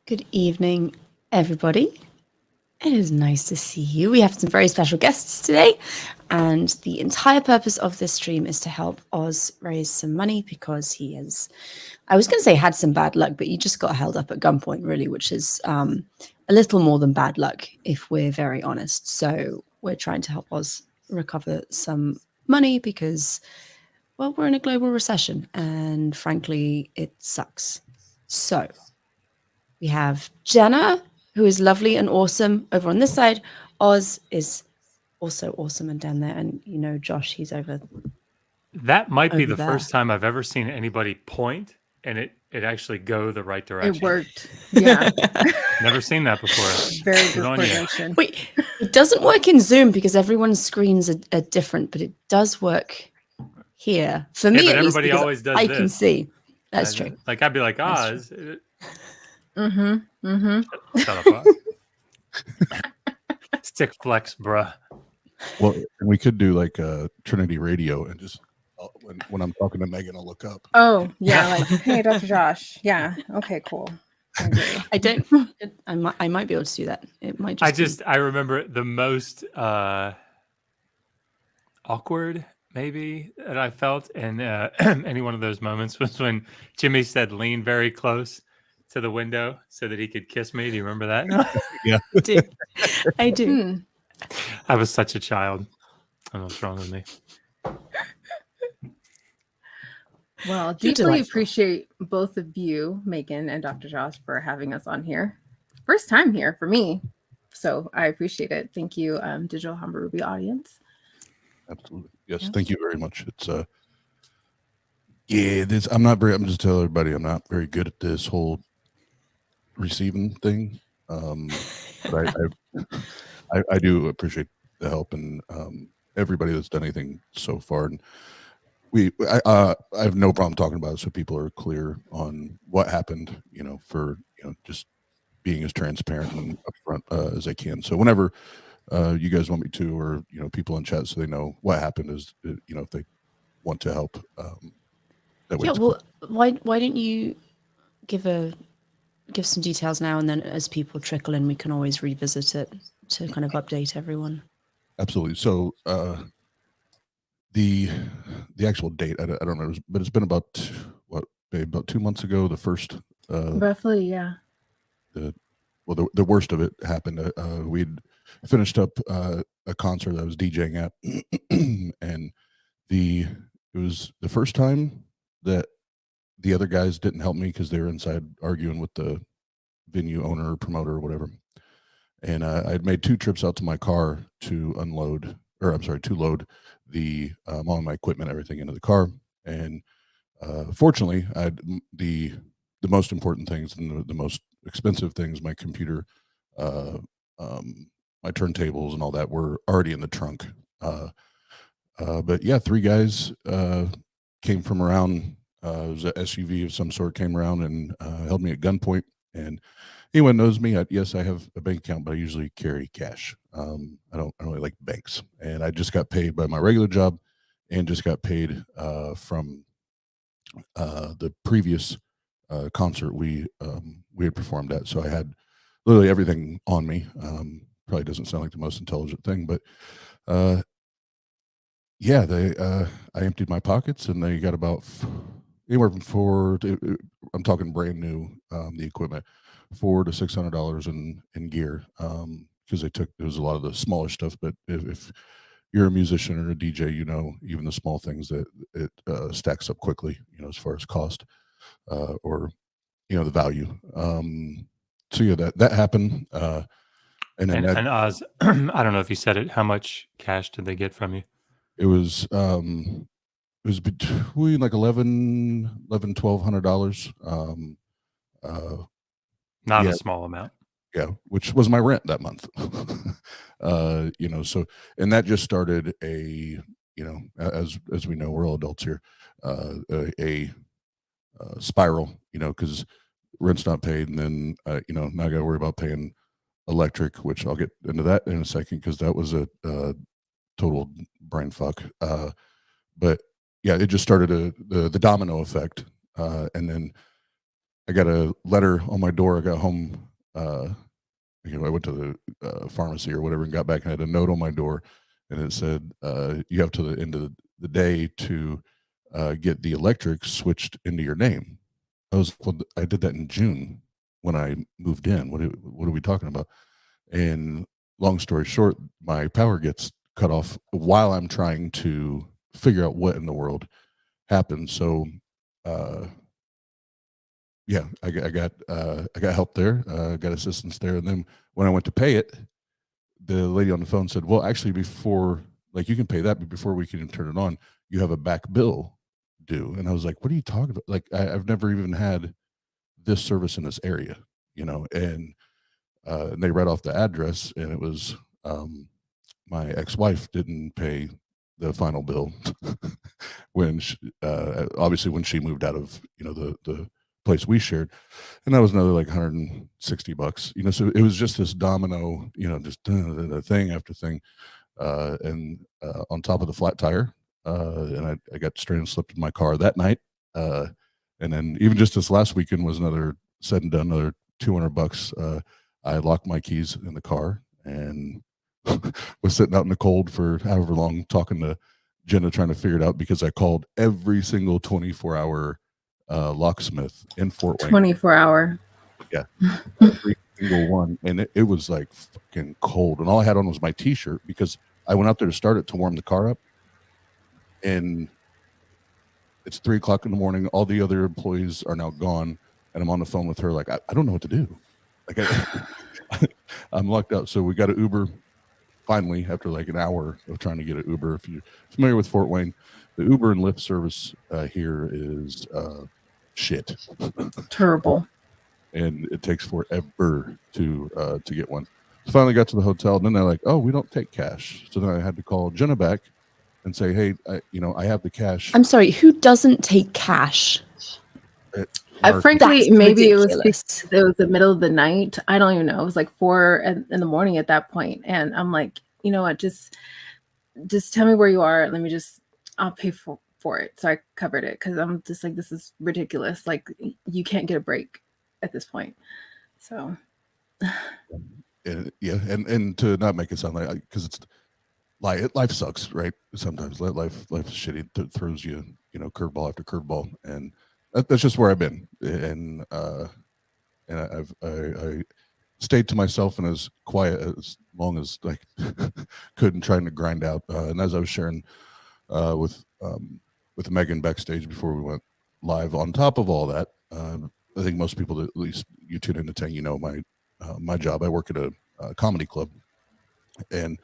Good evening, everybody. It is nice to see you. We have some very special guests today, and the entire purpose of this stream is to help Oz raise some money because he has, I was going to say had some bad luck, but he just got held up at gunpoint, really, which is a little more than bad luck, if we're very honest. So we're trying to help Oz recover some money because, well, we're in a global recession, and frankly, it sucks. So we have Jenna, who is lovely and awesome over on this side. Oz is also awesome and down there. And you know, Josh, he's over. That might be over the there. first time I've ever seen anybody point and it actually go the right direction. It worked. Yeah. Never seen that before. Very Good good on you. coordination. Wait, it doesn't work in Zoom because everyone's screens are different, but it does work here. For me, but at least, everybody because always does I this. can see. That's true. Like I'd be like, That's Oz. Mm-hmm. Shut up, Oz. Stick flex, bruh. Well, we could do like a Trinity Radio and just when I'm talking to Megan, I'll look up. Oh, yeah. Like, hey, Dr. Josh. Yeah. Okay, cool. I don't. I might be able to do that. It might just. I remember the most awkward maybe that I felt in any one of those moments was when Jimmy said lean very close to the window so that he could kiss me. Do you remember that? Yeah, I do. I was such a child. I don't know what's wrong with me. Well, deeply appreciate both of you, Megan and Dr. Josh, for having us on here. First time here for me. So I appreciate it. Thank you, Digital Humber Ruby audience. Absolutely. Yes. Yeah. Thank you very much. It's I'm just telling everybody I'm not very good at this whole receiving thing. But I do appreciate the help and everybody that's done anything so far. And I have no problem talking about it so people are clear on what happened, for just being as transparent and upfront as I can. So whenever you guys want me to, or people in chat, so they know what happened, is if they want to help. That way. Yeah. Well, why don't you give some details now, and then as people trickle in, we can always revisit it to kind of update everyone. Absolutely. So the actual date, I don't know, but it's been about 2 months ago. The first roughly, yeah. The worst of it happened. We'd finished up a concert that I was DJing at, and it was the first time that the other guys didn't help me because they were inside arguing with the venue owner or promoter or whatever. And I had made 2 trips out to my car to load the all of my equipment, everything into the car. And fortunately, I had the most important things and the most expensive things, my computer, my turntables and all that, were already in the trunk. But yeah, 3 guys came from around. It was an SUV of some sort, came around and held me at gunpoint. And anyone knows me, yes, I have a bank account, but I usually carry cash. I don't really like banks. And I just got paid by my regular job, and just got paid from the previous concert we had performed at. So I had literally everything on me. Probably doesn't sound like the most intelligent thing, but yeah, I emptied my pockets, and they got about anywhere from I'm talking brand new, the equipment, $400 to $600 in gear, because it was a lot of the smaller stuff. But if you're a musician or a DJ, even the small things that it stacks up quickly, as far as cost, or the value. So yeah, that happened. And Oz, I don't know if you said it. How much cash did they get from you? It was between like $1,200. Not a small amount. Yeah, which was my rent that month. So, and that just started as we know, we're all adults here, a spiral, because rent's not paid, and then now I got to worry about paying electric, which I'll get into that in a second, because that was a total brain fuck. But yeah, it just started the domino effect, and then I got a letter on my door. I got home. I went to the pharmacy or whatever and got back and had a note on my door, and it said, "You have to the end of the day to get the electric switched into your name." I was, well, I did that in June when I moved in. What are we talking about? And long story short, my power gets cut off while I'm trying to figure out what in the world happened. So, yeah, I got help there, got assistance there, and then when I went to pay it, the lady on the phone said, "Well, actually, before, like, you can pay that, but before we can even turn it on, you have a back bill due." And I was like, "What are you talking about? Like, I've never even had this service in this area, you know?" And they read off the address, and it was my ex-wife didn't pay the final bill when obviously when she moved out of the place we shared, and that was another like $160, so it was just this domino, just thing after thing, and on top of the flat tire, and I got stranded and slipped in my car that night, and then even just this last weekend was another said and done, another $200. I locked my keys in the car and was sitting out in the cold for however long talking to Jenna, trying to figure it out, because I called every single 24-hour locksmith in Fort Wayne. 24-hour. Yeah. Every single one. And it was like fucking cold. And all I had on was my t-shirt, because I went out there to start it to warm the car up. And it's 3:00 in the morning. All the other employees are now gone. And I'm on the phone with her. Like, I don't know what to do. Like, I'm locked out. So we got an Uber finally, after like an hour of trying to get an Uber. If you're familiar with Fort Wayne, the Uber and Lyft service here is shit. Terrible. And it takes forever to get one. So finally got to the hotel, and then they're like, "Oh, we don't take cash." So then I had to call Jenna back and say, "Hey, I have the cash." I'm sorry, who doesn't take cash? Frankly, That's maybe ridiculous. it was the middle of the night. I don't even know. It was like 4 in the morning at that point, and I'm like, you know what? Just tell me where you are. I'll pay for it. So I covered it, because I'm just like, this is ridiculous. Like, you can't get a break at this point. So And to not make it sound like, because it's life sucks, right? Sometimes life is shitty. It throws you, curveball after curveball, and that's just where I've been. And I stayed to myself and as quiet as long as I could, and trying to grind out. And as I was sharing with Megan backstage before we went live, on top of all that, I think most people, at least you tune into TANG, my job. I work at a comedy club, and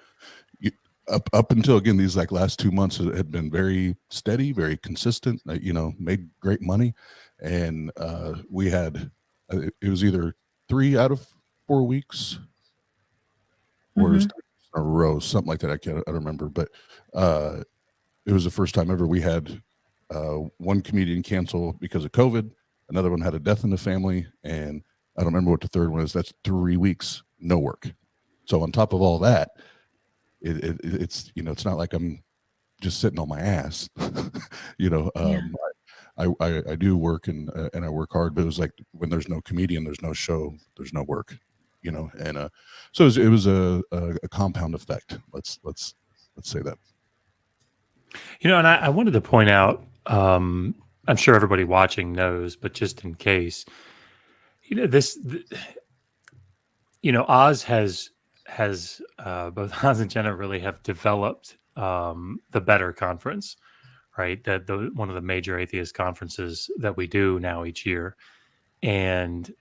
up until, again, these like last 2 months had been very steady, very consistent. Made great money, and we had it was either 3 out of 4 weeks or it was 3 in a row, something like that. I don't remember, but it was the first time ever we had one comedian cancel because of COVID. Another one had a death in the family, and I don't remember what the third one is. That's 3 weeks, no work. So on top of all that, it's it's not like I'm just sitting on my ass. I do work, and I work hard, but it was like, when there's no comedian, there's no show, there's no work, and so it was a compound effect. Let's say that. And I wanted to point out, I'm sure everybody watching knows, but just in case, Oz has both Oz and Jenna really have developed the Better Conference, right? That one of the major atheist conferences that we do now each year, and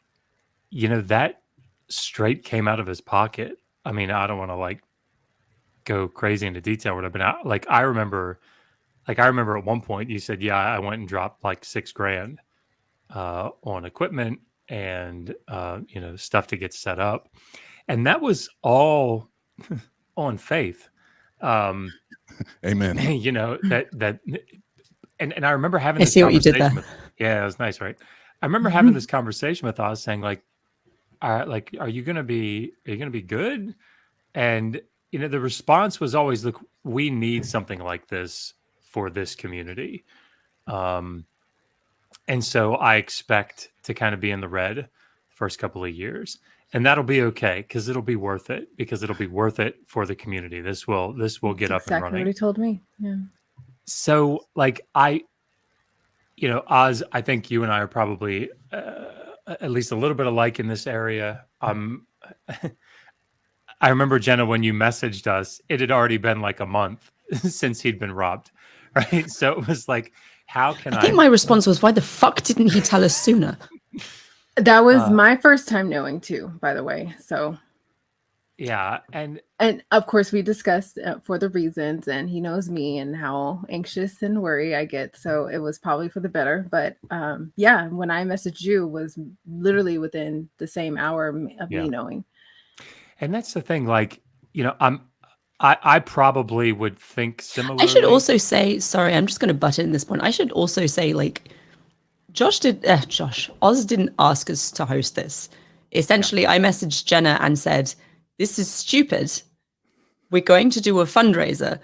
that straight came out of his pocket. I mean, I don't want to go crazy into detail, but I remember at one point you said, "Yeah, I went and dropped like $6,000 on equipment and stuff to get set up," and that was all on faith. Amen. That and I remember having I this see what you did there. yeah, it was nice, right? I remember having this conversation with Oz, saying are you gonna be good? And the response was always, "Look, we need something like this for this community." And so I expect to kind of be in the red the first couple of years. And that'll be okay because it'll be worth it, because it'll be worth it for the community. This will get up and Exactly running. what he told me. Yeah. So like Oz, I think you and I are probably at least a little bit alike in this area. I remember, Jenna, when you messaged us, it had already been like a month since he'd been robbed, right? So it was like, how can I think my response was, why the fuck didn't he tell us sooner? That was my first time knowing too, by the way. So yeah. And of course we discussed for the reasons, and he knows me and how anxious and worried I get. So it was probably for the better. But yeah, when I messaged you was literally within the same hour of me knowing. And that's the thing, like, I probably would think similarly. I should also say, sorry, I'm just going to butt in this point. I should also say, like, Oz didn't ask us to host this. Essentially, I messaged Jenna and said, this is stupid. We're going to do a fundraiser.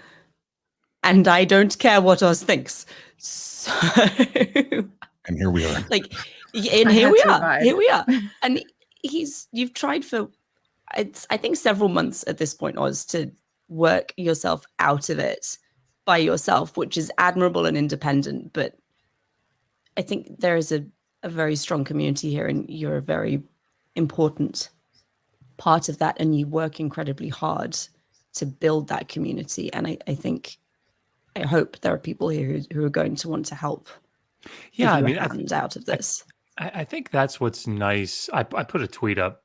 And I don't care what Oz thinks. So... And here we are. Like, and here we are. And you've tried for, I think, several months at this point, Oz, to work yourself out of it by yourself, which is admirable and independent. But I think there is a very strong community here, and you're a very important part of that, and you work incredibly hard to build that community. And I hope there are people here who are going to want to help. Yeah, I mean, out of this. I think that's what's nice. I put a tweet up,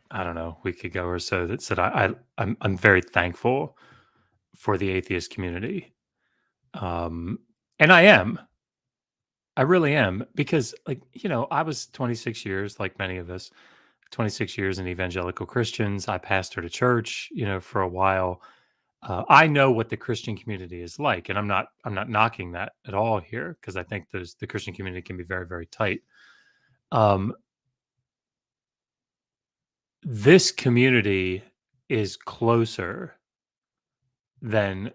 I don't know, a week ago or so, that said I'm very thankful for the atheist community, and I really am, because, like, I was 26 years, like many of us, 26 years in evangelical Christians. I pastored a church, for a while. I know what the Christian community is like, and I'm not knocking that at all here, because I think the Christian community can be very, very tight. This community is closer than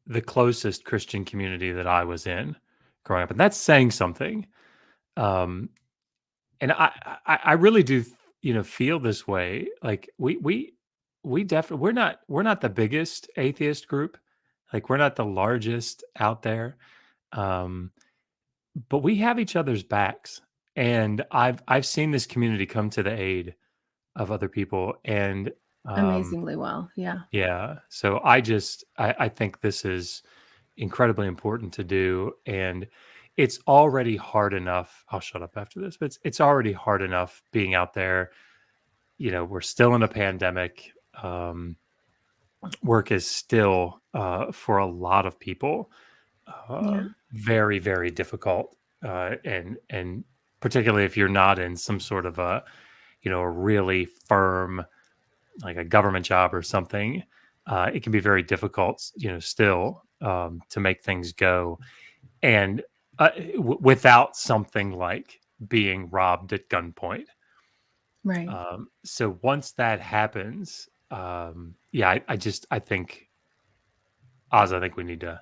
the closest Christian community that I was in growing up, and that's saying something. And I really do, feel this way. Like we definitely, we're not the biggest atheist group. Like, we're not the largest out there. But we have each other's backs, and I've seen this community come to the aid of other people, and amazingly well. Yeah. Yeah. So I think this is incredibly important to do, and it's already hard enough. I'll shut up after this, but it's already hard enough being out there. We're still in a pandemic. Work is still, for a lot of people, very, very difficult, and particularly if you're not in some sort of a really firm, like a government job or something, it can be very difficult, still, to make things go, and without something like being robbed at gunpoint. Right. So once that happens, I think, Oz, I think we need to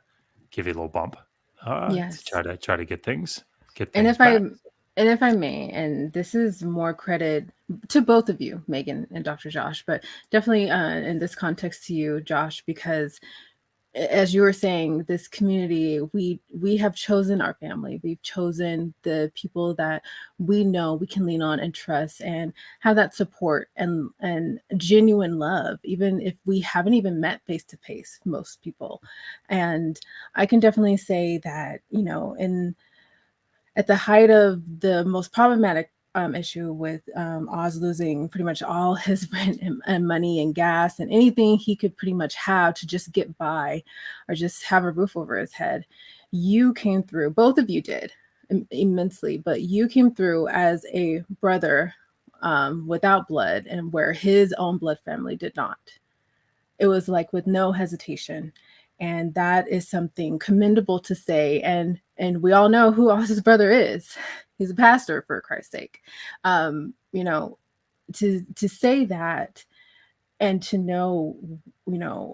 give you a little bump, yes, to try to get things and if back. if I may, and this is more credit to both of you, Megan and Dr. Josh, but definitely in this context to you, Josh, because as you were saying, this community, we have chosen our family. We've chosen the people that we know we can lean on and trust and have that support and genuine love, even if we haven't even met face to face, most people. And I can definitely say that, at the height of the most problematic issue with Oz losing pretty much all his rent and money and gas and anything he could pretty much have to just get by or just have a roof over his head, you came through. Both of you did immensely, but you came through as a brother without blood, and where his own blood family did not. It was like with no hesitation. And that is something commendable to say. And we all know who Oz's brother is. He's a pastor, for Christ's sake. To say that and to know,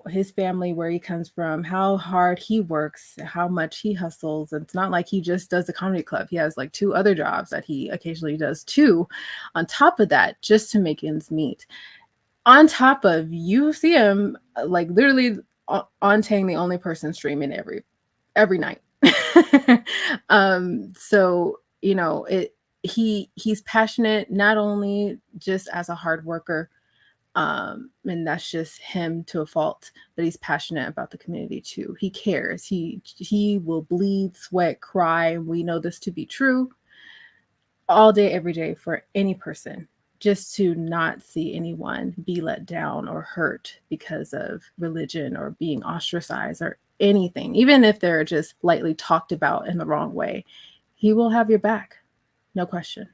his family, where he comes from, how hard he works, how much he hustles. It's not like he just does the comedy club. He has like 2 other jobs that he occasionally does too, on top of that, just to make ends meet. On top of, you see him like literally on TANG, the only person streaming every night. So, he's passionate, not only just as a hard worker, and that's just him to a fault, but he's passionate about the community too. He cares. He will bleed, sweat, cry. We know this to be true all day, every day, for any person, just to not see anyone be let down or hurt because of religion or being ostracized or anything, even if they're just lightly talked about in the wrong way. He will have your back, no question.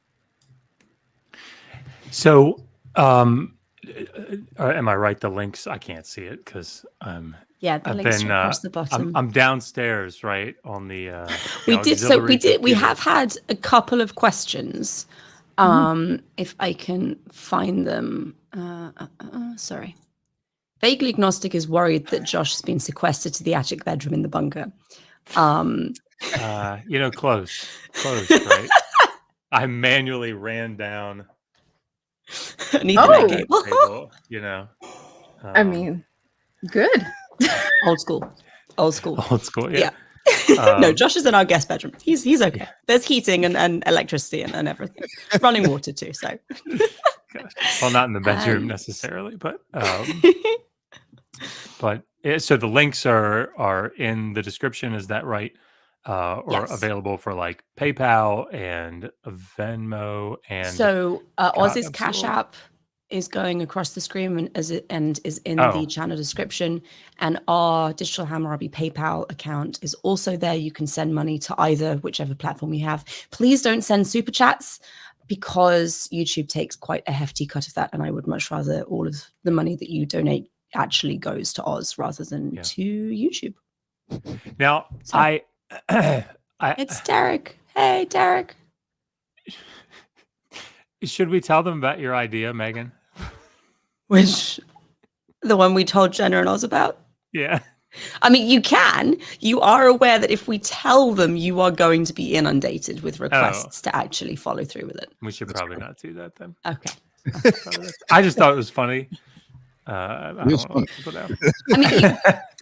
So, am I right? The links, I can't see it because the links are across the bottom. I'm downstairs, right, on the. We have had a couple of questions. If I can find them. Sorry. Vaguely Agnostic is worried that Josh has been sequestered to the attic bedroom in the bunker. Close, right? I manually ran down. Cable. I mean, good. Old school. Yeah. No, Josh is in our guest bedroom. He's okay. Yeah. There's heating and electricity and everything. Running water too. So, well, not in the bedroom necessarily, but so the links are in the description. Is that right? Or available for like PayPal and Venmo and. So Oz's Cash App is going across the screen and is in the channel description, and our Digital Hammurabi PayPal account is also there. You can send money to either, whichever platform you have. Please don't send super chats, because YouTube takes quite a hefty cut of that, and I would much rather all of the money that you donate actually goes to Oz rather than to YouTube. Now, so, it's Derek. Hey, Derek. Should we tell them about your idea, Megan? Which, the one we told Jenna and Oz about? Yeah. I mean, you are aware that if we tell them, you are going to be inundated with requests to actually follow through with it. We should probably not do that then. Okay. I just thought it was funny. I mean,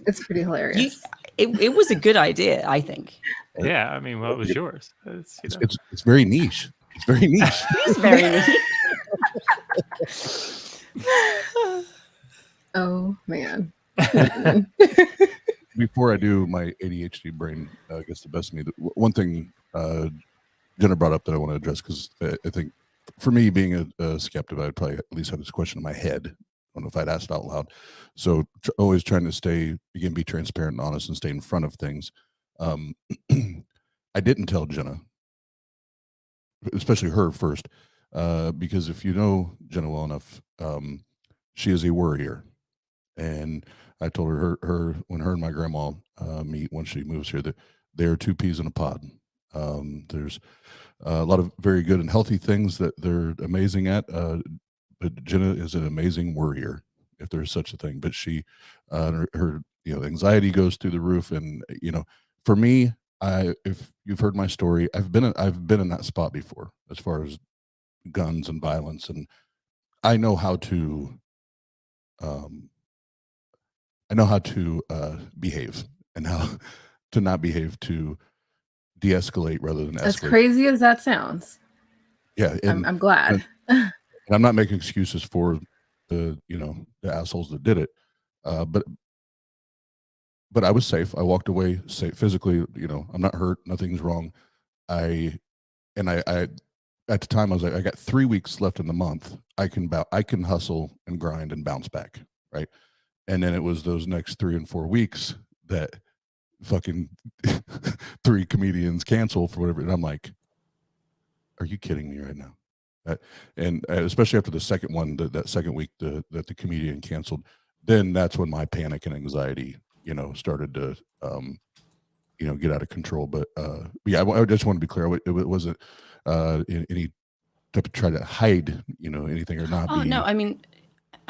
it's pretty hilarious. It was a good idea, I think. Yeah, I mean, well, it was yours. It's very niche. It's very niche. It's very niche. Oh man. Before I do my ADHD brain gets the best of me, one thing Jenna brought up that I want to address, because I think for me, being a skeptic, I'd probably at least have this question in my head. I don't know if I'd asked out loud. So always trying to be transparent and honest and stay in front of things. I didn't tell Jenna, especially her first, because if you know Jenna well enough, she is a worrier. And I told her when her and my grandma meet once she moves here, that they're 2 peas in a pod. There's a lot of very good and healthy things that they're amazing at, but Jenna is an amazing worrier, if there's such a thing. But she, her anxiety goes through the roof, and for me, if you've heard my story, I've been in that spot before as far as guns and violence, and I know how to. I know how to behave and how to not behave, to de-escalate rather than escalate. As crazy as that sounds. Yeah. I'm glad. And I'm not making excuses for the assholes that did it. But I was safe. I walked away safe physically. I'm not hurt. Nothing's wrong. I at the time I was like, I got 3 weeks left in the month. I can hustle and grind and bounce back. Right. And then it was those next 3 and 4 weeks that fucking 3 comedians cancel for whatever. And I'm like, are you kidding me right now? And especially after the second one, that second week that the comedian canceled, then that's when my panic and anxiety, started to, get out of control. But yeah, I just want to be clear. It wasn't any type of try to hide, anything or not. Oh, no, I mean,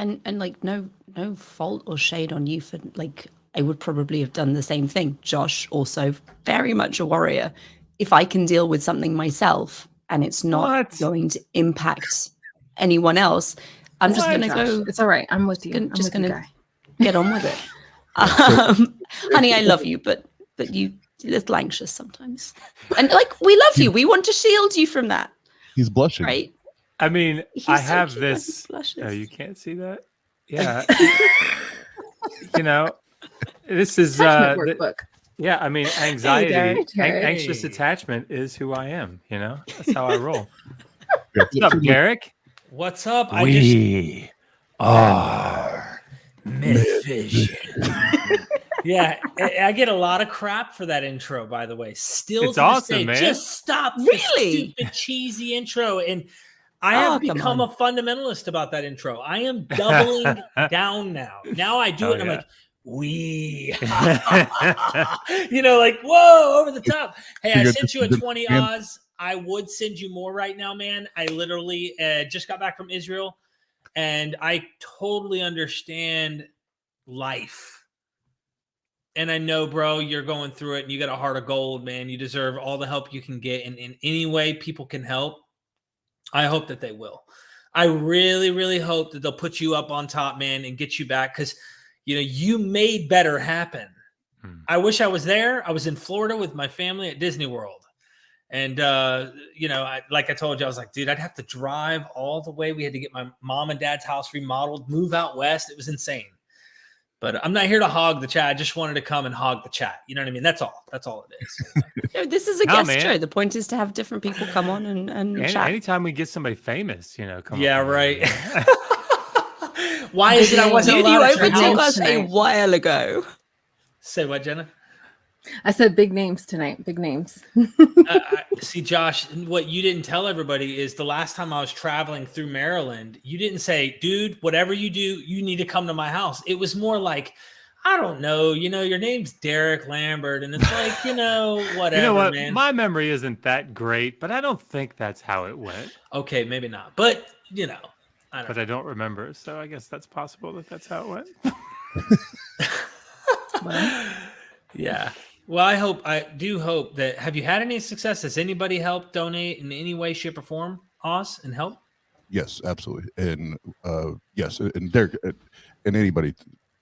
and like no fault or shade on you for like, I would probably have done the same thing. Josh, also very much a warrior. If I can deal with something myself and it's not going to impact anyone else, I'm just going to go. It's all right. I'm with you. I'm just going to get on with it. Honey, I love you, but you a little anxious sometimes. And like, we love you. We want to shield you from that. He's blushing. Right? I mean, I have cute this. Blushes. Oh, you can't see that? Yeah. You know, this is workbook. yeah, I mean, anxiety, anxious attachment is who I am, you know? That's how I roll. What's up, Garrick? What's up? We are Myth Vision. Yeah, I get a lot of crap for that intro, by the way. Still, it's awesome, man. Just stop really the stupid cheesy intro. And I have become a fundamentalist about that intro. I am doubling down now. Now I do it. And I'm like, we, you know, like, whoa, over the top. Hey, I sent you a 20 Oz. I would send you more right now, man. I literally just got back from Israel, and I totally understand life. And I know, bro, you're going through it and you got a heart of gold, man. You deserve all the help you can get. And in any way people can help, I hope that they will. I really, really hope that they'll put you up on top, man, and get you back. Because, you know, you made better happen. I wish I was there. I was in Florida with my family at Disney World. And, you know, like I told you, I was like, dude, I'd have to drive all the way. We had to get my mom and dad's house remodeled, move out west. It was insane. But I'm not here to hog the chat. I just wanted to come and hog the chat. You know what I mean? That's all. That's all it is. No, this is a guest show. The point is to have different people come on and chat. Anytime we get somebody famous, you know, come yeah, on. right. Why is it I wasn't allowed to overtook us a while ago? Say what, Jenna? I said big names tonight. Big names. See, Josh, what you didn't tell everybody is the last time I was traveling through Maryland, you didn't say, dude, whatever you do, you need to come to my house. It was more like, I don't know, you know, your name's Derek Lambert. And it's like, you know, whatever, you know what? Man. My memory isn't that great, but I don't think that's how it went. Okay, maybe not. But, you know. I don't remember. So I guess that's possible that that's how it went. Yeah. Well, I do hope that. Have you had any success? Has anybody helped donate in any way, shape, or form, Oz, and help? Yes, absolutely. And yes, and Derek, and anybody,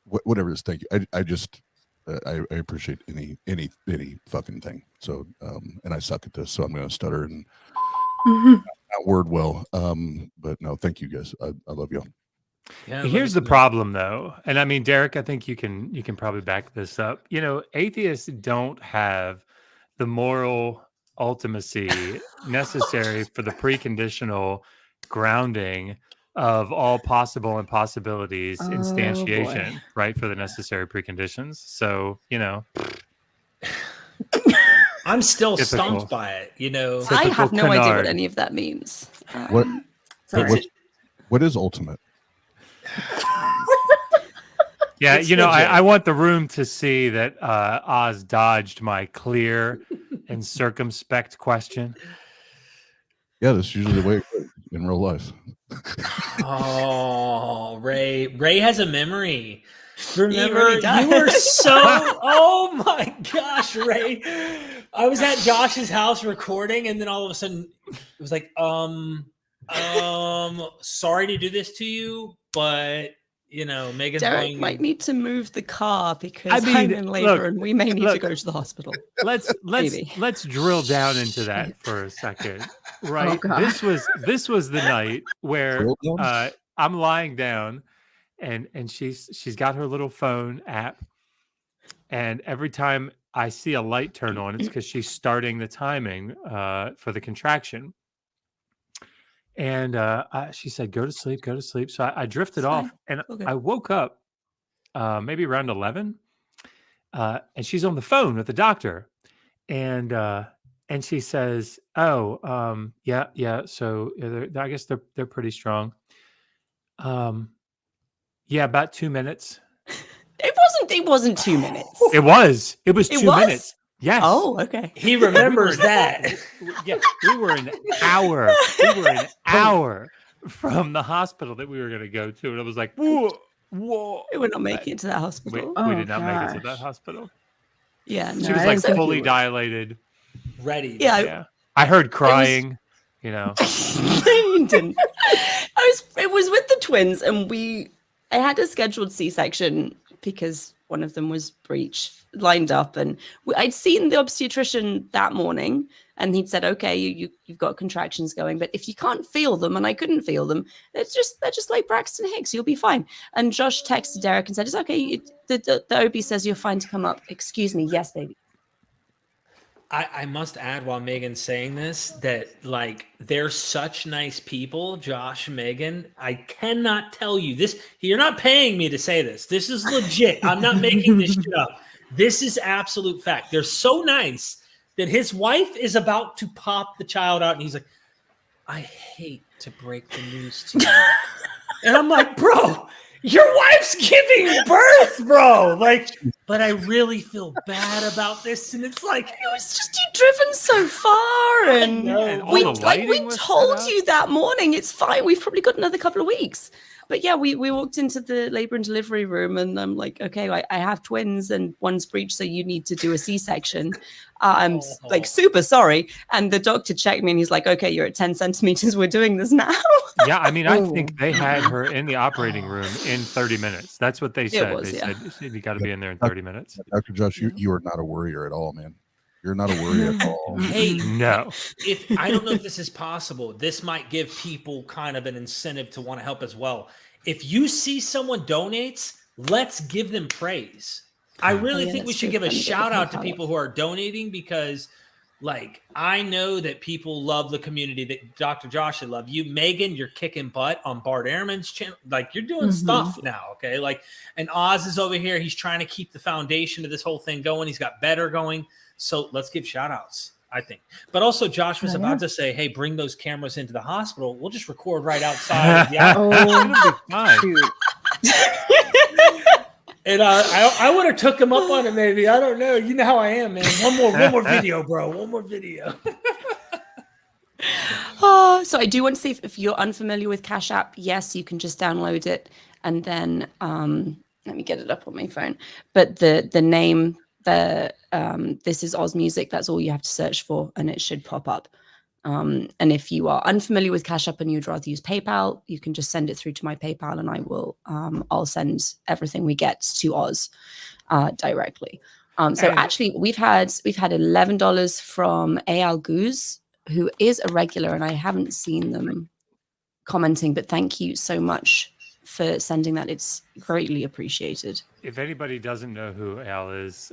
whatever it is, thank you. I just, I appreciate any fucking thing. So, and I suck at this, so I'm going to stutter and not word well. But no, thank you guys. I love y'all. Yeah, here's the problem, though, and I mean, Derek, I think you can probably back this up. You know, atheists don't have the moral ultimacy necessary for the preconditional grounding of all possible impossibilities instantiation, right? For the necessary preconditions. So, you know, I'm still stumped by it. You know, I have no idea what any of that means. What is ultimate? Yeah, it's I want the room to see that Oz dodged my clear and circumspect question. Yeah, that's usually the way it goes in real life. Oh, Ray has a memory. Remember, you were so. Oh my gosh, Ray! I was at Josh's house recording, and then all of a sudden, it was like, sorry to do this to you, but you know, Megan's Derek might need to move the car because I'm in labor and we may need to go to the hospital. Let's drill down into that for a second. Right. This was the night where I'm lying down and she's got her little phone app, and every time I see a light turn on, it's because she's starting the timing for the contraction. And she said, go to sleep, go to sleep. So I drifted off and I woke up maybe around 11 and she's on the phone with the doctor. And she says, yeah. So I guess they're pretty strong. Yeah, about 2 minutes. It wasn't 2 minutes. It was 2 minutes. Yes. Oh, okay. He remembers that. Yeah, we were an hour. from the hospital that we were going to go to, and I was like, whoa. We're not making it to that hospital. We did not make it to that hospital. Yeah, she was like fully dilated, ready. Yeah, I heard crying. You know, you didn't. It was with the twins, and I had a scheduled C-section because one of them was lined up, and I'd seen the obstetrician that morning, and he'd said, "Okay, you've got contractions going, but if you can't feel them," and I couldn't feel them, they're just like Braxton Hicks. You'll be fine. And Josh texted Derek and said, "It's okay. The OB says you're fine to come up." Excuse me, yes, baby. I must add, while Megan's saying this, that like they're such nice people, Josh, Megan. I cannot tell you this. You're not paying me to say this. This is legit. I'm not making this shit up. This is absolute fact. They're so nice that his wife is about to pop the child out, and he's like, "I hate to break the news to you," and I'm like, "Bro, your wife's giving birth, bro. Like, but I really feel bad about this." And it's like, it was just you'd driven so far, and we told you that morning. It's fine. We've probably got another couple of weeks. But yeah, we walked into the labor and delivery room, and I'm like, okay, I have twins, and one's breech, so you need to do a C-section. I'm like super sorry. And the doctor checked me, and he's like, okay, you're at 10 centimeters. We're doing this now. Yeah, I mean, I think they had her in the operating room in 30 minutes. That's what they said. They said you got to be in there in 30 minutes. Dr. Josh, you are not a worrier at all, man. You're not a worrier at all. Hey, no. I don't know if this is possible. This might give people kind of an incentive to want to help as well. If you see someone donates, let's give them praise. I really think we should give a shout out to people who are donating, because like I know that people love the community, that Dr. Josh, I love you. Megan, you're kicking butt on Bart Ehrman's channel. Like you're doing stuff now. Okay. Like, and Oz is over here. He's trying to keep the foundation of this whole thing going. He's got better going. So let's give shout outs, I think. But also Josh was about to say, hey, bring those cameras into the hospital. We'll just record right outside. And I would have took him up on it, maybe. I don't know. You know how I am, man. One more video, bro. One more video. So I do want to say, if you're unfamiliar with Cash App, yes, you can just download it, and then let me get it up on my phone. But the name, this is Oz Music. That's all you have to search for, and it should pop up. And if you are unfamiliar with Cash App and you'd rather use PayPal, you can just send it through to my PayPal, and I will I'll send everything we get to Oz directly. So actually, we've had $11 from Al Goose, who is a regular, and I haven't seen them commenting, but thank you so much for sending that. It's greatly appreciated. If anybody doesn't know who Al is,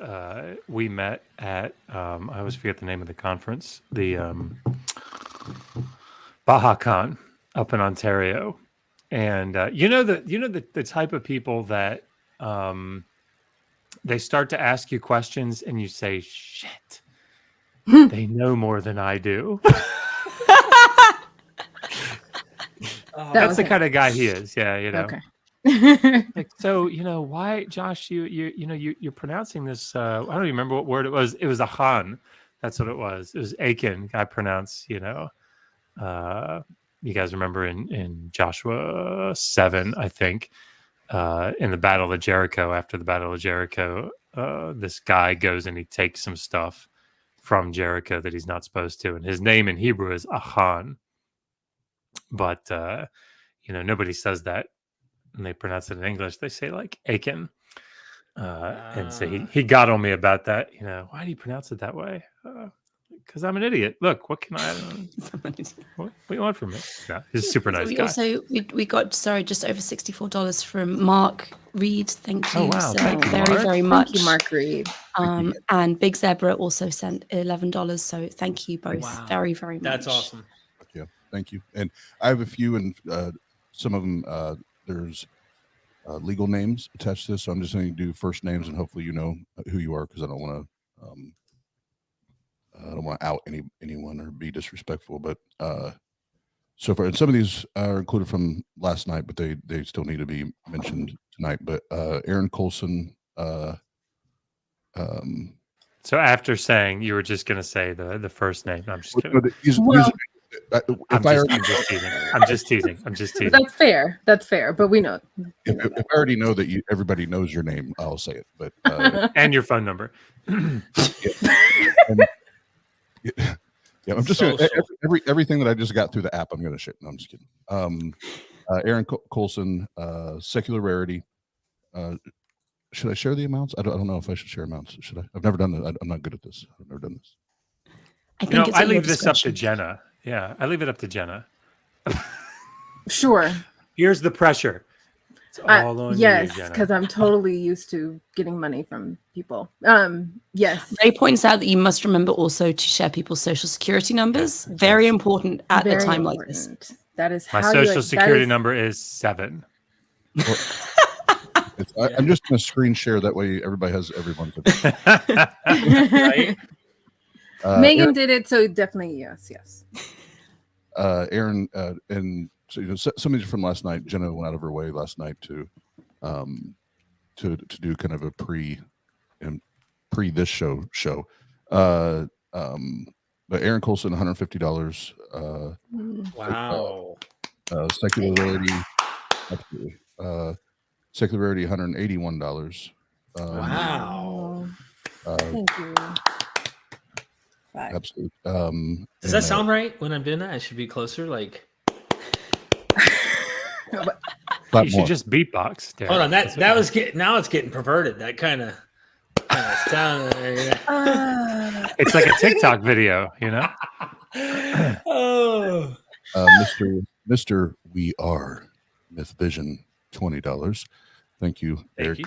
we met at I always forget the name of the conference, the BajaCon up in Ontario, and you know the type of people that they start to ask you questions, and you say, "Shit, they know more than I do." That's the kind of guy he is. Yeah, you know. Okay. Like, so why, Josh? You're pronouncing this. I don't even remember what word it was. It was a Han. That's what it was. It was Achan. I pronounce. You guys remember in Joshua 7, I think, in the Battle of Jericho. After the Battle of Jericho, this guy goes and he takes some stuff from Jericho that he's not supposed to, and his name in Hebrew is Achan. But nobody says that, and they pronounce it in English. They say like Achan, and so he got on me about that. Why do you pronounce it that way? Because I'm an idiot. Look, what can I? What do you want from me? No, he's a super nice guy. Also, we got just over $64 from Mark Reed. Thank you. Oh wow! Thank you, very, very much. Thank you, Mark Reed. And Big Zebra also sent $11. So thank you both very, very much. That's awesome. Yeah, thank you. And I have a few, and some of them there's legal names attached to this. So I'm just going to do first names, and hopefully you know who you are, because I don't want to out anyone or be disrespectful. But so far, and some of these are included from last night, but they still need to be mentioned tonight. But Aaron Colson. So after saying, you were just going to say the first name. I'm just kidding. I'm just teasing. I'm just teasing. That's fair. That's fair. But we know. If I already know that everybody knows your name, I'll say it. But and your phone number. I'm just everything that I just got through the app. I'm going to shit. No, I'm just kidding. Aaron Colson, Secular Rarity. Should I share the amounts? I don't know if I should share amounts. Should I? I've never done it. I'm not good at this. I've never done this. I leave this up to Jenna. Yeah, I leave it up to Jenna. Sure. Here's the pressure. It's all on yes, you, Jenna. because I'm totally used to getting money from people. Yes. Ray points out that you must remember also to share people's social security numbers. Yeah, very important at a time like this. That is my social security number is 7. Well, I'm just going to screen share. That way everybody has everyone's. Right? Megan did it, so definitely yes. Aaron, and so somebody from last night, Jenna went out of her way last night to do kind of a pre this show. But Aaron Colson, $150. Wow. Secular Rarity, absolutely. Secular Rarity, $181. Wow. Thank you. Absolutely. Does that sound right when I'm doing that? I should be closer, like. You should just beatbox. Derek. Hold on, that was getting. Now it's getting perverted. That kind of sound. It's like a TikTok video, Oh. Mr. We Are Myth Vision, $20. Thank you, Eric.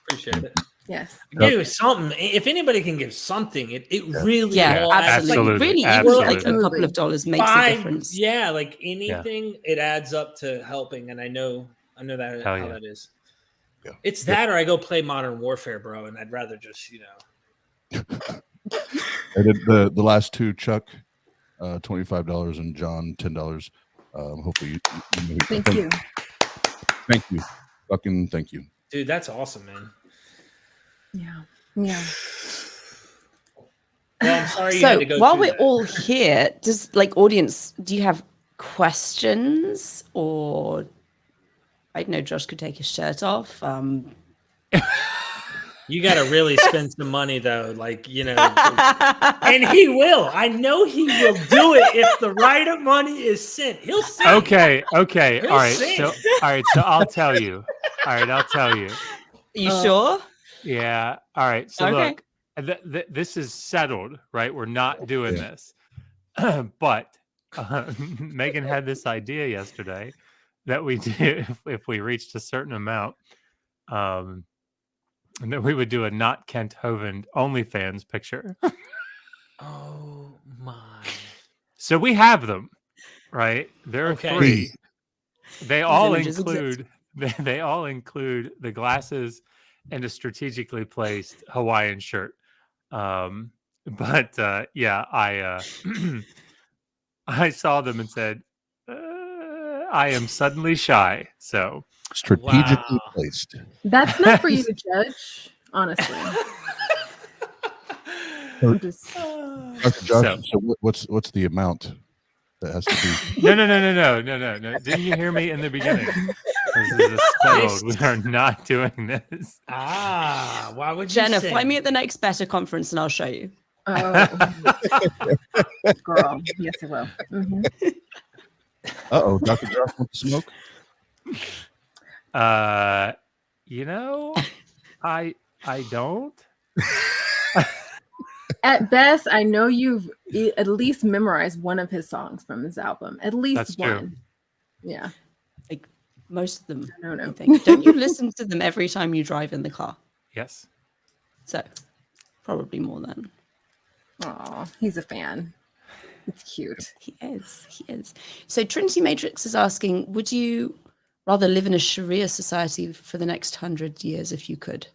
Appreciate it. Yes. Give something. If anybody can give something, it really absolutely. Really, absolutely. Like a couple of dollars makes a difference. Yeah, like anything, it adds up to helping, and I know that how that is. Yeah. It's that, or I go play Modern Warfare, bro, and I'd rather just I did the last two, Chuck, $25, and John, $10. Hopefully, thank you. Thank you, fucking thank you, dude. That's awesome, man. Yeah. Well, I'm sorry. So while we're all here, audience, do you have questions, or I know Josh could take his shirt off. You got to really spend some money though, and he will. I know he will do it if the right money is sent. He'll send. Okay. All right. So I'll tell you. Are you sure? Yeah. All right. So look, this is settled, right? We're not doing this. But Megan had this idea yesterday that we did if we reached a certain amount, and that we would do a not Kent Hovind OnlyFans picture. Oh my! So we have them, right? There are 3. They all include the glasses and a strategically placed Hawaiian shirt. I I saw them and said, I am suddenly shy. So strategically placed. That's not for you to judge, honestly. Dr. Josh, so what's the amount that has to be? No. Didn't you hear me in the beginning? This is a settled. We are not doing this. Why would you Jenna, fly me at the next Better conference and I'll show you. Oh, girl. Yes, I will. Mm-hmm. Dr. Josh wants to smoke? I don't. At best, I know you've at least memorized one of his songs from his album. At least That's one. True. Yeah. Like most of them. I don't know. Don't you listen to them every time you drive in the car? Yes. So probably more than. Oh, he's a fan. It's cute. He is. So Trinity Matrix is asking, would you rather live in a Sharia society for the next 100 years if you could?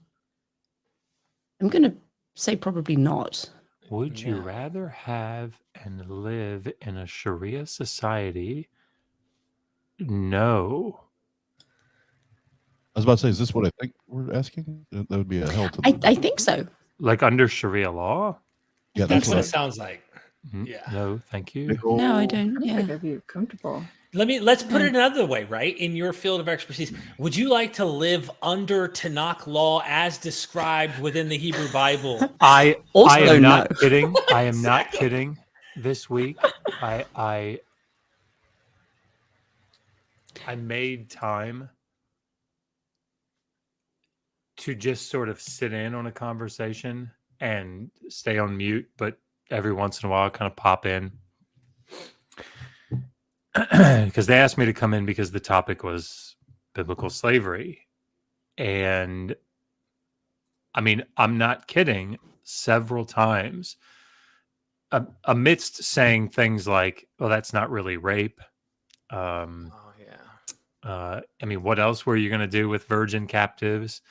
I'm going to say probably not. Would you rather have and live in a Sharia society? No. I was about to say, is this what I think we're asking? That would be a hell to I think so. Like under Sharia law? Yeah, that's what it sounds like. Yeah. No, thank you. No, I don't. I don't Yeah. think I'd be comfortable. Let's put it another way, right? In your field of expertise, would you like to live under Tanakh law as described within the Hebrew Bible? I am not kidding. I am Exactly. not kidding. This week, I made time to just sort of sit in on a conversation and stay on mute, but every once in a while kind of pop in. Because they asked me to come in because the topic was biblical slavery. And I mean, I'm not kidding. Several times, amidst saying things like, well, that's not really rape. I mean, what else were you going to do with virgin captives?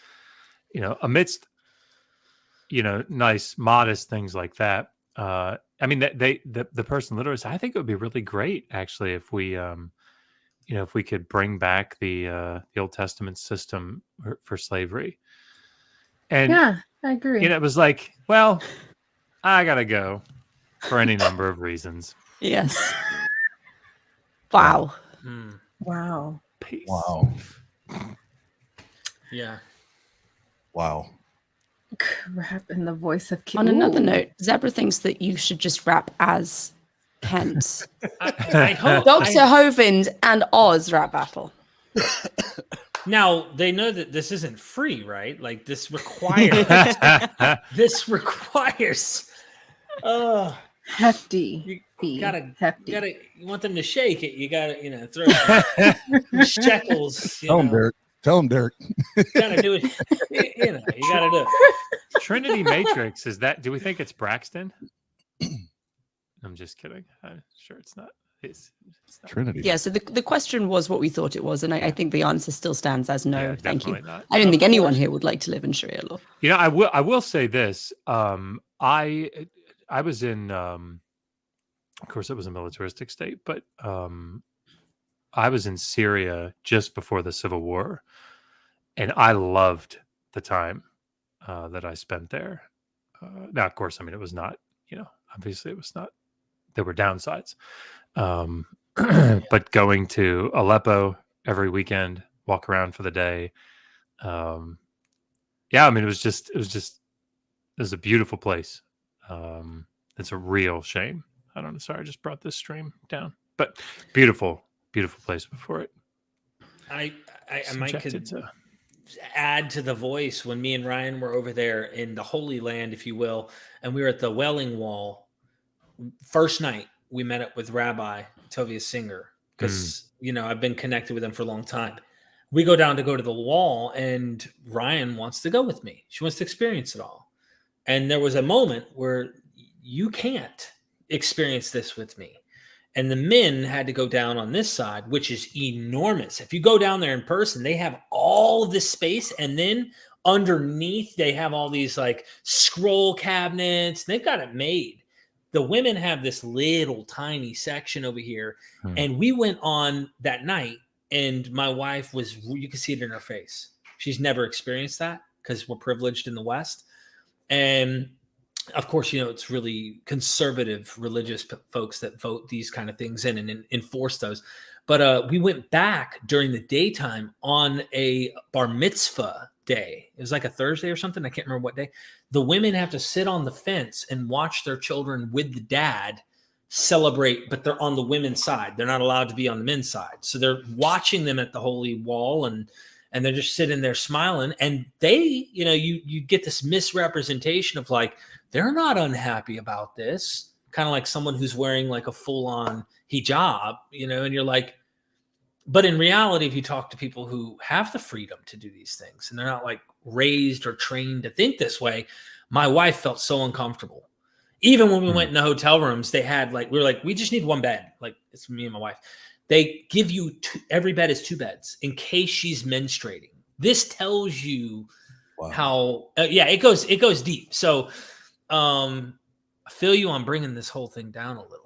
Amidst, nice, modest things like that. I mean, the person literally said, I think it would be really great, actually, if we, if we could bring back the Old Testament system for slavery. And yeah, I agree. It was like, well, I gotta go for any number of reasons. Yes. Wow. Wow. Peace. Wow. Yeah. Wow. Rap in the voice of On another note, Zebra thinks that you should just rap as Kent. I hope Dr. Hovind and Oz rap battle. Now they know that this isn't free, right? Like this requires hefty. You gotta hefty. you want them to shake it, you gotta, throw shekels. Tell him, Derek. Gotta do it. You gotta do it. Trinity Matrix, is that, do we think it's Braxton? I'm just kidding. I'm sure it's not. It's not. Trinity. Yeah, so the question was what we thought it was, and I think the answer still stands as no, Yeah, thank you. not. I don't think anyone here would like to live in Sharia law. I will say this. I was in, of course, it was a militaristic state, but I was in Syria just before the Civil War, and I loved the time that I spent there. Now, of course, I mean, it was not, obviously it was not, there were downsides. But going to Aleppo every weekend, walk around for the day. I mean, it was a beautiful place. It's a real shame. I don't know. Sorry, I just brought this stream down, but beautiful place before it. I might add to the voice when me and Ryan were over there in the Holy Land, if you will, and we were at the Welling Wall. First night we met up with Rabbi Tovia Singer because I've been connected with him for a long time. We go down to go to the wall, and Ryan wants to go with me. She wants to experience it all. And there was a moment where you can't experience this with me. And the men had to go down on this side, which is enormous. If you go down there in person, they have all of this space. And then underneath, they have all these like scroll cabinets. They've got it made. The women have this little tiny section over here. And we went on that night, and my wife you could see it in her face. She's never experienced that because we're privileged in the West. And of course, it's really conservative religious folks that vote these kind of things in and enforce those. But we went back during the daytime on a bar mitzvah day. It was like a Thursday or something. I can't remember what day. The women have to sit on the fence and watch their children with the dad celebrate, but they're on the women's side. They're not allowed to be on the men's side. So they're watching them at the holy wall, and they're just sitting there smiling. And they, you get this misrepresentation of like, they're not unhappy about this. Kind of like someone who's wearing like a full-on hijab, and you're like, but in reality, if you talk to people who have the freedom to do these things and they're not like raised or trained to think this way, my wife felt so uncomfortable. Even when we went in the hotel rooms, they had we just need one bed. Like it's me and my wife. They give you every bed is 2 beds in case she's menstruating. This tells you how, it goes deep. So, I feel you on bringing this whole thing down a little,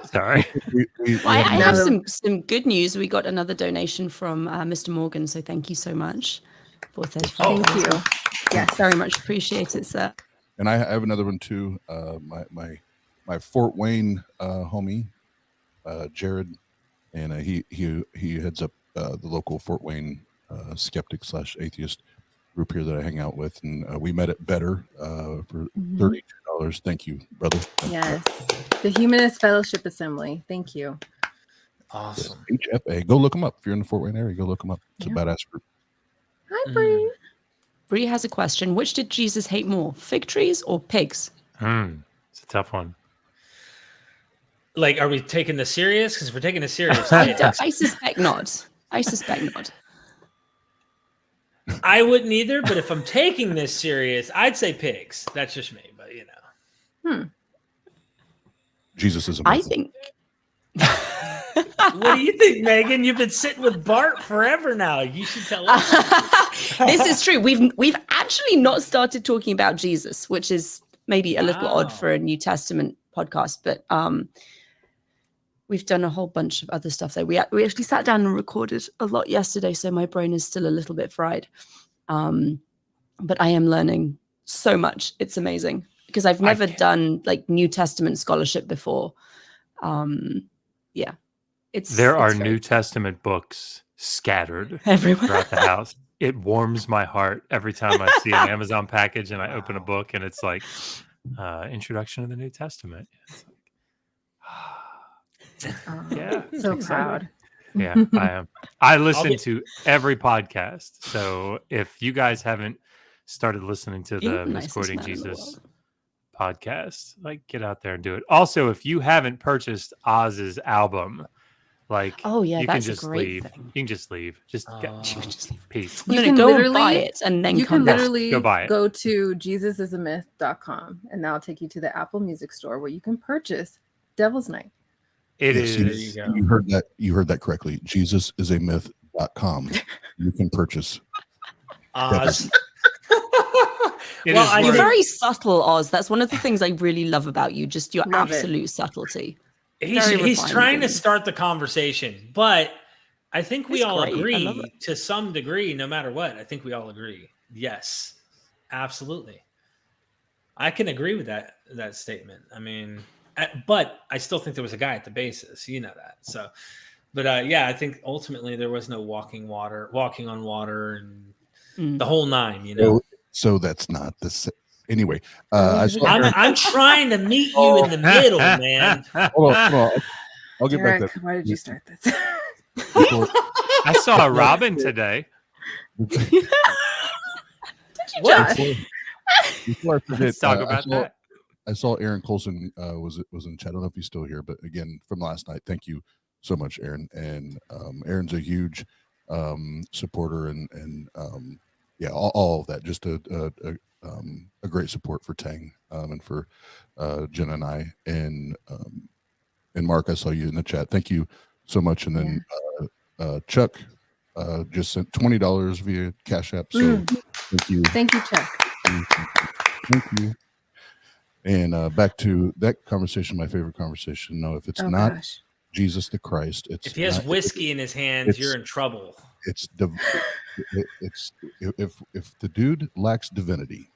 Sorry. I have some good news. We got another donation from Mr. Morgan, so thank you so much for 35. Thank you. Yes, very much appreciate it, sir. And I have another one too. My Fort Wayne homie, Jared, and he heads up the local Fort Wayne skeptic / atheist group here that I hang out with, and we met at Better for $32. Thank you, brother. Yes, the Humanist Fellowship Assembly. Thank you. Awesome. Yes, HFA. Go look them up if you're in the Fort Wayne area. Go look them up. It's a badass group. Hi, Bree. Bree has a question. Which did Jesus hate more, fig trees or pigs? It's a tough one. Like, are we taking this serious? Because if we're taking this serious, I suspect not. I suspect not. I wouldn't either. But if I'm taking this serious, I'd say pigs. That's just me. But you know, Jesus is a I myth. think. What do you think, Megan? You've been sitting with Bart forever now. You should tell us. This is true. We've actually not started talking about Jesus, which is maybe a little odd for a New Testament podcast, but we've done a whole bunch of other stuff there. We actually sat down and recorded a lot yesterday, so my brain is still a little bit fried. But I am learning so much. It's amazing because I've never done like New Testament scholarship before. There are New Testament books scattered everywhere throughout the house. It warms my heart every time I see an Amazon package and I open a book and it's like Introduction to the New Testament. It's like, yeah, so proud. Yeah, I am. I listen to every podcast. So if you guys haven't started listening to the Misquoting Jesus podcast, like get out there and do it. Also, if you haven't purchased Oz's album, like, you can just leave. Thing. You can just leave. Just peace. You can go literally and buy it and then you come can back. literally Go buy it. Go to jesusisamyth.com and that'll take you to the Apple Music Store where you can purchase Devil's Night. It Yes, is. You heard that correctly. jesusisamyth.com. You can purchase Oz. You're very subtle, Oz. That's one of the things I really love about you. Just your Love absolute subtlety. He's trying to start the conversation, but I think we all agree to some degree, no matter what. I think we all agree. Yes, absolutely. I can agree with that statement. I mean, but I still think there was a guy at the basis. You know that. So, but yeah, I think ultimately there was no walking on water, and the whole nine. You know. So that's not the. Anyway, I'm trying to meet you in the middle, man. Hold on. I'll get back to that. Why did you start this? I saw a robin today. What? Before I forget, Let's talk about that. I saw Aaron Colson was in chat. I don't know if he's still here, but again, from last night, thank you so much, Aaron. And Aaron's a huge supporter and yeah, all of that. Just a great support for TANG and for Jenna and I and Mark. I saw you in the chat. Thank you so much. And then Chuck just sent $20 via Cash App. So thank you. Thank you, Chuck. Thank you. And back to that conversation, my favorite conversation. No, if it's not Jesus the Christ, it's if he has whiskey in his hands, you're in trouble. It's if the dude lacks divinity,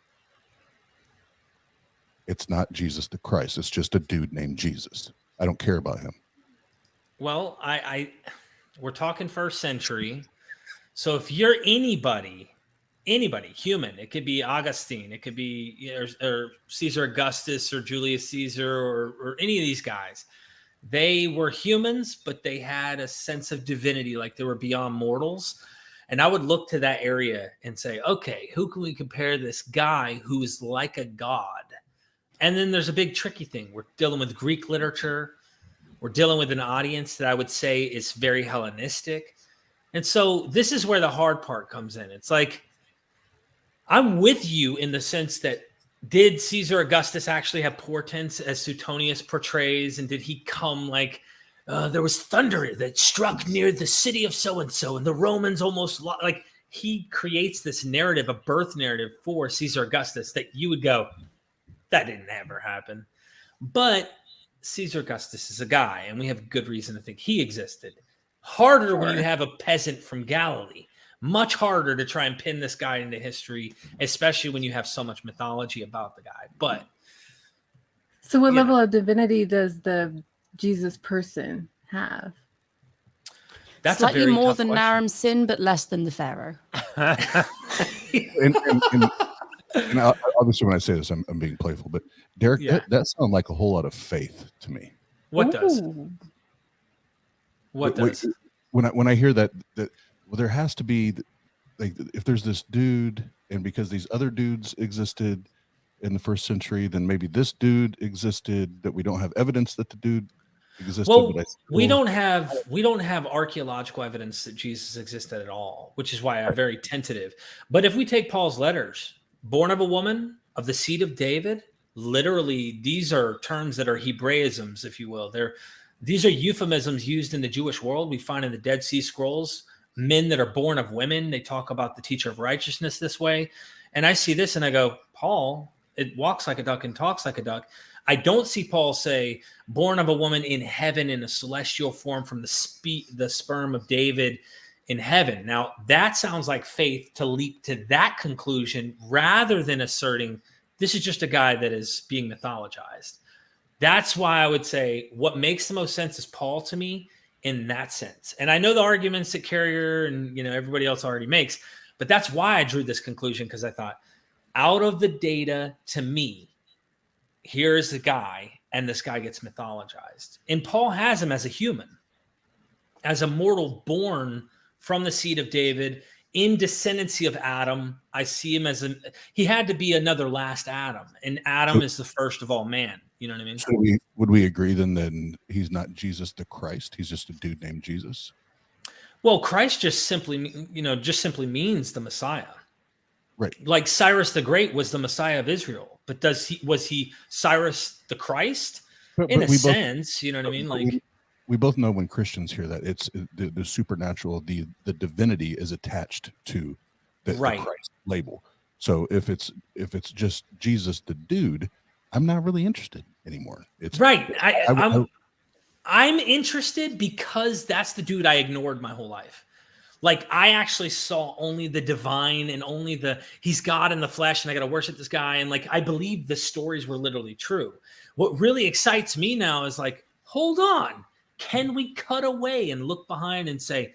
it's not Jesus the Christ. It's just a dude named Jesus. I don't care about him. Well, we're talking first century. So if you're anybody, human, it could be Augustine, it could be or Caesar Augustus or Julius Caesar or any of these guys. They were humans, but they had a sense of divinity, like they were beyond mortals. And I would look to that area and say, okay, who can we compare this guy who is like a god? And then there's a big tricky thing. We're dealing with Greek literature. We're dealing with an audience that I would say is very Hellenistic. And so this is where the hard part comes in. It's like, I'm with you in the sense that did Caesar Augustus actually have portents as Suetonius portrays? And did he come like there was thunder that struck near the city of so-and-so and the Romans almost like he creates this narrative, a birth narrative for Caesar Augustus that you would go, that didn't ever happen. But Caesar Augustus is a guy and we have good reason to think he existed. Harder when you have a peasant from Galilee. Much harder to try and pin this guy into history, especially when you have so much mythology about the guy. But so what level of divinity does the Jesus person have? That's slightly more than Naram's sin, but less than the Pharaoh. and obviously, when I say this, I'm being playful. But Derek, that sounds like a whole lot of faith to me. What does? What does? When I hear that well, there has to be, like, if there's this dude, and because these other dudes existed in the first century, then maybe this dude existed that we don't have evidence that the dude existed. Well, we don't have archaeological evidence that Jesus existed at all, which is why I'm very tentative. But if we take Paul's letters, born of a woman, of the seed of David, literally these are terms that are Hebraisms, if you will. These are euphemisms used in the Jewish world. We find in the Dead Sea Scrolls, men that are born of women. They talk about the teacher of righteousness this way. And I see this and I go, Paul, it walks like a duck and talks like a duck. I don't see Paul say, born of a woman in heaven in a celestial form from the sperm of David in heaven. Now, that sounds like faith to leap to that conclusion rather than asserting this is just a guy that is being mythologized. That's why I would say what makes the most sense is Paul to me in that sense. And I know the arguments that Carrier and everybody else already makes, but that's why I drew this conclusion, because I thought out of the data, to me, here's the guy, and this guy gets mythologized. And Paul has him as a human, as a mortal born from the seed of David, in descendancy of Adam. I see him as he had to be another last Adam, and Adam is the first of all man. You know what I mean? So would we agree then he's not Jesus the Christ? He's just a dude named Jesus. Well, Christ just simply means the Messiah. Right. Like Cyrus the Great was the Messiah of Israel, but was he Cyrus the Christ? In a sense, you know what I mean? Like, we both know when Christians hear that it's the supernatural, the divinity is attached to the Christ label. So if it's just Jesus the dude, I'm not really interested anymore. It's right. I'm interested because that's the dude I ignored my whole life. Like, I actually saw only the divine and only he's God in the flesh, and I got to worship this guy. And like, I believe the stories were literally true. What really excites me now is like, hold on. Can we cut away and look behind and say,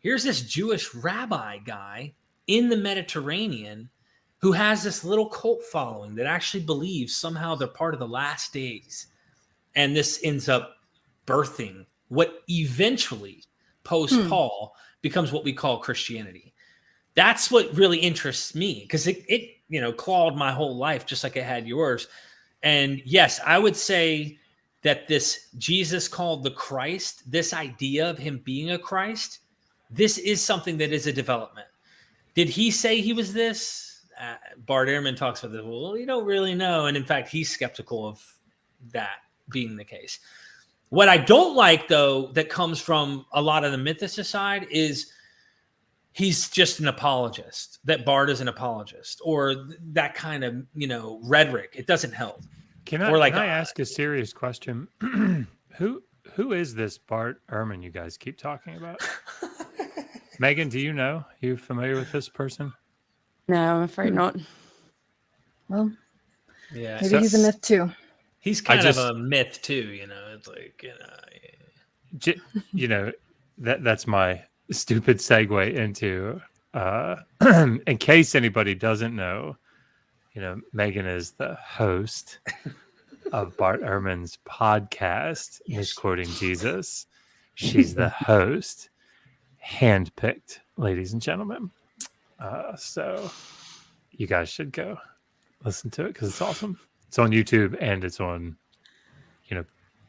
here's this Jewish rabbi guy in the Mediterranean who has this little cult following that actually believes somehow they're part of the last days. And this ends up birthing what eventually, post-Paul, becomes what we call Christianity. That's what really interests me, because it clawed my whole life just like it had yours. And yes, I would say that this Jesus called the Christ, this idea of him being a Christ, this is something that is a development. Did he say he was this? Bart Ehrman talks about this. Well, you don't really know. And in fact, he's skeptical of that being the case. What I don't like, though, that comes from a lot of the mythicist side is he's just an apologist, that Bart is an apologist, or that kind of, rhetoric. It doesn't help. Can I ask a serious question? Who is this Bart Ehrman you guys keep talking about? Megan, do you know? Are you familiar with this person? No, I'm afraid not. Well, yeah, maybe he's a myth too. He's kind of a myth too, It's like, that's my stupid segue into. In case anybody doesn't know, Megan is the host of Bart Ehrman's podcast, Misquoting Jesus. She's the host, handpicked, ladies and gentlemen. So you guys should go listen to it because it's awesome. It's on YouTube and it's on,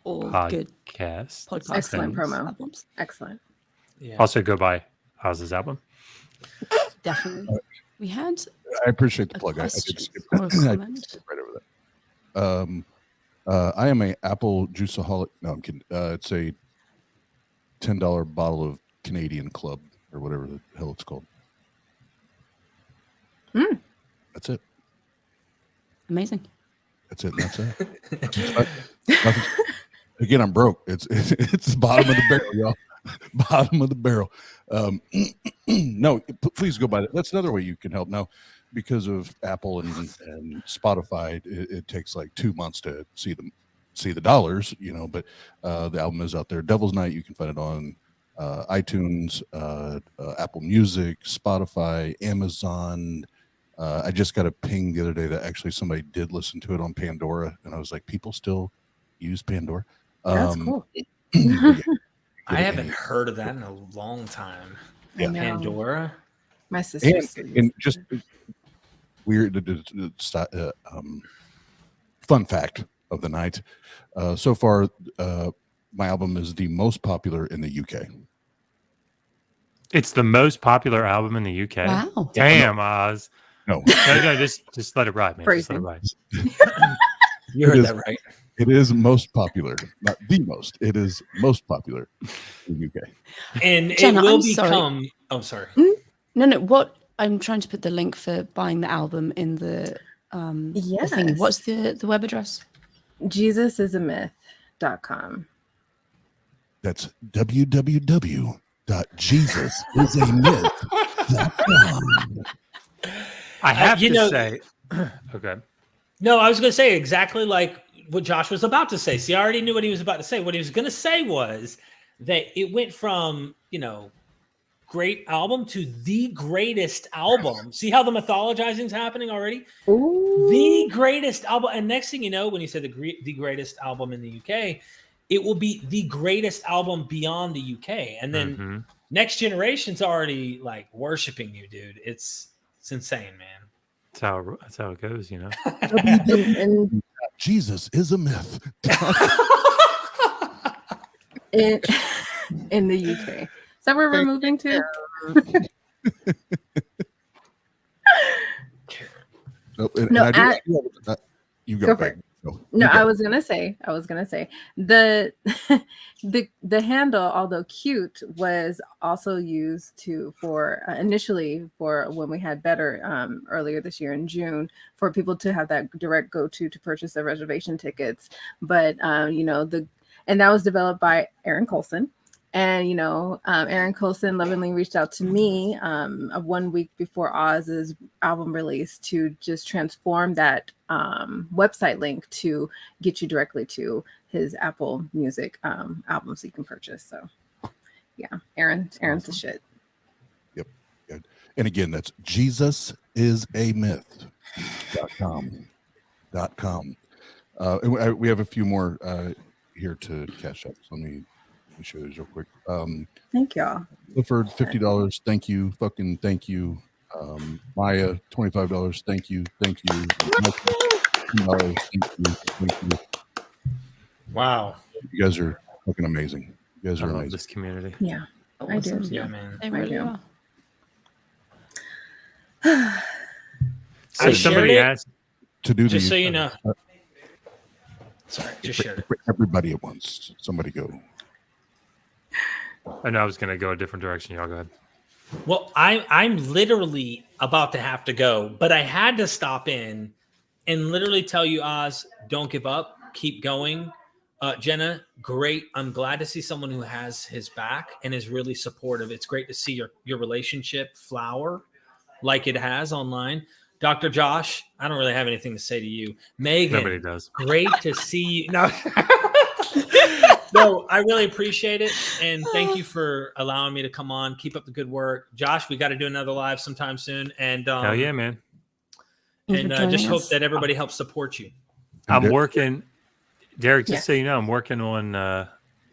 all podcast. Good podcast. Excellent promo. Albums. Excellent. Yeah. Also go buy Oz's album. Definitely. We had. I appreciate the plug. I did skip right over that. I am a apple juiceaholic. No, I'm kidding. It's a $10 bottle of Canadian Club or whatever the hell it's called. That's it. Amazing. That's it. That's it. Again, I'm broke. It's the bottom of the barrel, y'all. bottom of the barrel. No, please go by that. That's another way you can help now. Because of Apple and Spotify, it takes like 2 months to see the dollars, but the album is out there. Devil's Night, you can find it on iTunes, Apple Music, Spotify, Amazon. I just got a ping the other day that actually somebody did listen to it on Pandora, and I was like, people still use Pandora. That's cool. I haven't heard of that in a long time. Yeah. Pandora. My sister. And just weird fun fact of the night. So far, my album is the most popular in the UK. It's the most popular album in the UK. Wow. Damn, Oz. No, just let it ride, man. Just let it ride. You heard that right. It is most popular, not the most. It is most popular in the UK. And Jenna, it will I'm become. sorry. Oh, sorry. No. What I'm trying to put the link for buying the album in the the thing. What's the web address? JesusIsAMyth.com. That's www.jesusisamyth.com. I have to say, okay. No, I was going to say exactly like what Josh was about to say. See, I already knew what he was about to say. What he was going to say was that it went from, great album to the greatest album. See how the mythologizing is happening already? Ooh. The greatest album. And next thing you know, when you say the greatest album in the UK, it will be the greatest album beyond the UK. And then next generation's already like worshiping you, dude. It's insane, man. That's how it goes, And Jesus is a myth. in the UK. Is that where we're moving to? You go for it. No, I was gonna say the handle, although cute, was also used for initially for when we had Better earlier this year in June, for people to have that direct go-to to purchase their reservation tickets. But and that was developed by Aaron Colson. And, Aaron Colson lovingly reached out to me 1 week before Oz's album release to just transform that website link to get you directly to his Apple Music album so you can purchase. So, yeah, Aaron's the shit. Yep. Good. And again, that's JesusIsAMyth.com. And we have a few more here to catch up. So let me show you real quick. Thank y'all. Clifford, $50. Thank you. Fucking thank you. Maya, $25. Thank you. Thank you. $10. Thank you. Wow. You guys are fucking amazing. You guys are amazing. This community. Yeah. I do. Yeah, man. They really are. So somebody asked to do just so you know. Sorry, just share it. Everybody at once. Somebody go. I know I was going to go a different direction. Y'all go ahead. Well, I'm literally about to have to go, but I had to stop in and literally tell you, Oz, don't give up. Keep going. Jenna, great. I'm glad to see someone who has his back and is really supportive. It's great to see your relationship flower like it has online. Dr. Josh, I don't really have anything to say to you. Megan, nobody does. Great to see you. No. No, I really appreciate it. And thank you for allowing me to come on. Keep up the good work. Josh, we got to do another live sometime soon. And hell yeah, man. And just hope that everybody helps support you. I'm working, Derek, just so you know, I'm working on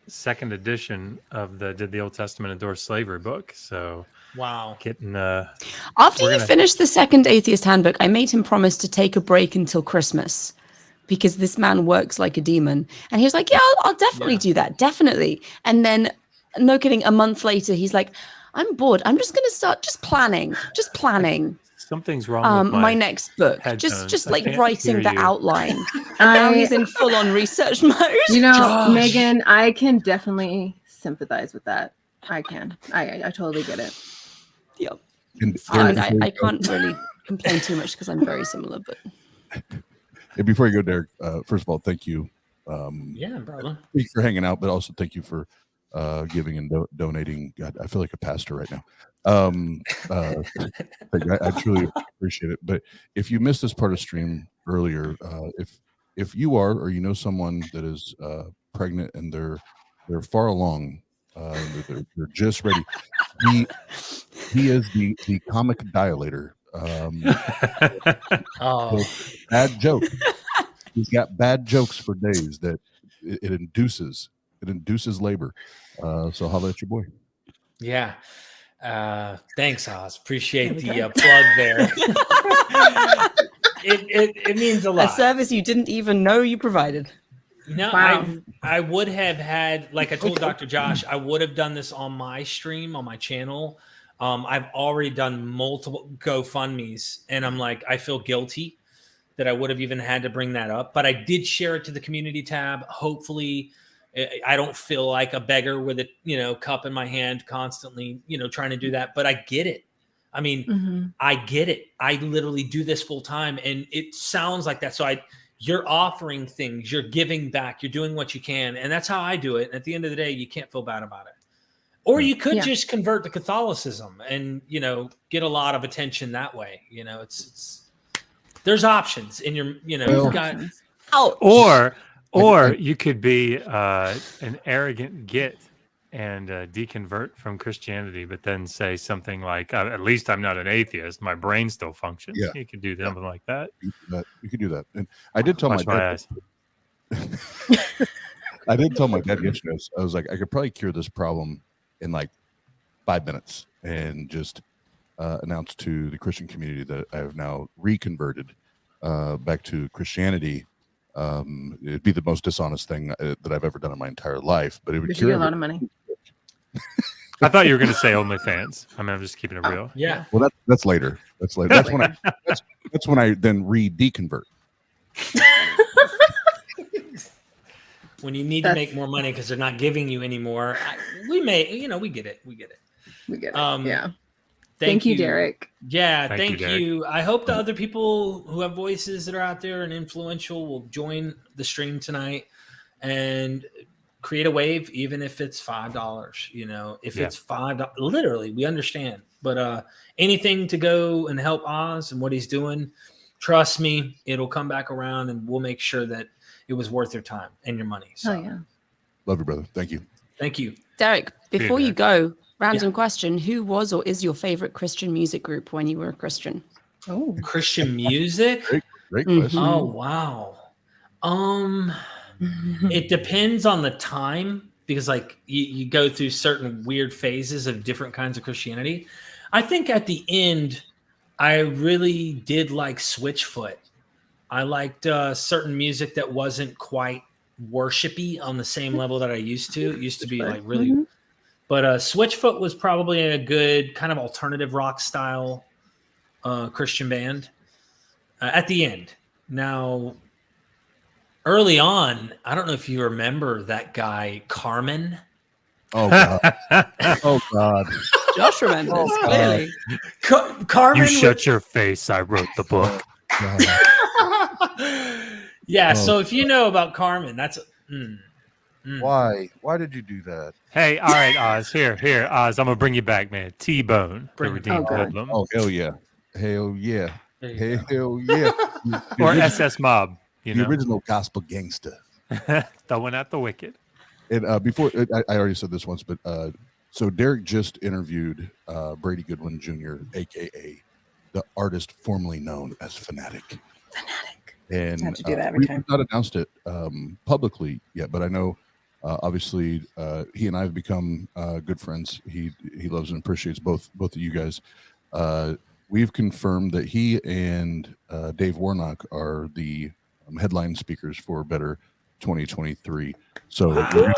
second edition of the Did the Old Testament Endorse Slavery book. So wow. Getting after you finish the second Atheist Handbook, I made him promise to take a break until Christmas, because this man works like a demon. And he was like, yeah, I'll definitely do that. Definitely. And then, no kidding, a month later, he's like, I'm bored. I'm just going to start just planning. Something's wrong with my next book. Headphones. Just like writing the outline. And now he's in full on research mode. Josh. Megan, I can definitely sympathize with that. I can. I totally get it. Yep. I can't really complain too much because I'm very similar, but... And before you go, Derek, first of all, thank you. Yeah, brother. Thank you for hanging out, but also thank you for giving and donating. God, I feel like a pastor right now. I truly appreciate it. But if you missed this part of stream earlier, if you are or you know someone that is pregnant and they're far along, they're just ready. He is the comic dilator. Bad joke. He's got bad jokes for days that it induces labor. So holla at your boy. Yeah. Thanks, Oz. Appreciate the plug there. It means a lot. A service you didn't even know you provided. No, wow. I would have had, like I told Dr. Josh, I would have done this on my stream, on my channel. I've already done multiple GoFundMes, and I'm like, I feel guilty that I would have even had to bring that up. But I did share it to the community tab. Hopefully, I don't feel like a beggar with a cup in my hand constantly, trying to do that. But I get it. I mean, I get it. I literally do this full time, and it sounds like that. So you're offering things, you're giving back, you're doing what you can, and that's how I do it. And at the end of the day, you can't feel bad about it. Or you could just convert to Catholicism and get a lot of attention that way. It's there's options in your you've got. Or you could be an arrogant git and deconvert from Christianity, but then say something like, at least I'm not an atheist. My brain still functions. Yeah. You could do something like that. You could do that. And I did tell my dad. I did tell my dad yesterday, I was like, I could probably cure this problem in like 5 minutes and just announce to the Christian community that I have now reconverted back to Christianity. It'd be the most dishonest thing that I've ever done in my entire life, but it would cure a lot of money. I thought you were going to say OnlyFans. I mean, I'm just keeping it real. Yeah. Well, that's later. That's later. That's when I then deconvert. When you need to make more money because they're not giving you anymore, we get it. We get it. Yeah. Thank you, Derek. Yeah, thank you, you. I hope the other people who have voices that are out there and influential will join the stream tonight and create a wave, even if it's $5. It's $5, literally, we understand. But anything to go and help Oz and what he's doing, trust me, it'll come back around, and we'll make sure that it was worth your time and your money. So. Oh yeah. Love you, brother. Thank you. Thank you, Derek. Before you go. Random question: who was or is your favorite Christian music group when you were a Christian? Oh, Christian music. Great question. Oh wow. It depends on the time, because like you go through certain weird phases of different kinds of Christianity. I think at the end, I really did like Switchfoot. I liked certain music that wasn't quite worshipy on the same level that I used to. It used to be like really. Mm-hmm. But Switchfoot was probably a good kind of alternative rock style Christian band at the end. Now, early on, I don't know if you remember that guy, Carmen. Oh, God. Oh, God. Josh remembers, clearly. Carmen. You shut your face. I wrote the book. Yeah, so if you know about Carmen, that's... Why did you do that? Hey, all right, Oz. Here, Oz. I'm gonna bring you back, man. T-Bone, the Redeemed Hoodlum. Oh, hell yeah, hell yeah, hell yeah. Or SS Mob, the original gospel gangster. Throwing out the wicked. And before, I already said this once, but so Derek just interviewed Brady Goodwin Jr., aka the artist formerly known as Fanatic. And have to do that every time. We've not announced it publicly yet, but I know. Obviously, he and I have become good friends. He loves and appreciates both of you guys. We've confirmed that he and Dave Warnock are the headline speakers for Better 2023. So we're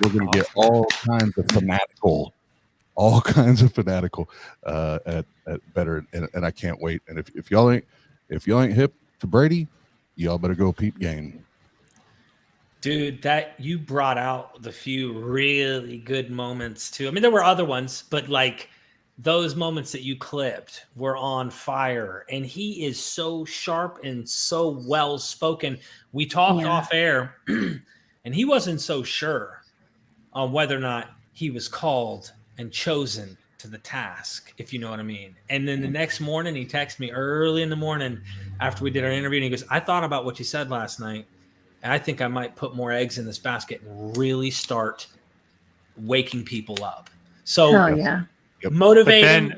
going to get all kinds of fanatical at Better, and I can't wait. And if y'all ain't hip to Brady, y'all better go peep game. Dude, that you brought out the few really good moments too. I mean, there were other ones, but like those moments that you clipped were on fire. And he is so sharp and so well spoken. We talked off air, and he wasn't so sure on whether or not he was called and chosen to the task, if you know what I mean. And then the next morning, he texted me early in the morning after we did our interview, and he goes, I thought about what you said last night, and I think I might put more eggs in this basket and really start waking people up. So motivate him.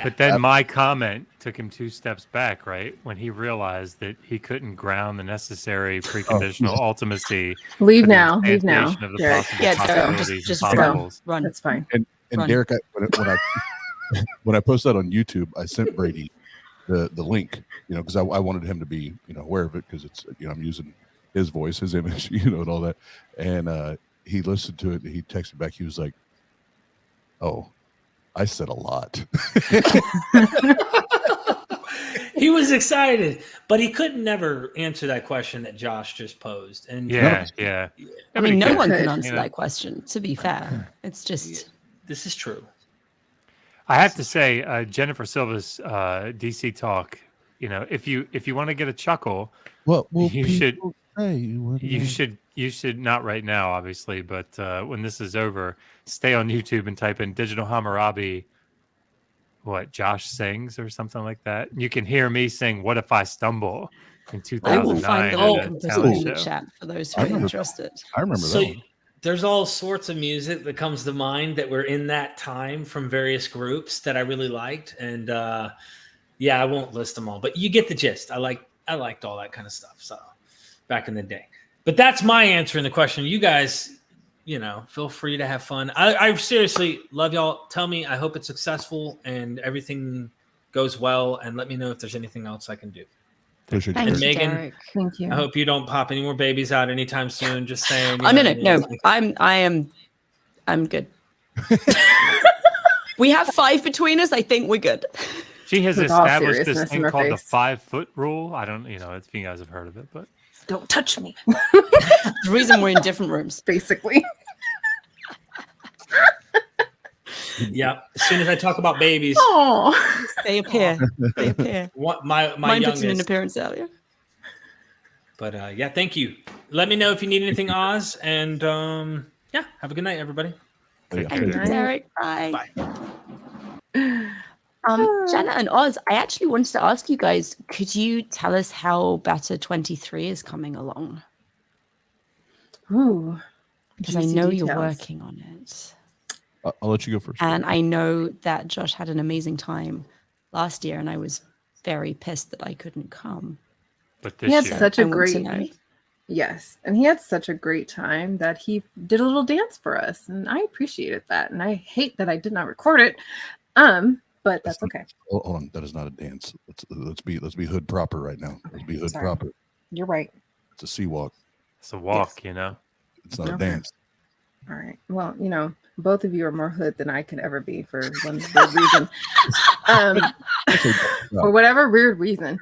But then my comment took him 2 steps back, right? When he realized that he couldn't ground the necessary preconditional ultimacy. Leave now. Of the possibilities just and possibles. Run. That's fine. And Derek, when I posted that on YouTube, I sent Brady the link, because I wanted him to be, aware of it, because it's, I'm using his voice, his image, and all that. And he listened to it, and he texted back. He was like, "Oh, I said a lot." He was excited, but he couldn't never answer that question that Josh just posed. And yeah. I mean, no one can answer that question, to be fair. It's just... This is true. I have to say, Jennifer Silva's DC talk, if you want to get a chuckle, you should not right now, obviously, but when this is over, stay on YouTube and type in Digital Hammurabi, Josh sings or something like that. You can hear me sing "What If I Stumble" in 2009. I will find the link and put it in the chat for those who are interested. I remember that one. There's all sorts of music that comes to mind that were in that time from various groups that I really liked, and I won't list them all, but you get the gist. I liked all that kind of stuff. So back in the day, but that's my answer in the question. You guys, feel free to have fun. I seriously love y'all. Tell me, I hope it's successful and everything goes well, and let me know if there's anything else I can do. Thank you, Megan, Derek. Thank you. I hope you don't pop any more babies out anytime soon. Just saying. No. I'm good. We have 5 between us. I think we're good. She has established this thing called the 5-foot rule. I don't, if you guys have heard of it, but don't touch me. The reason we're in different rooms, basically. Yeah. As soon as I talk about babies, they appear. My Mine youngest. puts in an appearance earlier. But thank you. Let me know if you need anything, Oz, and have a good night, everybody. Thank you, Derek. Bye. Bye. Jenna and Oz, I actually wanted to ask you guys, could you tell us how Better 23 is coming along? Ooh. Because I know you're working on it. I'll let you go first. And I know that Josh had an amazing time last year, and I was very pissed that I couldn't come. But he had such a great and he had such a great time that he did a little dance for us, and I appreciated that. And I hate that I did not record it, but that's okay. Hold on, that is not a dance. Let's be hood proper right now. Let's be hood proper. You're right. It's a sea walk. It's a walk, It's not a dance. All right. Well, both of you are more hood than I could ever be for one good reason. For whatever weird reason.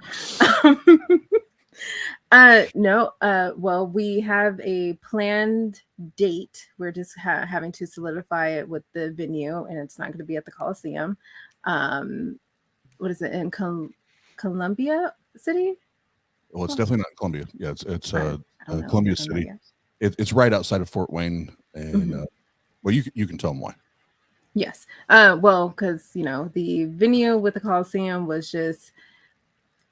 Well, we have a planned date. We're just having to solidify it with the venue, and it's not going to be at the Coliseum. What is it, in Columbia City? Well, it's definitely not Columbia. Yeah, it's Columbia City. It's right outside of Fort Wayne, and well, you can tell them why. Yes. Well, because the venue with the Coliseum was just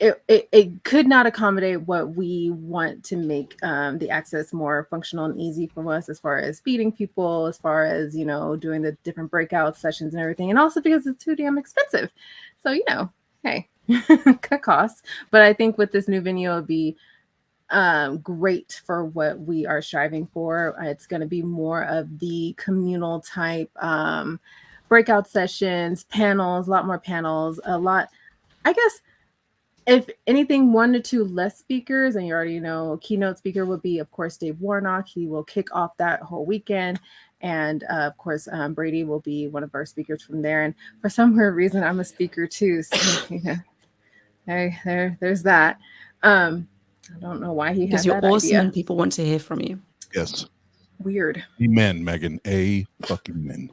it could not accommodate what we want to make the access more functional and easy for us, as far as feeding people, as far as doing the different breakout sessions and everything, and also because it's too damn expensive. So hey, cut costs. But I think with this new venue, it'll be great for what we are striving for. It's going to be more of the communal type breakout sessions, panels, a lot more panels, I guess, if anything, 1 to 2 less speakers, and you already know, keynote speaker would be, of course, Dave Warnock. He will kick off that whole weekend. And of course, Brady will be one of our speakers from there. And for some weird reason, I'm a speaker too. So, there's that. I don't know why he has that idea. Because you're awesome and people want to hear from you. Yes. Weird. Amen, Megan. Amen.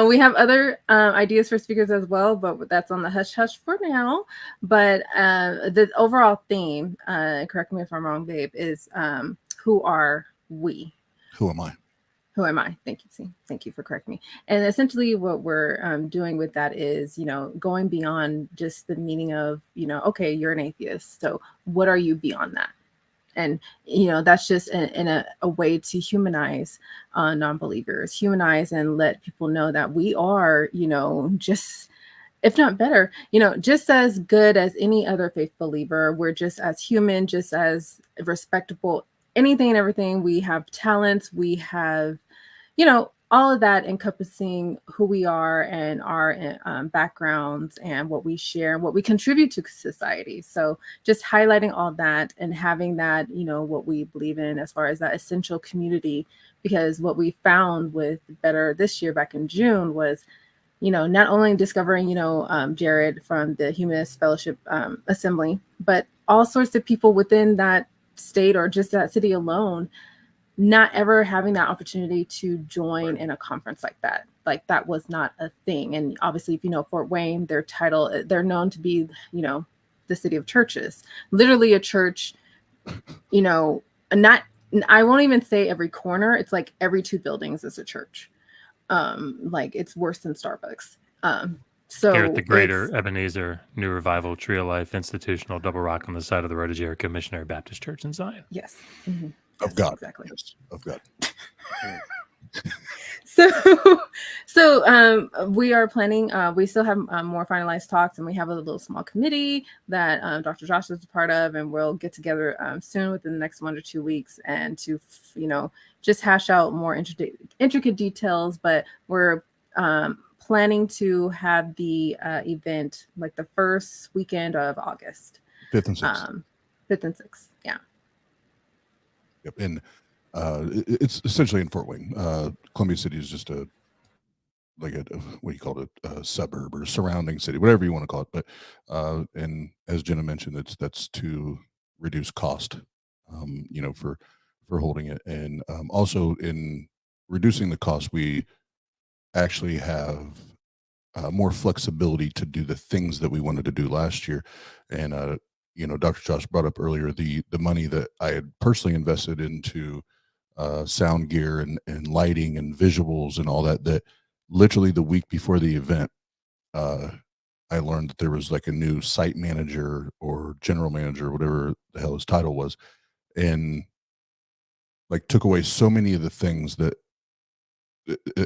We have other ideas for speakers as well, but that's on the hush hush for now. But the overall theme, correct me if I'm wrong, babe, is who are we? who am I? Who am I? Thank you. See, thank you for correcting me. And essentially what we're doing with that is, going beyond just the meaning of, okay, you're an atheist. So what are you beyond that? And, that's just in a way to humanize non-believers, humanize and let people know that we are, just, if not better, just as good as any other faith believer. We're just as human, just as respectable, anything and everything. We have talents, we have, all of that encompassing who we are and our backgrounds and what we share and what we contribute to society. So just highlighting all that and having that, what we believe in as far as that essential community, because what we found with Better this year back in June was, not only discovering, Jared from the Humanist Fellowship Assembly, but all sorts of people within that state or just that city alone, not ever having that opportunity to join in a conference like that. Like that was not a thing. And obviously, if you know Fort Wayne, they're known to be, the city of churches, literally a church, not, I won't even say every corner. It's like every 2 buildings is a church. Like it's worse than Starbucks. So here at the Greater Ebenezer New Revival Tree of Life Institutional Double Rock on the side of the road to Jericho Missionary Baptist Church in Zion. Yes. Mm-hmm. Of God. Exactly. Yes, of God. So we are planning, we still have more finalized talks, and we have a little small committee that Dr. Josh is a part of, and we'll get together soon within the next 1 or 2 weeks and to, just hash out more intricate details. But we're planning to have the event like the first weekend of August. 5th and 6th. 5th and 6th, yeah. Yep. And it's essentially in Fort Wayne. Columbia City is just what do you call it, a suburb or surrounding city, whatever you want to call it. But and as Jenna mentioned, that's to reduce cost, for holding it, and also in reducing the cost, we actually have more flexibility to do the things that we wanted to do last year. And Dr. Josh brought up earlier the money that I had personally invested into sound gear and lighting and visuals and all that literally the week before the event, I learned that there was like a new site manager or general manager, whatever the hell his title was, and like took away so many of the things that,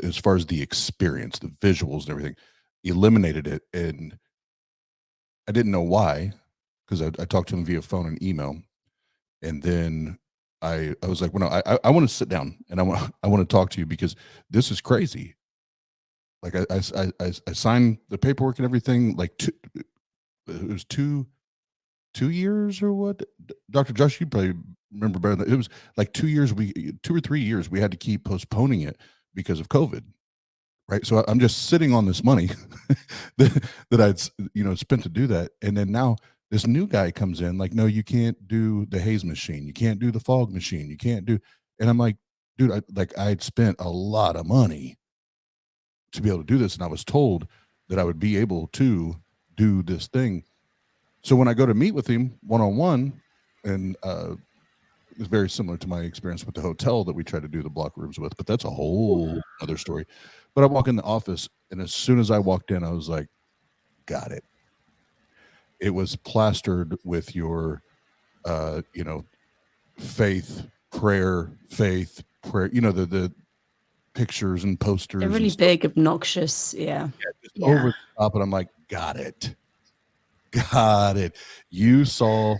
as far as the experience, the visuals and everything, eliminated it. And I didn't know why, because I talked to him via phone and email, and then I was like, well, no, I want to sit down and I want to talk to you, because this is crazy. Like I signed the paperwork and everything. Like it was two years or what? Dr. Josh, you probably remember better than it was like 2 years. 2 or 3 years we had to keep postponing it because of COVID. Right. So I'm just sitting on this money that I'd spent to do that. And then now this new guy comes in like, no, you can't do the haze machine. You can't do the fog machine. You can't do. And I'm like, dude, I'd spent a lot of money to be able to do this. And I was told that I would be able to do this thing. So when I go to meet with him one-on-one, and it's very similar to my experience with the hotel that we tried to do the block rooms with, but that's a whole other story. But I walk in the office, and as soon as I walked in, I was like, got it. It was plastered with your, faith, prayer, the pictures and posters. They're really big, obnoxious. Yeah. Over the top. And I'm like, got it. You saw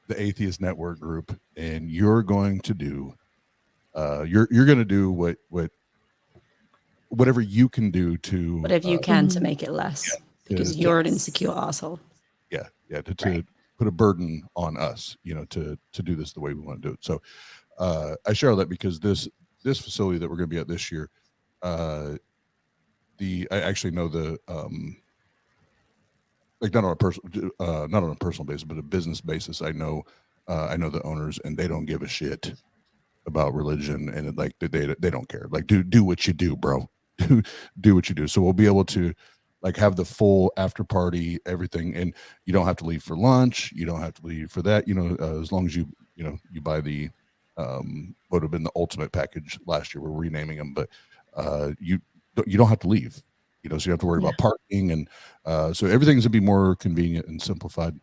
the Atheist Network group, and you're going to do, you're going to do whatever you can do to whatever you can to make it less, because you're an insecure asshole. Yeah. To put a burden on us, to do this the way we want to do it. So I share all that because this facility that we're going to be at this year, I actually know the like not on a personal basis, but a business basis. I know the owners, and they don't give a shit about religion, and like they don't care. Like do what you do, bro. do what you do. So we'll be able to like have the full after party, everything, and you don't have to leave for lunch. You don't have to leave for that. As long as you buy the would have been the ultimate package last year. We're renaming them, but you don't have to leave, so you have to worry about parking, and so everything's gonna be more convenient and simplified.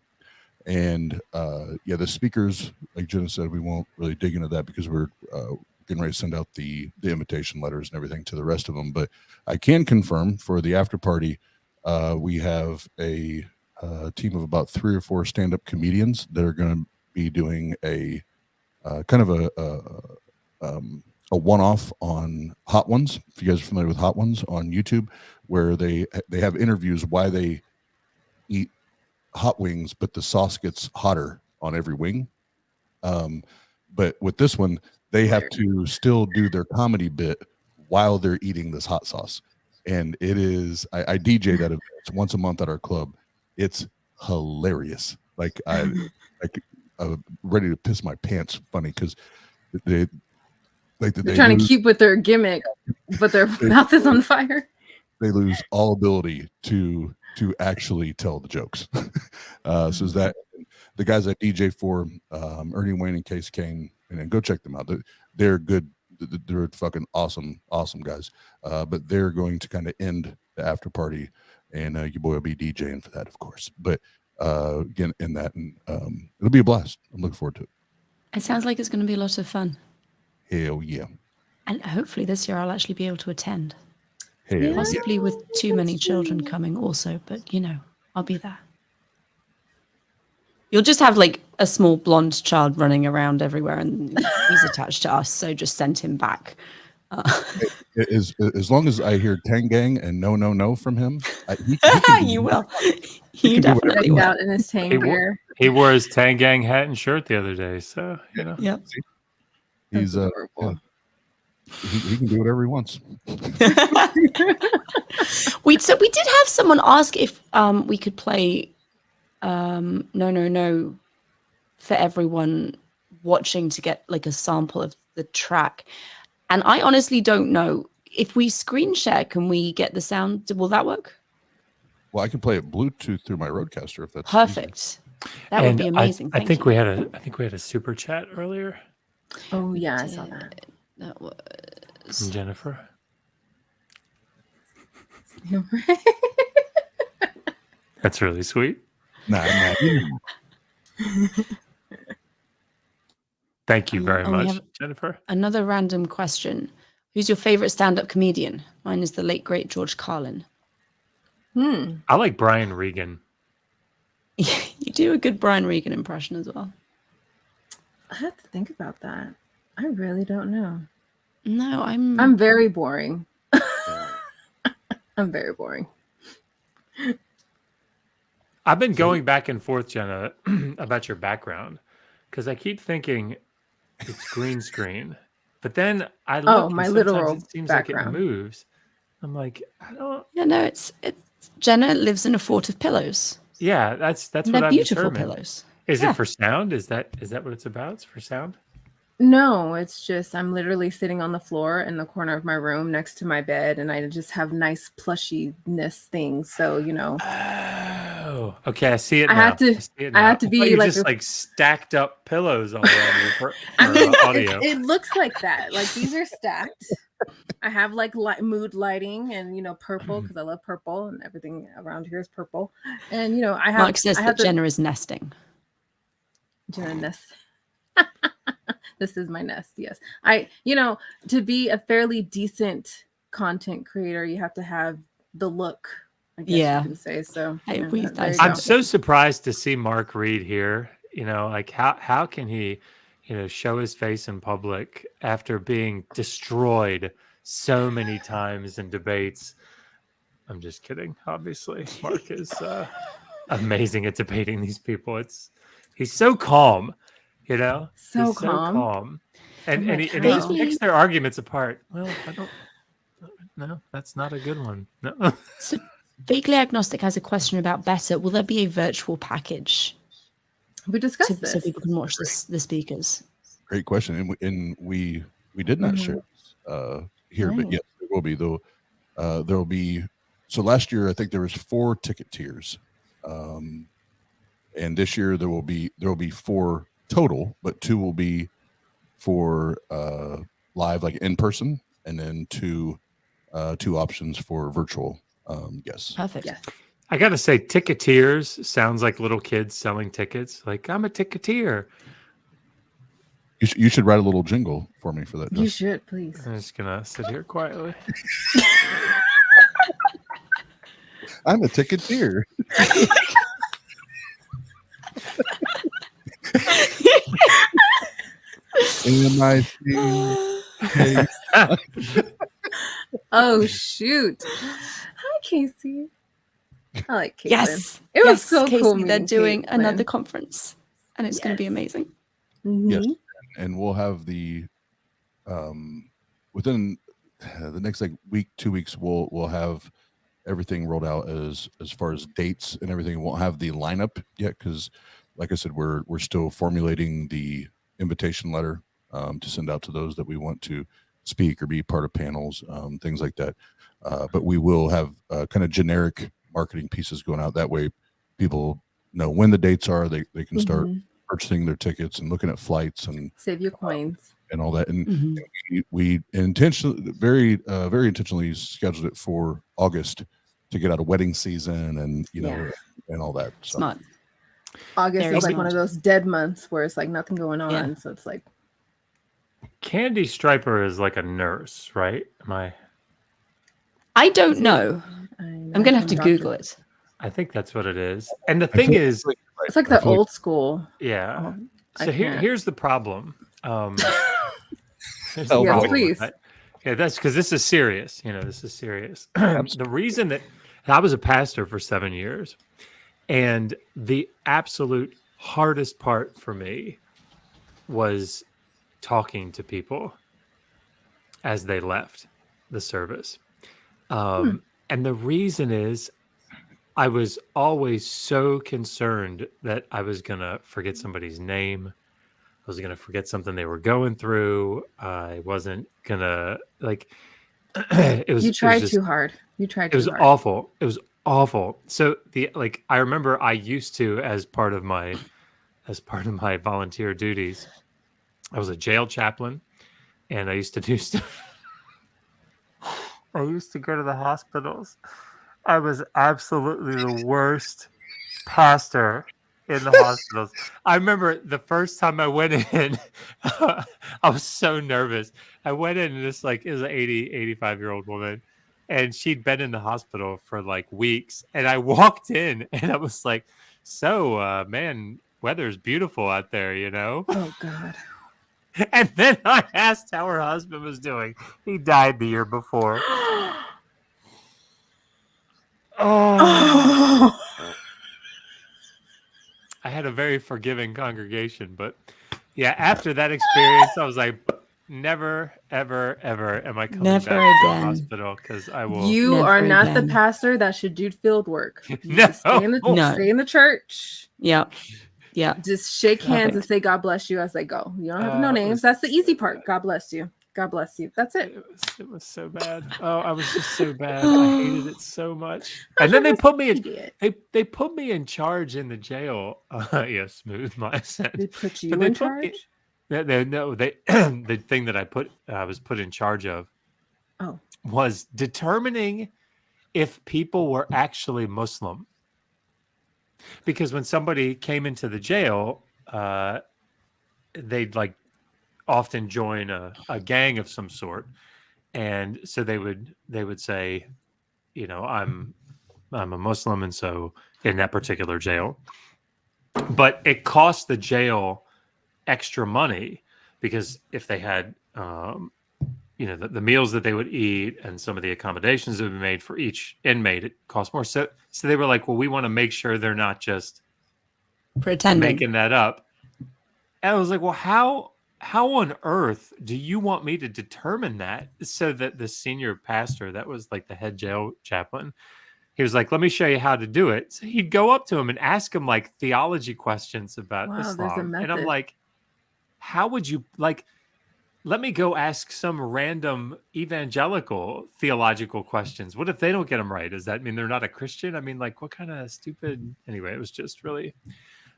And the speakers, like Jenna said, we won't really dig into that because we're getting ready to send out the invitation letters and everything to the rest of them. But I can confirm for the after party, we have a team of about 3 or 4 stand-up comedians that are going to be doing a kind of a one-off on Hot Ones. If you guys are familiar with Hot Ones on YouTube, where they have interviews why they eat hot wings, but the sauce gets hotter on every wing. But with this one, they have to still do their comedy bit while they're eating this hot sauce. And it is, I DJ that event once a month at our club. It's hilarious. Like I'm ready to piss my pants funny because they're trying to keep with their gimmick, but their mouth is on fire. They lose all ability to actually tell the jokes. So is that the guys at DJ for Ernie Wayne and Case Kane, and then go check them out. They're good. They're fucking awesome guys. But they're going to kind of end the after party, and your boy will be DJing for that, of course. But again, in that, and it'll be a blast. I'm looking forward to it. It sounds like it's going to be a lot of fun. Hell yeah! And hopefully this year I'll actually be able to attend. Hell Possibly with too many children coming also, but I'll be there. You'll just have like a small blonde child running around everywhere, and he's attached to us, so just send him back. As long as I hear Tang Gang and no from him, you will. He definitely will. Out in his Tang gear. He wore his Tang Gang hat and shirt the other day, so Yep. He's he can do whatever he wants. We did have someone ask if we could play no for everyone watching to get like a sample of the track, and I honestly don't know if we screen share. Can we get the sound? Will that work? Well, I can play it Bluetooth through my Rodecaster if that's perfect. Easy. That would be amazing. I think we had a super chat earlier. Oh yeah, I saw that. That was from Jennifer. That's really sweet. Nah. Thank you very much, Jennifer. Another random question. Who's your favorite stand-up comedian? Mine is the late, great George Carlin. I like Brian Regan. You do a good Brian Regan impression as well. I have to think about that. I really don't know. No, I'm very boring. I'm very boring. I've been going back and forth, Jenna, about your background because I keep thinking it's green screen, but then I look. My literal it seems background. like it moves. I'm like, I don't. Yeah, no, it's Jenna lives in a fort of pillows. Yeah, that's what they're I've beautiful determined. Pillows. Is it for sound? Is that what it's about? It's for sound? No, it's just I'm literally sitting on the floor in the corner of my room next to my bed, and I just have nice plushiness things. So Oh, okay. I see it now. I had to be like just like stacked up pillows all around you for audio. It looks like that. Like these are stacked. I have like mood lighting and purple because I love purple and everything around here is purple. And I have. Mark says that Jenna is nesting. Jenna nest. This is my nest. Yes, to be a fairly decent content creator, you have to have the look. I guess you can say so. I'm so surprised to see Mark Reed here. Like how can he, show his face in public after being destroyed so many times in debates? I'm just kidding. Obviously, Mark is amazing at debating these people. He's so calm. So he's calm. And he just picks their arguments apart. Well, no, that's not a good one. No. So Vaguely Agnostic has a question about better. Will there be a virtual package? We discussed this. So people can watch the speakers. Great question. And we did not share this here, but yes, there will be though. There will be. So last year, I think there was 4 ticket tiers. And this year there will be 4 total, but 2 will be for live, like in person, and then two options for virtual guests. Perfect. Yes. I gotta say, ticketeers sounds like little kids selling tickets. Like, I'm a ticketeer. You should write a little jingle for me for that. You should, please. I'm just gonna sit here quietly. I'm a ticketeer. Oh shoot! Hi, Casey. I like Caitlin. Yes, it was so Casey, cool. They're doing Caitlin. another conference, and it's going to be amazing. Mm-hmm. Yes, and we'll have the within the next like week, 2 weeks, we'll have everything rolled out as far as dates and everything. Won't have the lineup yet because, like I said, we're still formulating the invitation letter to send out to those that we want to speak or be part of panels, things like that. But we will have kind of generic marketing pieces going out. That way, people know when the dates are. They can start purchasing their tickets and looking at flights and save your coins and all that. And we intentionally, very intentionally scheduled it for August to get out of wedding season and and all that. So. Smart. August Very is like smart. one of those dead months where it's like nothing going on. Yeah. So it's like Candy Striper is like a nurse, right? I don't know. I'm going to have to Google it. I think that's what it is. And the thing is, it's like the old school. Yeah. Oh, so here's the problem. Yes, please. Okay, that's because this is serious. This is serious. The reason that I was a pastor for 7 years, and the absolute hardest part for me was talking to people as they left the service. And the reason is I was always so concerned that I was going to forget somebody's name. I was going to forget something they were going through. I wasn't going to You tried too hard. It was awful. It was awful. So I remember I used to, as part of my volunteer duties, I was a jail chaplain, and I used to do stuff. I used to go to the hospitals. I was absolutely the worst pastor in the hospitals. I remember the first time I went in, I was so nervous. I went in and it was an 85-year-old woman, and she'd been in the hospital for like weeks. And I walked in and I was like, so, man, weather's beautiful out there, Oh, God. And then I asked how her husband was doing. He died the year before. Oh. I had a very forgiving congregation, but yeah, after that experience, I was like, never, ever, ever am I coming back to the hospital because I will. You are not the pastor that should do field work. No. Stay in the church. Yeah. Yeah. Just shake hands and say God bless you as they go. You don't have no names. That's the easy part. God bless you. God bless you. That's it. It was so bad. Oh, I was just so bad. I hated it so much. And then they put me in charge in the jail. Smooth my sense. They put you in charge? The thing that I was put in charge of was determining if people were actually Muslim. Because when somebody came into the jail, they'd often join a gang of some sort, and so they would say, I'm a Muslim, and so in that particular jail, but it cost the jail extra money because if they had the meals that they would eat and some of the accommodations that would be made for each inmate, it cost more. So they were like, well, we want to make sure they're not just pretending, making that up. And I was like, well, how on earth do you want me to determine that? So that the senior pastor, that was like the head jail chaplain, he was like, let me show you how to do it. So he'd go up to him and ask him like theology questions about Islam. And I'm like, how would you let me go ask some random evangelical theological questions. What if they don't get them right? Does that mean they're not a Christian? I mean, what kind of stupid... Anyway, it was just really...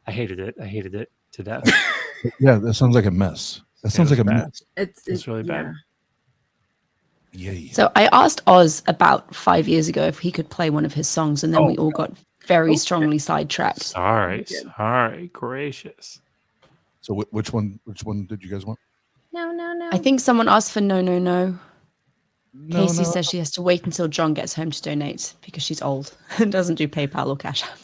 I hated it. I hated it to death. Yeah, that sounds like a mess. That sounds like a bad. It's really bad. Yay. So I asked Oz about 5 years ago if he could play one of his songs, and then we all got very strongly sidetracked. Sorry, gracious. So which one did you guys want? No. I think someone asked for no. No, Casey says she has to wait until John gets home to donate because she's old and doesn't do PayPal or Cash App.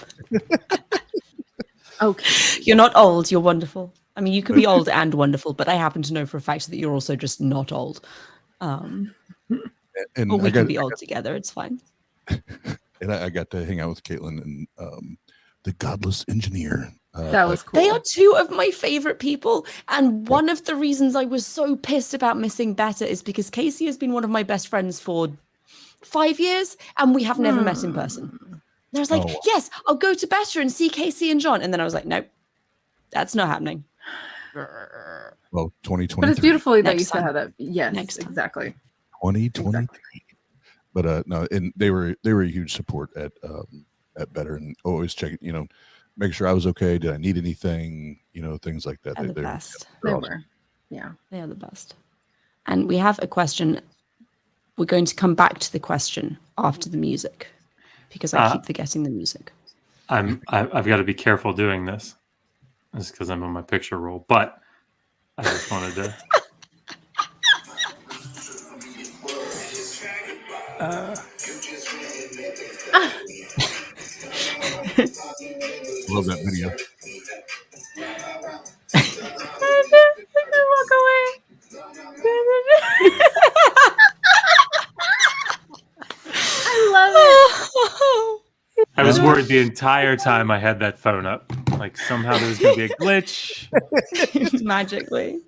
Okay. You're not old. You're wonderful. I mean, you could be old and wonderful, but I happen to know for a fact that you're also just not old. And or we can be old together. It's fine. And I got to hang out with Caitlin and the Godless Engineer. That was cool. They are two of my favorite people. And one of the reasons I was so pissed about missing Better is because Casey has been one of my best friends for 5 years and we have never met in person. And I was like, yes, I'll go to Better and see Casey and John. And then I was like, nope, that's not happening. Well, 2023. But it's beautiful that you Next said time. how that. Yes, Next time. exactly. 2023. Exactly. But no, and they were a huge support at Better and always checking, make sure I was okay. Did I need anything? Things like that. They're the best. They awesome. were. Yeah. They are the best. And we have a question. We're going to come back to the question after the music because I keep forgetting the music. I've got to be careful doing this. It's because I'm on my picture roll, but I just wanted to. Love that video. Walk away. I love it. I was worried the entire time I had that phone up. Like somehow there was going to be a glitch. Magically.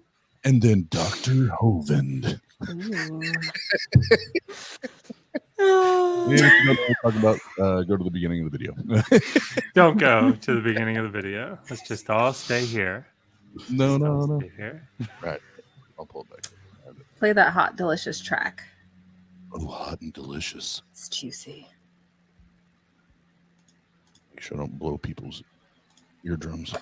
And then Dr. Hovind. Talk about go to the beginning of the video. Don't go to the beginning of the video. Let's just all stay here. No. Stay here. Right. I'll pull it back. Play that hot, delicious track. Oh, hot and delicious. It's juicy. Make sure I don't blow people's eardrums.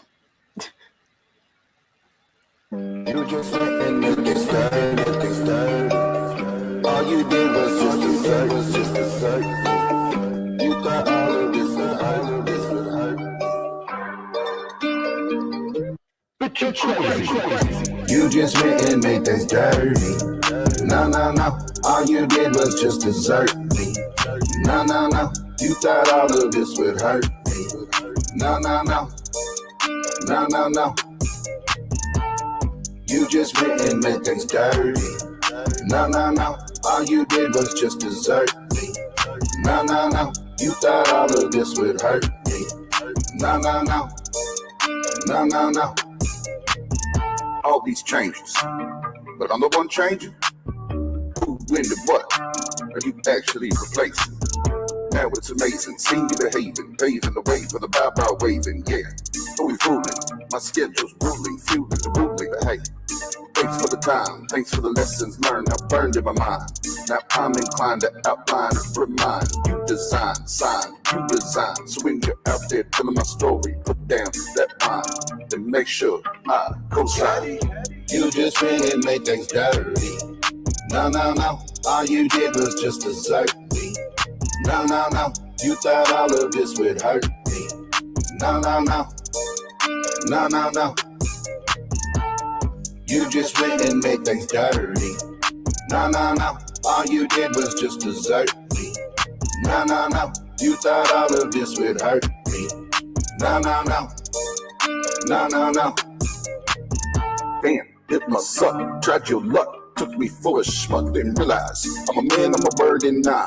You just went and you get started. All you did was just a search. You thought all of this would hurt. But you're crazy. You just went and made things dirty. No. All you did was just desert me. No. You thought all of this would hurt me. No. You just went and made things dirty. No. All you did was just desert me. No. You thought all of this would hurt me. No. All these changes, but I'm the one changing. Who, when, and what? Are you actually replacing? Now it's amazing, seeing you behaving, paving the way for the bow waving, yeah. Who we fooling? My schedule's ruling, fueling the ruling, but hey. Thanks for the time, thanks for the lessons learned, now burned in my mind. Now I'm inclined to outline and remind you design, sign, you design. So when you're out there telling my story, put down that line, then make sure I co-sign. You just went and made things dirty. No. All you did was just desert me. No. You thought all of this would hurt me. No. You just went and made things dirty. No. All you did was just desert me. No. You thought all of this would hurt me. No. Damn, it must suck. Tried your luck. Took me for a schmuck. Didn't realize I'm a man, I'm a word, and nah.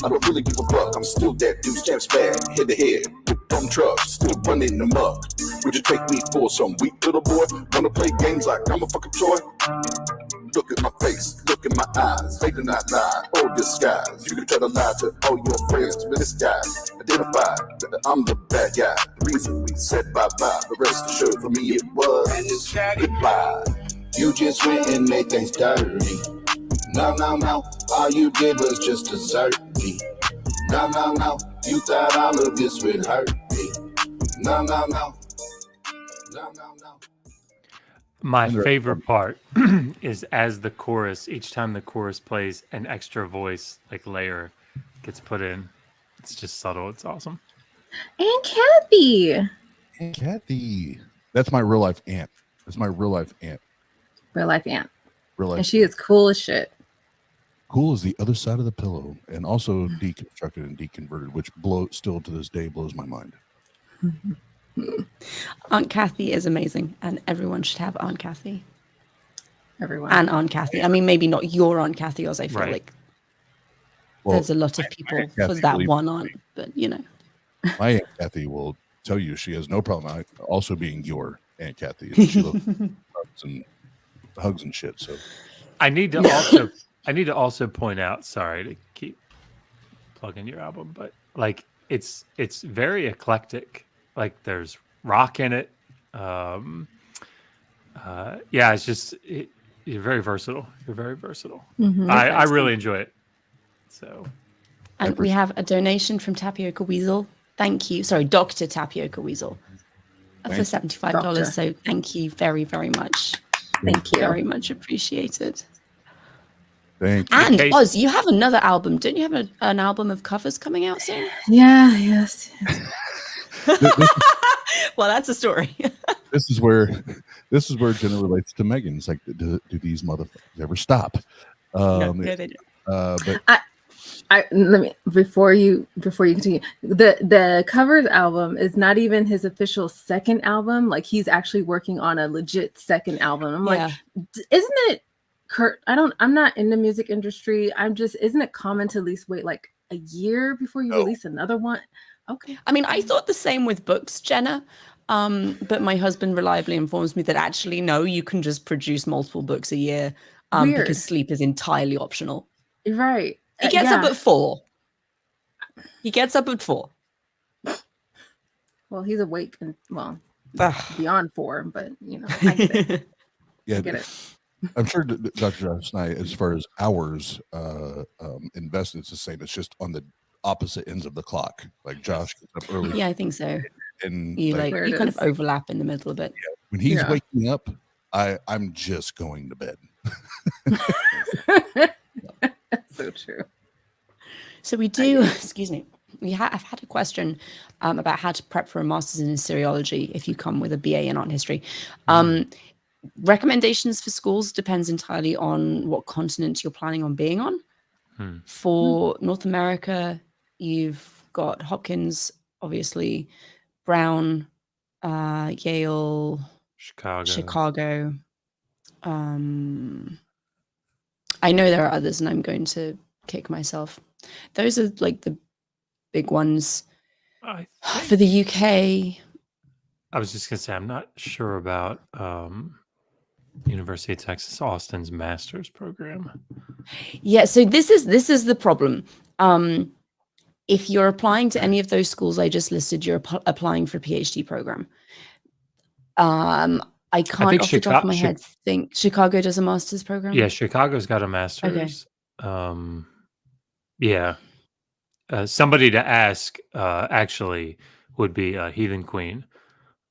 I don't really give a fuck. I'm still that dude, stamps bad, head to head. Dumb trucks, still running them up. Would you take me for some weak little boy? Wanna play games like I'm a fucking toy? Look at my face, look in my eyes. They do not lie or disguise. You can try to lie to all your friends, but this guy identified that I'm the bad guy. The reason we said bye-bye, the rest assured for me it was goodbye. You just went and made things dirty. No. All you did was just desert me. No. You thought all of this would hurt me. No. My favorite part is as the chorus, each time the chorus plays, an extra voice like layer gets put in. It's just subtle. It's awesome. And Kathy. And Kathy. That's my real life aunt. That's my real life aunt. Real life aunt. Real life and she is cool as shit. Cool as the other side of the pillow, and also deconstructed and deconverted, which still to this day blows my mind. Aunt Kathy is amazing, and everyone should have Aunt Kathy. Everyone. And Aunt Kathy. I mean, maybe not your Aunt Kathy, as I feel like there's a lot of people for that one aunt, but you know. My Aunt Kathy will tell you she has no problem also being your Aunt Kathy. And she loves hugs and shit. So I need to also point out, sorry to keep plugging your album, but like it's very eclectic. Like there's rock in it. It's just you're very versatile. You're very versatile. Mm-hmm. I really enjoy it. So, and we have a donation from Tapioca Weasel. Thank you. Sorry, Dr. Tapioca Weasel for $75. So thank you very, very much. Thank you. Very much appreciated. Thank you. And Oz, you have another album. Don't you have an album of covers coming out soon? Yeah, yes. Well, that's a story. This is where Jenna relates to Megan. It's like, do these motherfuckers ever stop? No, they don't. But let me before you continue. The covers album is not even his official second album. Like he's actually working on a legit second album. I'm like, isn't it? Kurt, I'm not in the music industry. Isn't it common to at least wait like a year before you release another one? Okay. I mean, I thought the same with books, Jenna. But my husband reliably informs me that actually, no, you can just produce multiple books a year because sleep is entirely optional. Right. He gets up at 4. He gets up at 4. Well, he's awake and beyond 4, but you know, I get it. Yeah, I get it. I'm sure Dr. Josh and I, as far as hours invested, it's the same. It's just on the opposite ends of the clock. Like Josh gets up early. Yeah, I think so. And you kind of overlap in the middle a bit. Yeah. When he's waking up, I'm just going to bed. So true. So we do, excuse me, I've had a question about how to prep for a master's in Assyriology if you come with a BA in art history. Recommendations for schools depends entirely on what continent you're planning on being on. For North America, you've got Hopkins, obviously, Brown, Yale, Chicago. I know there are others, and I'm going to kick myself. Those are like the big ones. For the UK, I was just going to say, I'm not sure about University of Texas Austin's master's program. Yeah, so this is the problem. If you're applying to any of those schools I just listed, you're applying for a PhD program. I can't off the top of my head think Chicago does a master's program. Yeah, Chicago's got a master's. Okay. Somebody to ask actually would be Heathen Queen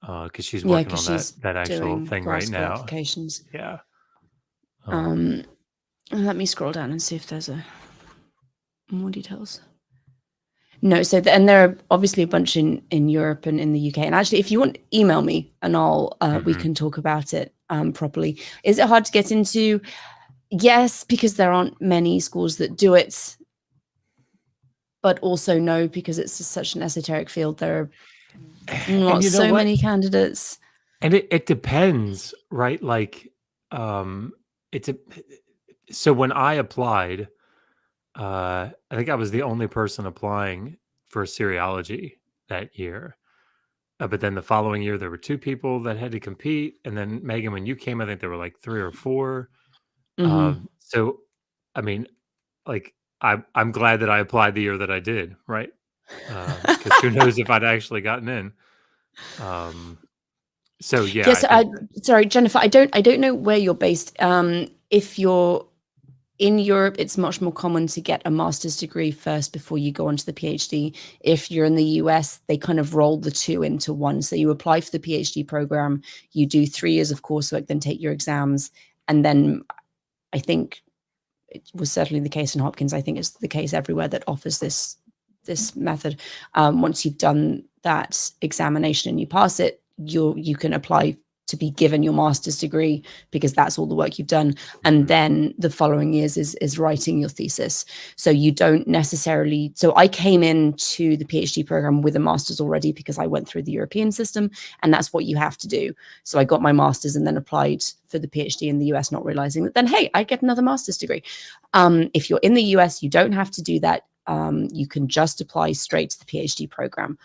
because she's working on that actual thing right now. Applications. Yeah. Let me scroll down and see if there's more details. No, so and there are obviously a bunch in Europe and in the UK. And actually, if you want, email me and I'll we can talk about it properly. Is it hard to get into? Yes, because there aren't many schools that do it. But also no, because it's such an esoteric field. There are not so many candidates. And it depends, right? Like so when I applied, I think I was the only person applying for Assyriology that year. But then the following year, there were 2 people that had to compete. And then, Megan, when you came, I think there were like 3 or 4. So, I mean, like, I'm glad that I applied the year that I did, right? Because who knows if I'd actually gotten in. So, yeah. Yes, sorry, Jennifer, I don't know where you're based. If you're in Europe, it's much more common to get a master's degree first before you go on to the PhD. If you're in the US, they kind of roll the two into one. So you apply for the PhD program, you do 3 years of coursework, then take your exams. And then I think it was certainly the case in Hopkins. I think it's the case everywhere that offers this method. Once you've done that examination and you pass it, you can apply to be given your master's degree, because that's all the work you've done. And then the following years is writing your thesis. So you don't necessarily, so I came into the PhD program with a master's already because I went through the European system, and that's what you have to do. So I got my master's and then applied for the PhD in the US, not realizing that then, hey, I get another master's degree. If you're in the US, you don't have to do that. You can just apply straight to the PhD program.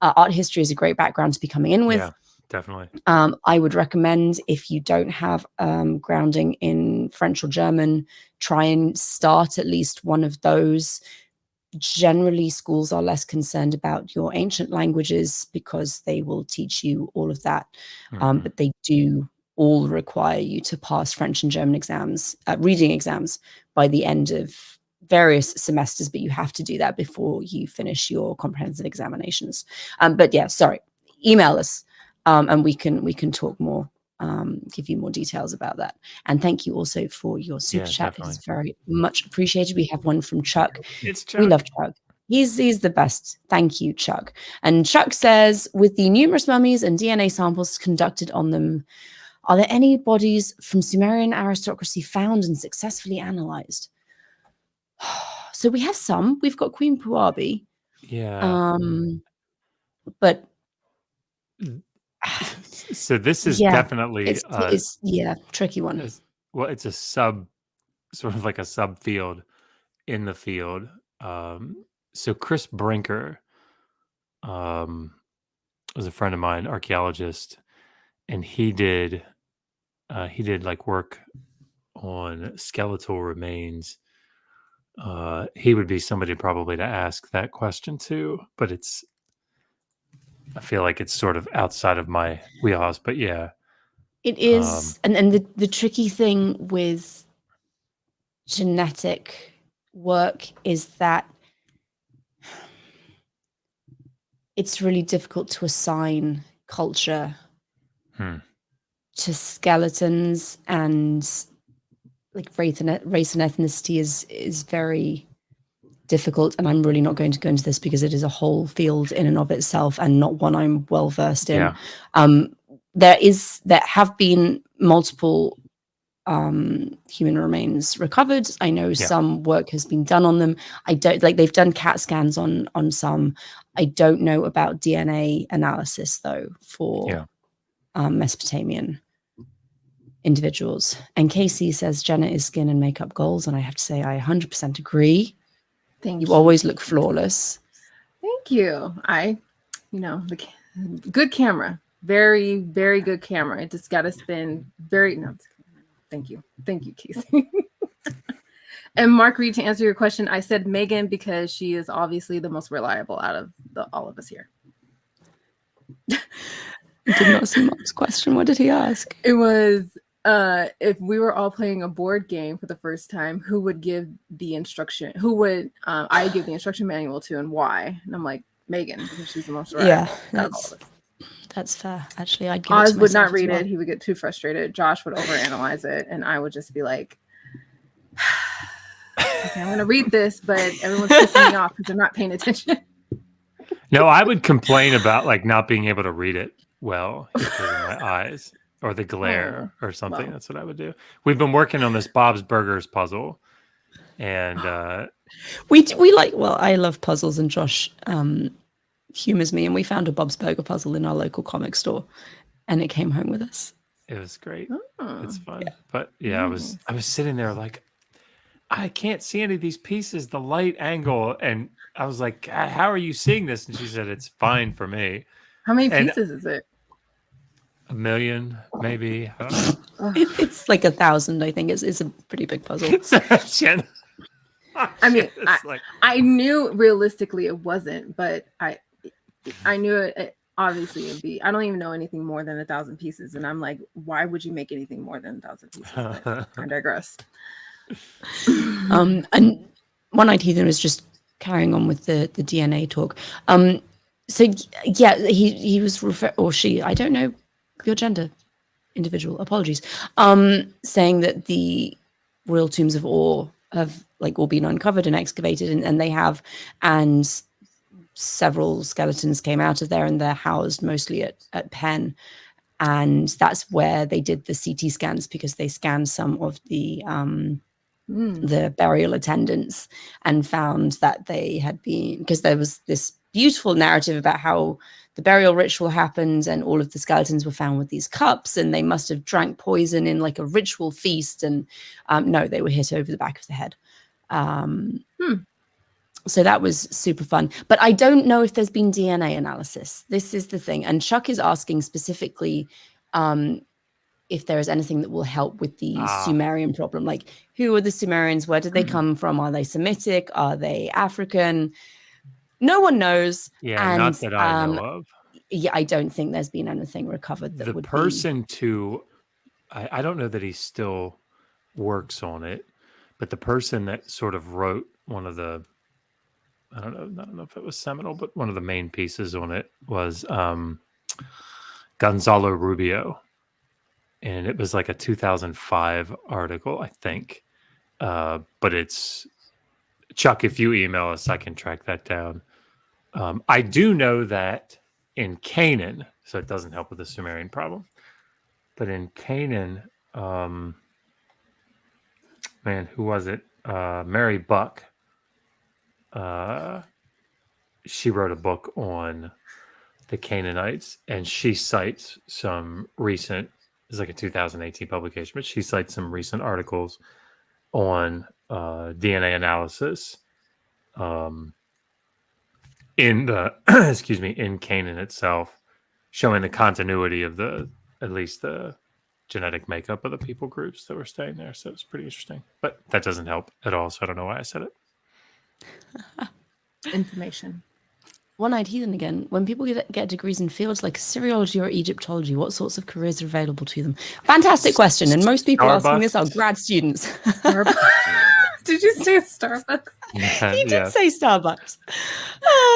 Art history is a great background to be coming in with. Yeah, definitely. I would recommend, if you don't have grounding in French or German, try and start at least one of those. Generally, schools are less concerned about your ancient languages because they will teach you all of that. But they do all require you to pass French and German exams, reading exams, by the end of various semesters, but you have to do that before you finish your comprehensive examinations. But yeah, sorry, email us and we can talk more, give you more details about that. And thank you also for your super chat. Definitely. It's very much appreciated. We have one from Chuck. It's Chuck. We love Chuck. He's the best. Thank you, Chuck. And Chuck says, with the numerous mummies and DNA samples conducted on them, are there any bodies from Sumerian aristocracy found and successfully analyzed? So we have some. We've got Queen Puabi. Yeah. But so this is definitely it's tricky one. It's a sort of like a subfield in the field. So Chris Brinker was a friend of mine, archaeologist, and he did like work on skeletal remains. He would be somebody probably to ask that question to, but I feel like it's sort of outside of my wheelhouse, but yeah. It is. And the tricky thing with genetic work is that it's really difficult to assign culture to skeletons, and like race and ethnicity is very difficult. And I'm really not going to go into this because it is a whole field in and of itself and not one I'm well versed in. There have been multiple human remains recovered. I know some work has been done on them. I don't they've done CAT scans on some. I don't know about DNA analysis though for Mesopotamian individuals. And Casey says Jenna is skin and makeup goals, and I have to say I 100% agree. Thank you. You always look flawless. Thank you. The good camera, very, very good camera. It just got to spin Thank you, Casey. And Mark Reed, to answer your question, I said Megan because she is obviously the most reliable out of all of us here. I did not see Mark's question. What did he ask? It was if we were all playing a board game for the first time, who would give the instruction? Who would I give the instruction manual to, and why? And I'm like, Megan, because she's the most reliable. Yeah, that's fair. Actually, I'd give Oz it to would not read well. it. He would get too frustrated. Josh would overanalyze it, and I would just be like, okay, I'm going to read this, but everyone's pissing me off because they're not paying attention. No, I would complain about like not being able to read it well because of my eyes or the glare or something. Well, that's what I would do. We've been working on this Bob's Burgers puzzle, and we like. Well, I love puzzles, and Josh humors me, and we found a Bob's Burger puzzle in our local comic store, and it came home with us. It was great. It's fun, but I was sitting there like, I can't see any of these pieces, the light angle. And I was like, how are you seeing this? And she said, it's fine for me. How many pieces is it? 1 million, maybe. It's like 1,000, I think. It's a pretty big puzzle. I mean, I knew realistically it wasn't, but I knew it obviously it'd be. I don't even know anything more than 1,000 pieces. And I'm like, why would you make anything more than 1,000 pieces? I digress. And One-Eyed Heathen was just carrying on with the DNA talk. So yeah, he was or she, I don't know your gender, individual, apologies, saying that the royal tombs of Ur have like all been uncovered and excavated, and they have, and several skeletons came out of there, and they're housed mostly at Penn, and that's where they did the CT scans, because they scanned some of the burial attendants and found that they had been, because there was this beautiful narrative about how the burial ritual happened and all of the skeletons were found with these cups, and they must have drank poison in like a ritual feast, and no, they were hit over the back of the head. So that was super fun, but I don't know if there's been DNA analysis. This is the thing, and Chuck is asking specifically if there is anything that will help with the Sumerian problem. Like, who are the Sumerians? Where did they come from? Are they Semitic? Are they African? No one knows. Yeah, and, not that I know of. Yeah, I don't think there's been anything recovered that would be... I don't know that he still works on it, but the person that sort of wrote one of the, I don't know if it was seminal, but one of the main pieces on it was Gonzalo Rubio. And it was like a 2005 article, I think. But it's, Chuck, if you email us, I can track that down. I do know that in Canaan, so it doesn't help with the Sumerian problem, but in Canaan, man, who was it? Mary Buck. She wrote a book on the Canaanites, and she cites some recent, it's like a 2018 publication, but she cites some recent articles on DNA analysis in the in Canaan itself, showing the continuity of at least the genetic makeup of the people groups that were staying there. So it's pretty interesting, but that doesn't help at all. So I don't know why I said it. Information. One-Eyed Heathen again. When people get degrees in fields like Assyriology or Egyptology, what sorts of careers are available to them? Fantastic question. And most people asking this are grad students. Did you say Starbucks? He did say Starbucks.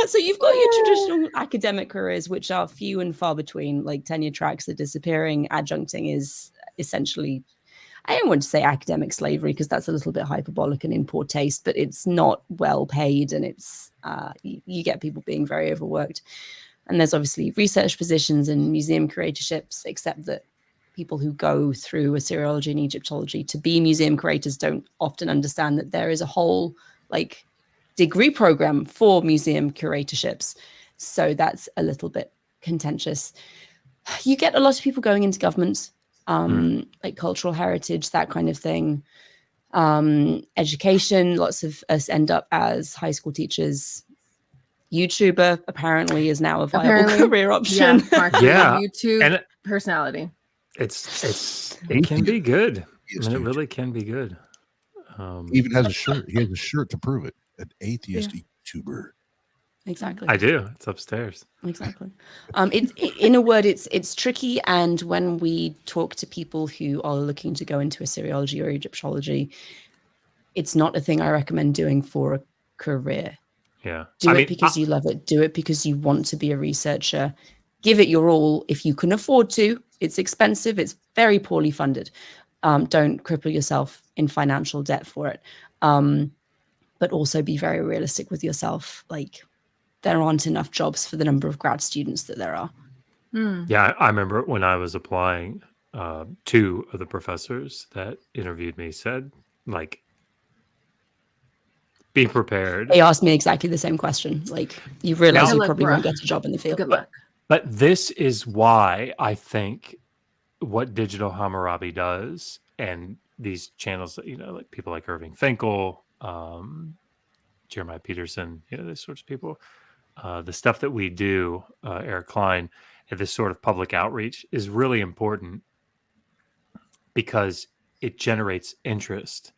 So you've got your traditional academic careers, which are few and far between. Like tenure tracks are disappearing. Adjuncting is essentially, I don't want to say academic slavery because that's a little bit hyperbolic and in poor taste, but it's not well paid, and it's you get people being very overworked. And there's obviously research positions and museum curatorships, except that people who go through Assyriology and Egyptology to be museum curators don't often understand that there is a whole like degree program for museum curatorships. So that's a little bit contentious. You get a lot of people going into government, like cultural heritage, that kind of thing. Education, lots of us end up as high school teachers. YouTuber apparently is now a viable career option. Yeah, YouTube and personality. It can be good. I mean, it really can be good. He even has a shirt. He has a shirt to prove it. An atheist YouTuber. Exactly. I do. It's upstairs. Exactly. In a word, it's tricky. And when we talk to people who are looking to go into Assyriology or Egyptology, it's not a thing I recommend doing for a career. Yeah. Do it because you love it. Do it because you want to be a researcher. Give it your all if you can afford to. It's expensive. It's very poorly funded. Don't cripple yourself in financial debt for it. But also be very realistic with yourself. Like, there aren't enough jobs for the number of grad students that there are. Yeah, I remember when I was applying, two of the professors that interviewed me said, like, be prepared. They asked me exactly the same question. Like, you realize you probably won't get a job in the field. Good luck. But this is why I think what Digital Hammurabi does, and these channels that, like people like Irving Finkel, Jeremiah Peterson, these sorts of people, the stuff that we do, Eric Klein, and this sort of public outreach is really important because it generates interest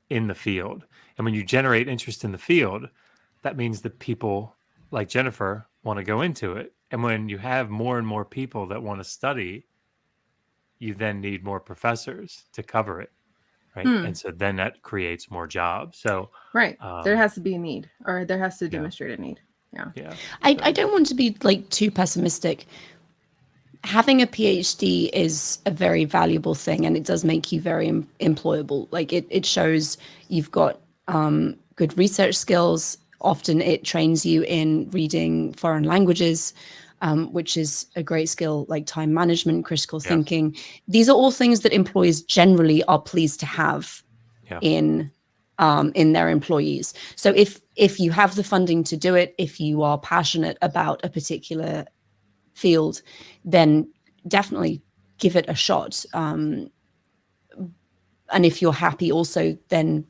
in the field. And when you generate interest in the field, that means that people like Jennifer want to go into it. And when you have more and more people that want to study, you then need more professors to cover it. right? And so then that creates more jobs. So there has to be a need, or there has to demonstrate a need. Yeah. I don't want to be like too pessimistic. Having a PhD is a very valuable thing, and it does make you very employable. Like it shows you've got good research skills. Often it trains you in reading foreign languages, which is a great skill, like time management, critical thinking. These are all things that employers generally are pleased to have in their employees. So if you have the funding to do it, if you are passionate about a particular field, then definitely give it a shot. And if you're happy also then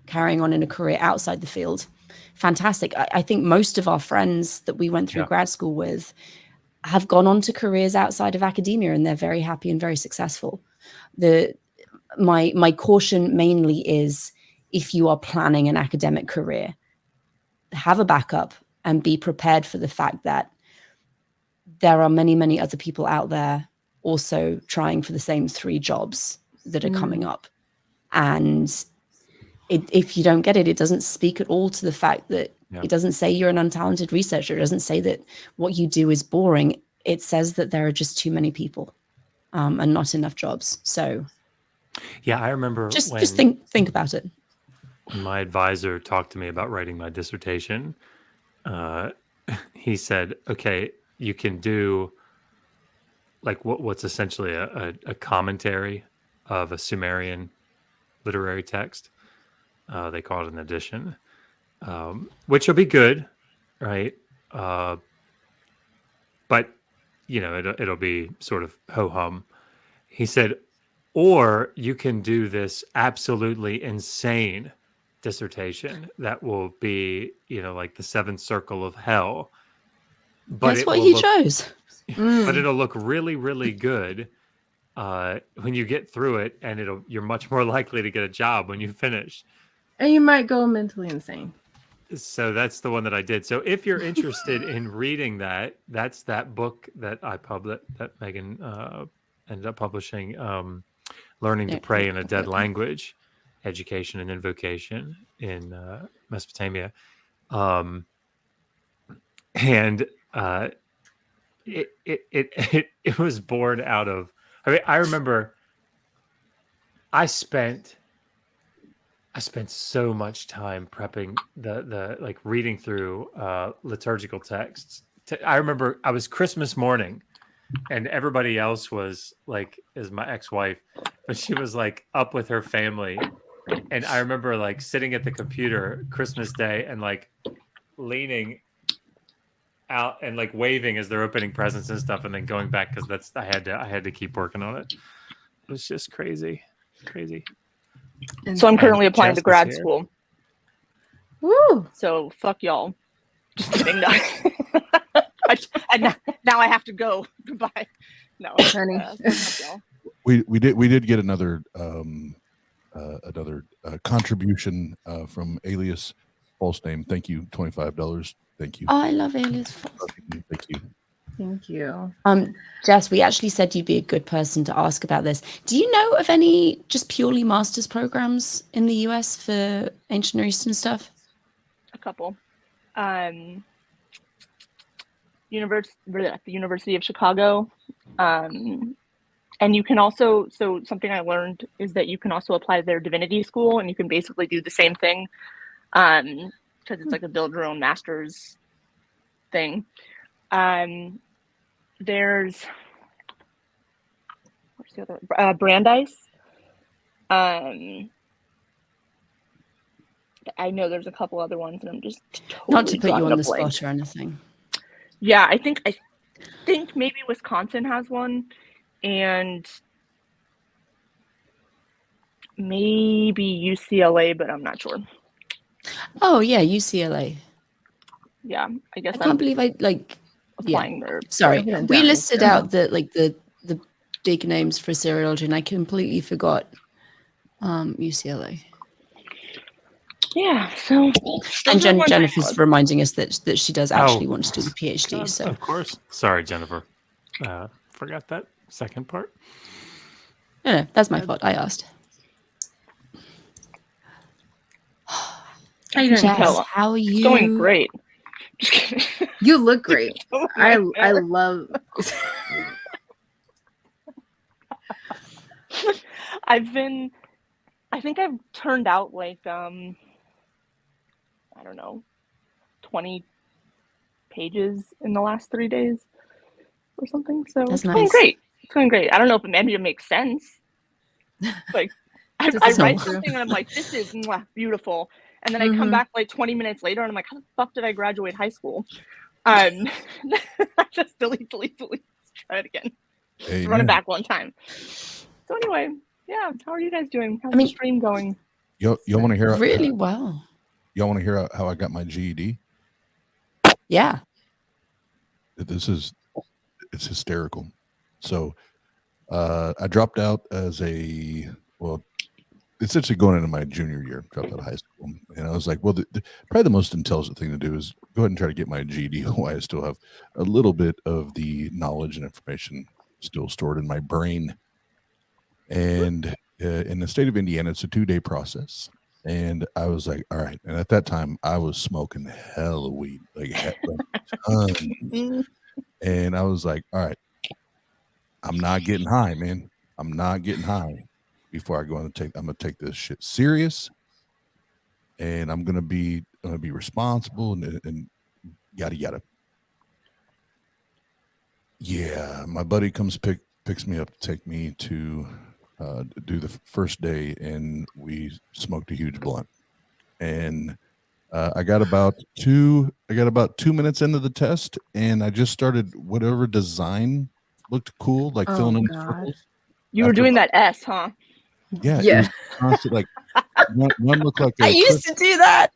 carrying on in a career outside the field, fantastic. I think most of our friends that we went through grad school with have gone on to careers outside of academia, and they're very happy and very successful. My caution mainly is, if you are planning an academic career, have a backup and be prepared for the fact that there are many, many other people out there also trying for the same 3 jobs that are coming up. And if you don't get it, it doesn't speak at all to the fact that it doesn't say you're an untalented researcher. It doesn't say that what you do is boring. It says that there are just too many people and not enough jobs. So I remember just think about it. When my advisor talked to me about writing my dissertation, he said, okay, you can do like what's essentially a commentary of a Sumerian literary text. They call it an edition, which will be good, right? But it'll be sort of ho-hum. He said, or you can do this absolutely insane dissertation that will be, like the 7th circle of hell. But that's what he chose. But it'll look really, really good when you get through it, and you're much more likely to get a job when you finish. And you might go mentally insane. So that's the one that I did. So if you're interested in reading that, that's that book that I published, that Megan ended up publishing, Learning to Pray in a Dead Language, Education and Invocation in Mesopotamia. It was born out of, I remember I spent so much time prepping the like reading through liturgical texts. I remember I was Christmas morning, and everybody else was like, is my ex-wife, but she was like up with her family. And I remember like sitting at the computer Christmas Day and like leaning out and like waving as they're opening presents and stuff, and then going back because I had to keep working on it. It was just crazy. So I'm currently applying to grad school. Woo! So fuck y'all. Just kidding. No. Now I have to go. Goodbye. No, honey. We did get another contribution from Alias False Name. Thank you, $25. Thank you. Oh, I love Alias False. Thank you. Thank you. Jess, we actually said you'd be a good person to ask about this. Do you know of any just purely master's programs in the US for ancient Near Eastern stuff? A couple. The University of Chicago. And you can also, so something I learned is that you can also apply to their divinity school, and you can basically do the same thing because it's like a build your own master's thing. There's what's the other Brandeis. I know there's a couple other ones, and I'm just totally not to put you on the blank. spot or anything. Yeah, I think maybe Wisconsin has one, and maybe UCLA, but I'm not sure. Oh yeah, UCLA. Yeah, I guess I can't believe I like applying there. Sorry, we listed out the big names for seriology, and I completely forgot UCLA. Yeah, so and Jennifer's reminding us that she does actually want to do the PhD. So of course, sorry, Jennifer, forgot that second part. No, that's my fault. I asked. How you doing? Jess, how are you? Doing great. You look great. I love. I think I've turned out like I don't know, 20 pages in the last 3 days or something. So That's it's going nice. great. It's going great. I don't know if maybe it makes sense. Like I write something and I'm like, this is beautiful. And then I come back like 20 minutes later and I'm like, how the fuck did I graduate high school? I just delete, try it again. Just run it back one time. So anyway, yeah, how are you guys doing? How's the stream going? Y'all want to hear really well? Y'all want to hear how I got my GED? Yeah. It's hysterical. So I dropped out as essentially going into my junior year, dropped out of high school. And I was like, well, probably the most intelligent thing to do is go ahead and try to get my GED while I still have a little bit of the knowledge and information still stored in my brain. And in the state of Indiana, it's a 2-day process. And I was like, all right. And at that time, I was smoking hella weed, like tons. And I was like, all right, I'm not getting high, man. I'm not getting high before I go and I'm going to take this shit serious. And I'm going to be responsible and yada, yada. Yeah. My buddy picks me up to take me to do the first day, and we smoked a huge blunt. And I got about 2 minutes into the test, and I just started whatever design looked cool, like filling in circles. You were doing that S, huh? Yeah. It was constant, like one looked like I used to do that.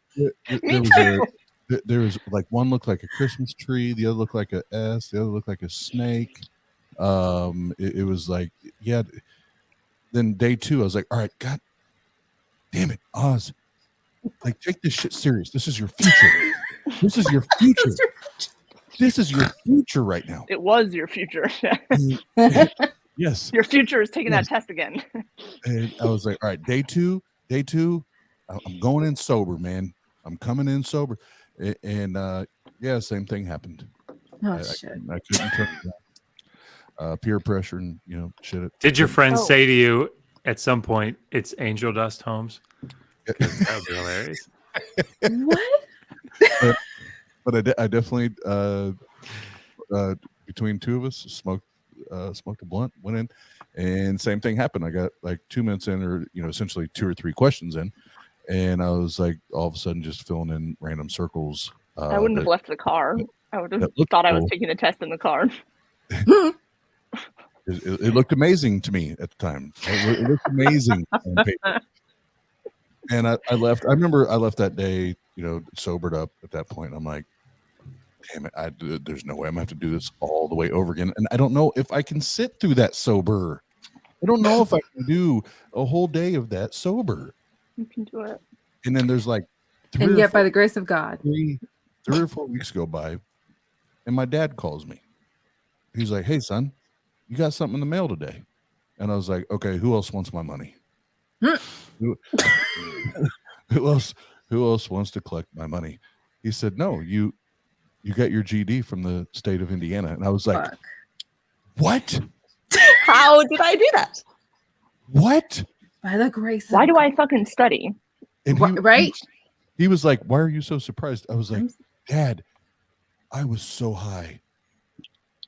There was like one looked like a Christmas tree, the other looked like a S, the other looked like a snake. It was like, yeah. Then day 2, I was like, all right, God damn it, Oz. Like, take this shit serious. This is your future. This is your future. This is your future right now. It was your future. Yes. Your future is taking that test again. And I was like, all right, day two, I'm going in sober, man. I'm coming in sober. And yeah, same thing happened. Oh, shit. I couldn't turn it down. Peer pressure and, shit. Did your friends say to you at some point, it's angel dust, Holmes? That would be hilarious. What? But I definitely, between two of us, smoked a blunt, went in, and same thing happened. I got like 2 minutes in, or essentially 2 or 3 questions in, and I was like all of a sudden just filling in random circles. I wouldn't have left the car. I would have thought I was taking a test in the car. It looked amazing to me at the time. It looked amazing on paper. And I left. I remember I left that day, sobered up at that point. I'm like, damn it, there's no way I'm going to have to do this all the way over again. And I don't know if I can sit through that sober. I don't know if I can do a whole day of that sober. You can do it. And then there's like and yet by the grace of God, 3 or 4 weeks go by, and my dad calls me. He's like, hey, son, you got something in the mail today. And I was like, okay, who else wants my money? Who else wants to collect my money? He said, no, you got your GD from the state of Indiana. And I was like, fuck. What? How did I do that? What? By the grace Why do I fucking study? And right? He was like, why are you so surprised? I was like, Dad, I was so high.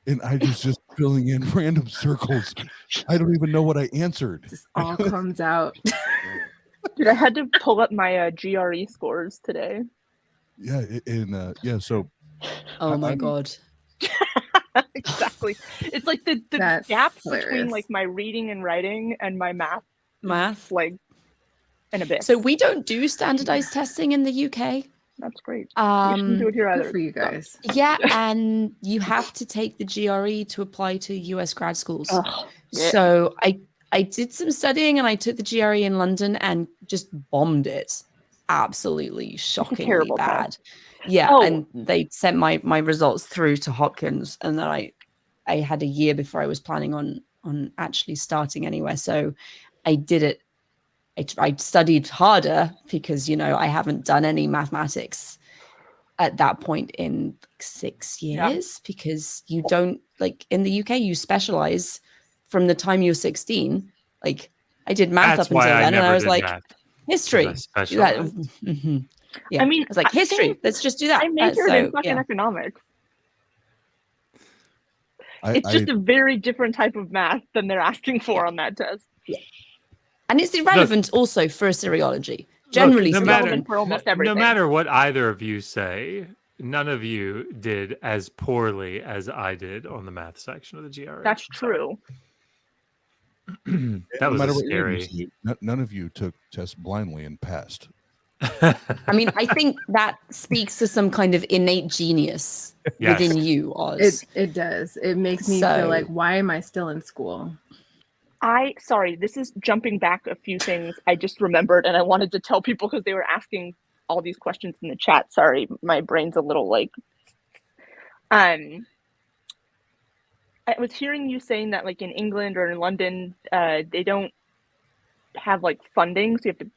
And I was just filling in random circles. I don't even know what I answered. This all comes out. Dude, I had to pull up my GRE scores today. Yeah, and so. Oh my God. Exactly. It's like the gap between like my reading and writing and my math, like an abyss. So we don't do standardized testing in the UK. That's great. We shouldn't do it here either. Good for you guys. Yeah, and you have to take the GRE to apply to US grad schools. Oh, yeah. So I did some studying and I took the GRE in London and just bombed it. Absolutely shockingly bad. Test. Yeah, and they sent my results through to Hopkins, and then I had a year before I was planning on actually starting anywhere. So I did it I studied harder because, I haven't done any mathematics at that point in 6 years, because you don't, like, in the UK, you specialize from the time you're 16. Like, I did math That's up until why then, and I was like, math, history. mhm. Yeah, I was like, history. Let's just do that. I majored in fucking economics. It's just a very different type of math than they're asking for on that test. Yeah. And it's irrelevant also for seriology. Generally speaking, for almost everything. No matter what either of you say, none of you did as poorly as I did on the math section of the GRE. That's true. That was scary. None of you took tests blindly and passed. I mean, I think that speaks to some kind of innate genius within you, Oz. It does. It makes me feel like, why am I still in school? Sorry, this is jumping back a few things I just remembered, and I wanted to tell people because they were asking all these questions in the chat. Sorry, my brain's a little like... I was hearing you saying that, like, in England or in London, they don't have, like, funding, so you have to...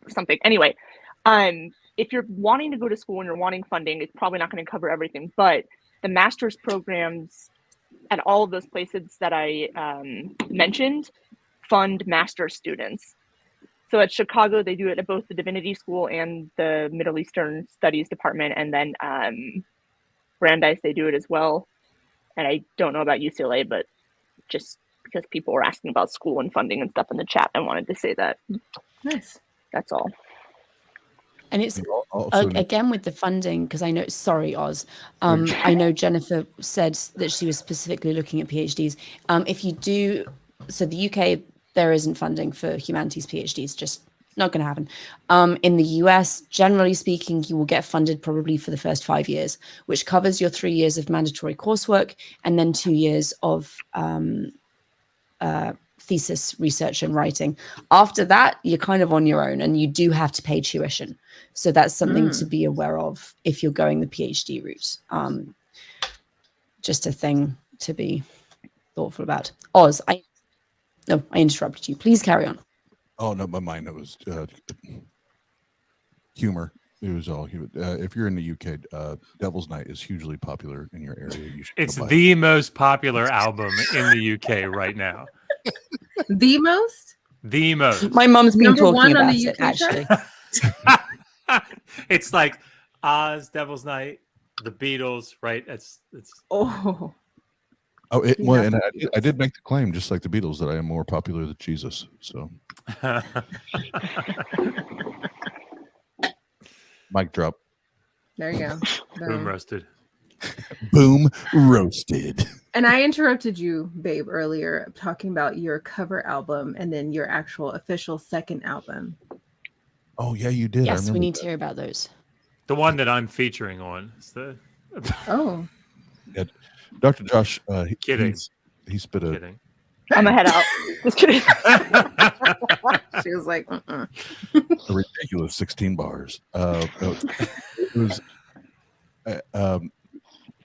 something. Anyway, if you're wanting to go to school and you're wanting funding, it's probably not going to cover everything, but the master's programs at all of those places that I mentioned fund master's students. So at Chicago, they do it at both the Divinity School and the Middle Eastern Studies Department, and then Brandeis, they do it as well. And I don't know about UCLA, but just because people were asking about school and funding and stuff in the chat, I wanted to say that. Nice. That's all. And it's again with the funding, because I know, sorry, Oz, I know Jennifer said that she was specifically looking at PhDs. If you do, so the UK, there isn't funding for humanities PhDs, just not going to happen. In the US, generally speaking, you will get funded probably for the first 5 years, which covers your 3 years of mandatory coursework and then 2 years of thesis research and writing. After that, you're kind of on your own, and you do have to pay tuition. So that's something to be aware of if you're going the PhD route. Just a thing to be thoughtful about. Oz, I interrupted you. Please carry on. Oh no, my mind, it was humor. It was all humor. If you're in the UK, Devil's Night is hugely popular in your area. You should it's the most popular album in the UK right now. The most? The most. My mom's been talking about it, actually. It's like Oz, Devil's Night, the Beatles, right? It's Oh, well, and I did make the claim, just like the Beatles, that I am more popular than Jesus. So, mic drop. There you go. Boom roasted. Boom roasted. And I interrupted you, babe, earlier talking about your cover album and then your actual official second album. Oh yeah, you did. Yes, we need to hear about those. The one that I'm featuring on is the. Oh. Yeah, Dr. Josh. Kidding. He spit a. Kidding. I'm gonna head out. Just kidding. She was like, a ridiculous 16 bars. It was.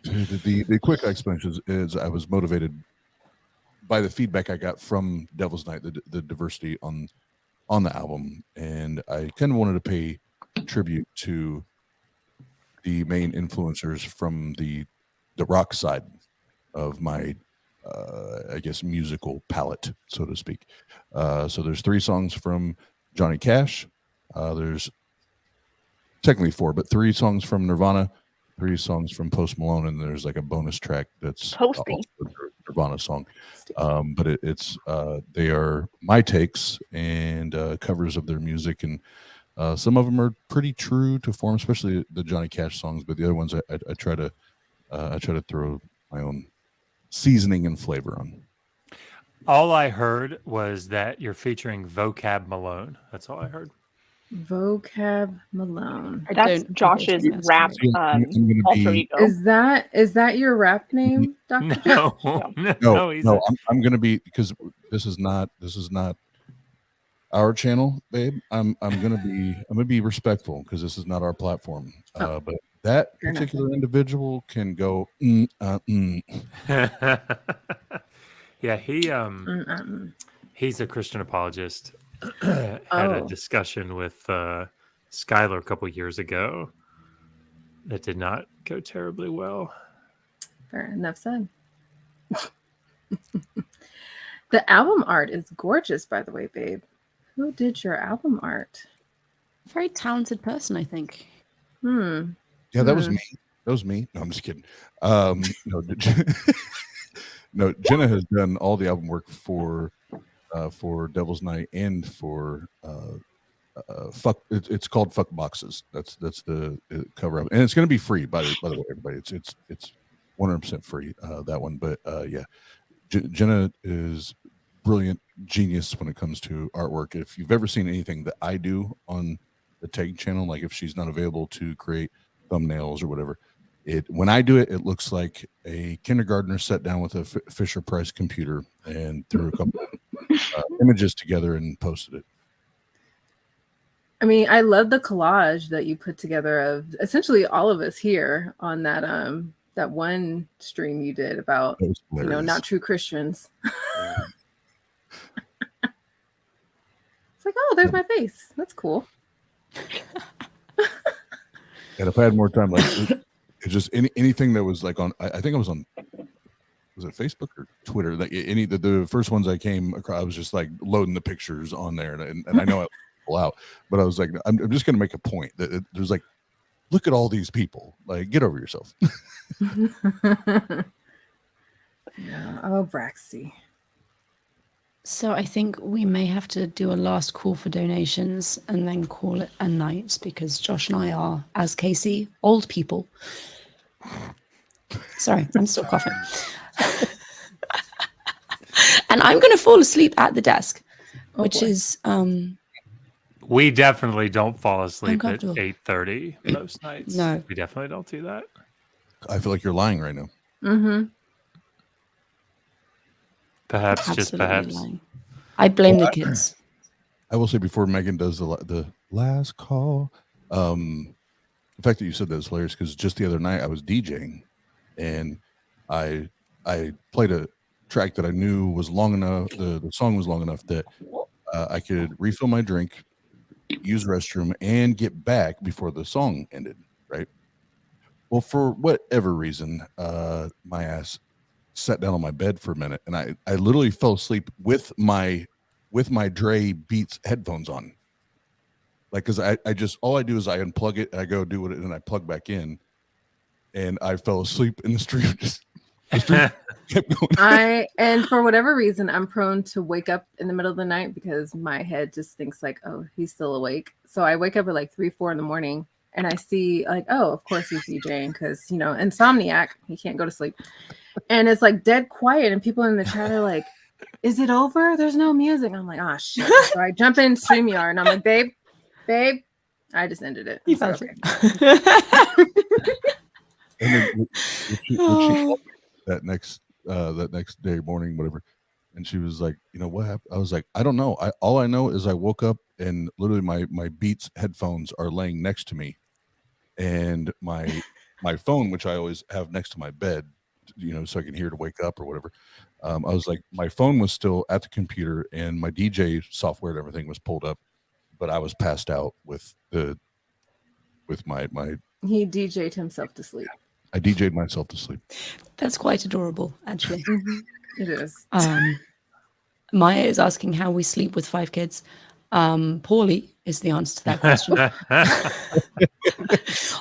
The quick explanation is I was motivated by the feedback I got from Devil's Night, the diversity on the album, and I kind of wanted to pay tribute to the main influencers from the rock side of my I guess musical palette, so to speak. So there's 3 songs from Johnny Cash. There's technically 4, but 3 songs from Nirvana, 3 songs from Post Malone, and there's like a bonus track that's also a Nirvana song. But it's they are my takes and covers of their music, and some of them are pretty true to form, especially the Johnny Cash songs. But the other ones, I try to throw my own seasoning and flavor on. All I heard was that you're featuring Vocab Malone. That's all I heard. Vocab Malone. That's Josh's rap alter ego. Is that your rap name, Dr. No, no. I'm gonna be, because this is not our channel, babe. I'm gonna be respectful, because this is not our platform. But that particular individual can go. Yeah, he's a Christian apologist, had a discussion with Skylar a couple years ago that did not go terribly well. Fair enough said. The album art is gorgeous, by the way, babe. Who did your album art? Very talented person, I think. Yeah, that was me. That was me. No, I'm just kidding. No, no, Jenna has done all the album work for Devil's Night and for fuck. It's called Fuck Boxes. That's the cover of it, and it's going to be free by the way, everybody. It's 100% free. That one, but yeah, Jenna is brilliant genius when it comes to artwork. If you've ever seen anything that I do on the TANG channel, like if she's not available to create thumbnails or whatever, when I do it, it looks like a kindergartner sat down with a Fisher Price computer and threw a couple images together and posted it. I mean, I love the collage that you put together of essentially all of us here on that that one stream you did about not true Christians. It's like, oh, there's my face. That's cool. And if I had more time, like it's just anything that was like on, I think I was on, was it Facebook or Twitter? Like the first ones I came across, I was just like loading the pictures on there, and I know I pull out, but I was like, I'm just gonna make a point that there's like, look at all these people, like get over yourself. Yeah. Oh, Braxy. So I think we may have to do a last call for donations and then call it a night, because Josh and I are, as Casey, old people. Sorry, I'm still coughing. And I'm going to fall asleep at the desk, which is... we definitely don't fall asleep at 8:30 most nights. No. We definitely don't do that. I feel like you're lying right now. Mm-hmm. Perhaps, just perhaps. Lying. I blame the kids. I will say before Megan does the last call, the fact that you said that is hilarious, because just the other night I was DJing and I played a track that I knew was long enough, the song was long enough that I could refill my drink, use restroom, and get back before the song ended, right? Well, for whatever reason, my ass sat down on my bed for a minute, and I literally fell asleep with my Dre Beats headphones on. Like, because I just, all I do is I unplug it, and I go do it, and I plug back in, and I fell asleep in the stream. The stream kept going. And for whatever reason, I'm prone to wake up in the middle of the night because my head just thinks like, oh, he's still awake. So I wake up at like 3-4 in the morning, and I see like, oh, of course he's DJing, because insomniac, he can't go to sleep. And it's like dead quiet, and people in the chat are like, is it over? There's no music. I'm like, oh shit. So I jump in StreamYard and I'm like, babe, I just ended it. You okay. And then when she called me that next day morning, whatever, and she was like, what happened? I was like, I don't know. All I know is I woke up and literally my Beats headphones are laying next to me, and my phone, which I always have next to my bed, so I can hear to wake up or whatever. I was like, my phone was still at the computer and my DJ software and everything was pulled up, but I was passed out with my. He DJ'd himself to sleep. I DJ'd myself to sleep. That's quite adorable, actually. Mm-hmm. It is. Maya is asking how we sleep with 5 kids. Poorly is the answer to that question.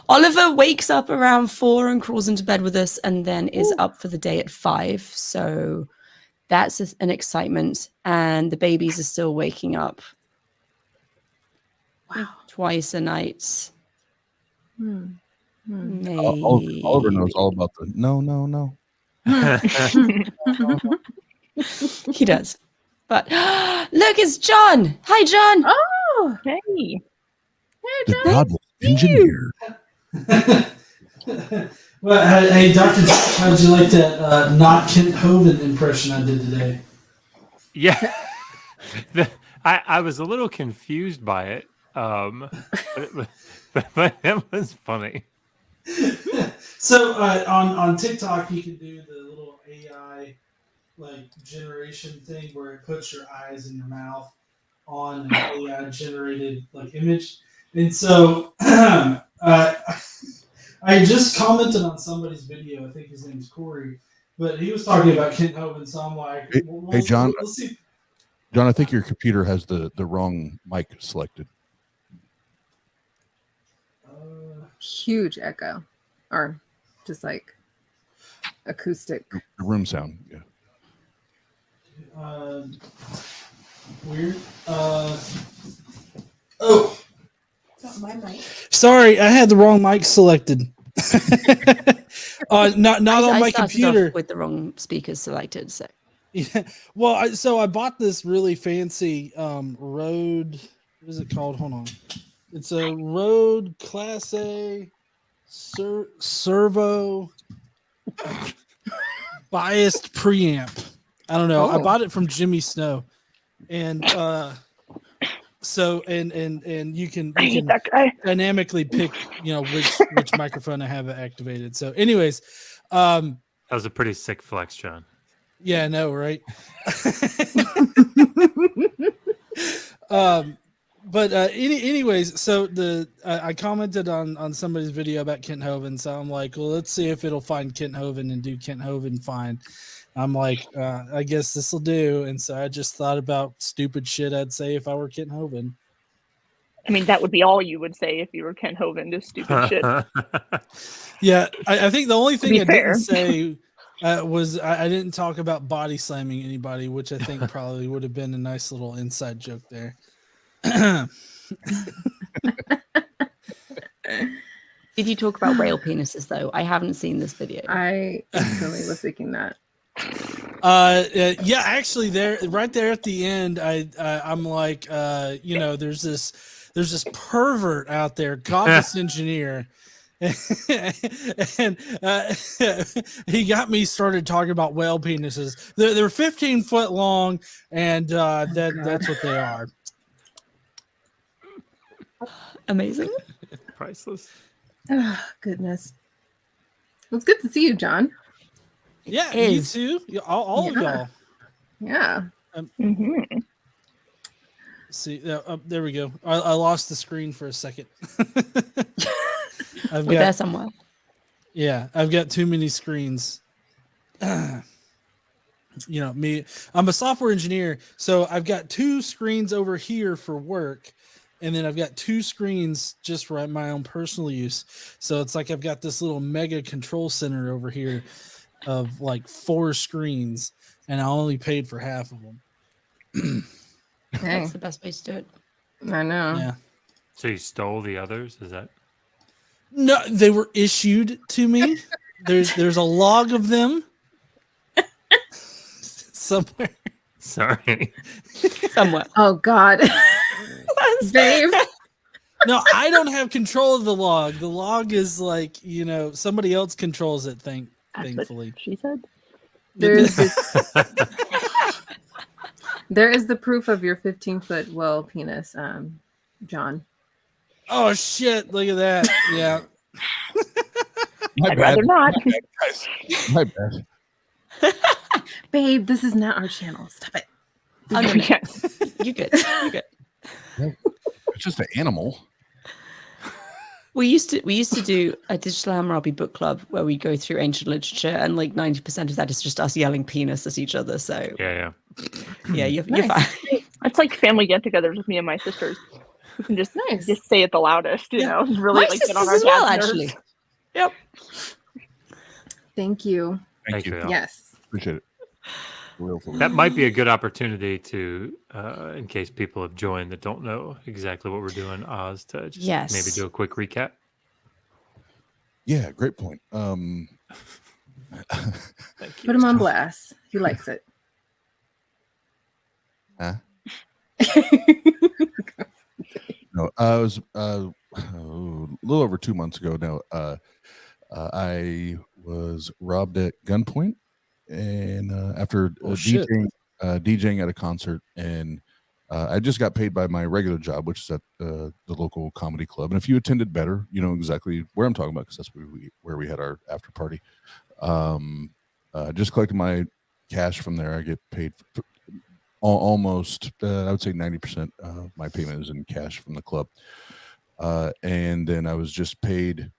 Oliver wakes up around 4 and crawls into bed with us, and then is up for the day at 5. So that's an excitement. And the babies are still waking up twice a night. Maybe. Oliver knows all about the no. He does. But look, it's John. Hi, John. Oh, hey. Hey, John. The godless engineer. Well, hey, Dr. How'd you like that not Kent Hovind impression I did today? Yeah. I was a little confused by it, but it was funny. So on TikTok, you can do the little AI like generation thing where it puts your eyes in your mouth, on an AI generated like image. And so I just commented on somebody's video. I think his name's Corey, but he was talking about Kent Hovind. So I'm like, hey John, we'll see. John, I think your computer has the wrong mic selected. Huge echo, or just like acoustic. The room sound, yeah. Weird. My mic. Sorry, I had the wrong mic selected. Not on my computer with the wrong speakers selected. So yeah, well, I bought this really fancy Rode. What is it called? Hold on, it's a Rode Class A servo biased preamp. I don't know. I bought it from Jimmy Snow, and so and you can dynamically pick which microphone I have activated. So anyways, that was a pretty sick flex, John. Yeah, I know, right? But anyways, so I commented on somebody's video about Kent Hovind, so I'm like, well, let's see if it'll find Kent Hovind and do Kent Hovind fine. I'm like, I guess this will do, and so I just thought about stupid shit I'd say if I were Kent Hovind. I mean, that would be all you would say if you were Kent Hovind, is stupid shit. Yeah, I think the only thing I didn't say was I didn't talk about body slamming anybody, which I think probably would have been a nice little inside joke there. Did you talk about whale penises though? I haven't seen this video. I instantly was thinking that. Yeah, actually, right there at the end, I'm like, there's this pervert out there, godless engineer. And he got me started talking about whale penises. They're 15 foot long, and that's what they are. Amazing. Priceless. Oh, goodness. Well, it's good to see you, John. Yeah, you too. All of y'all. Yeah. See, there we go. I lost the screen for a second. We're there somewhere. Yeah, I've got too many screens. Me, I'm a software engineer, so I've got two screens over here for work, and then I've got two screens just for my own personal use. So it's like I've got this little mega control center over here of like 4 screens, and I only paid for half of them. That's the best way to do it. I know. Yeah. So you stole the others? Is that? No, they were issued to me. There's a log of them somewhere. Sorry. Somewhere. Oh God. Dave. No, I don't have control of the log. The log is like, somebody else controls it, thankfully. She said. There is the proof of your 15-foot whale penis, John. Oh shit, look at that. Yeah. I'd rather not. My bad. Babe, this is not our channel. Stop it. Oh, no. You're good. You're good. It's just an animal. We used to do a Digital Hammurabi book club where we go through ancient literature, and like 90% of that is just us yelling penis at each other. So yeah, you're fine. It's like family get-togethers with me and my sisters. We can just say it the loudest, you know. Really, my like sisters get on our as well, dad's actually. nerves. Yep. Thank you. Thank you. Yes. Appreciate it. That might be a good opportunity to, in case people have joined that don't know exactly what we're doing, Oz, to just maybe do a quick recap. Yeah, great point. Thank you. Put him on blast. He likes it. Huh? No, I was a little over 2 months ago now. I was robbed at gunpoint, and after DJing at a concert, and I just got paid by my regular job, which is at the local comedy club. And if you attended better, you know exactly where I'm talking about, because that's where we had our after party. Just collected my cash from there. I get paid almost, I would say 90% of my payment is in cash from the club. And then I was just paid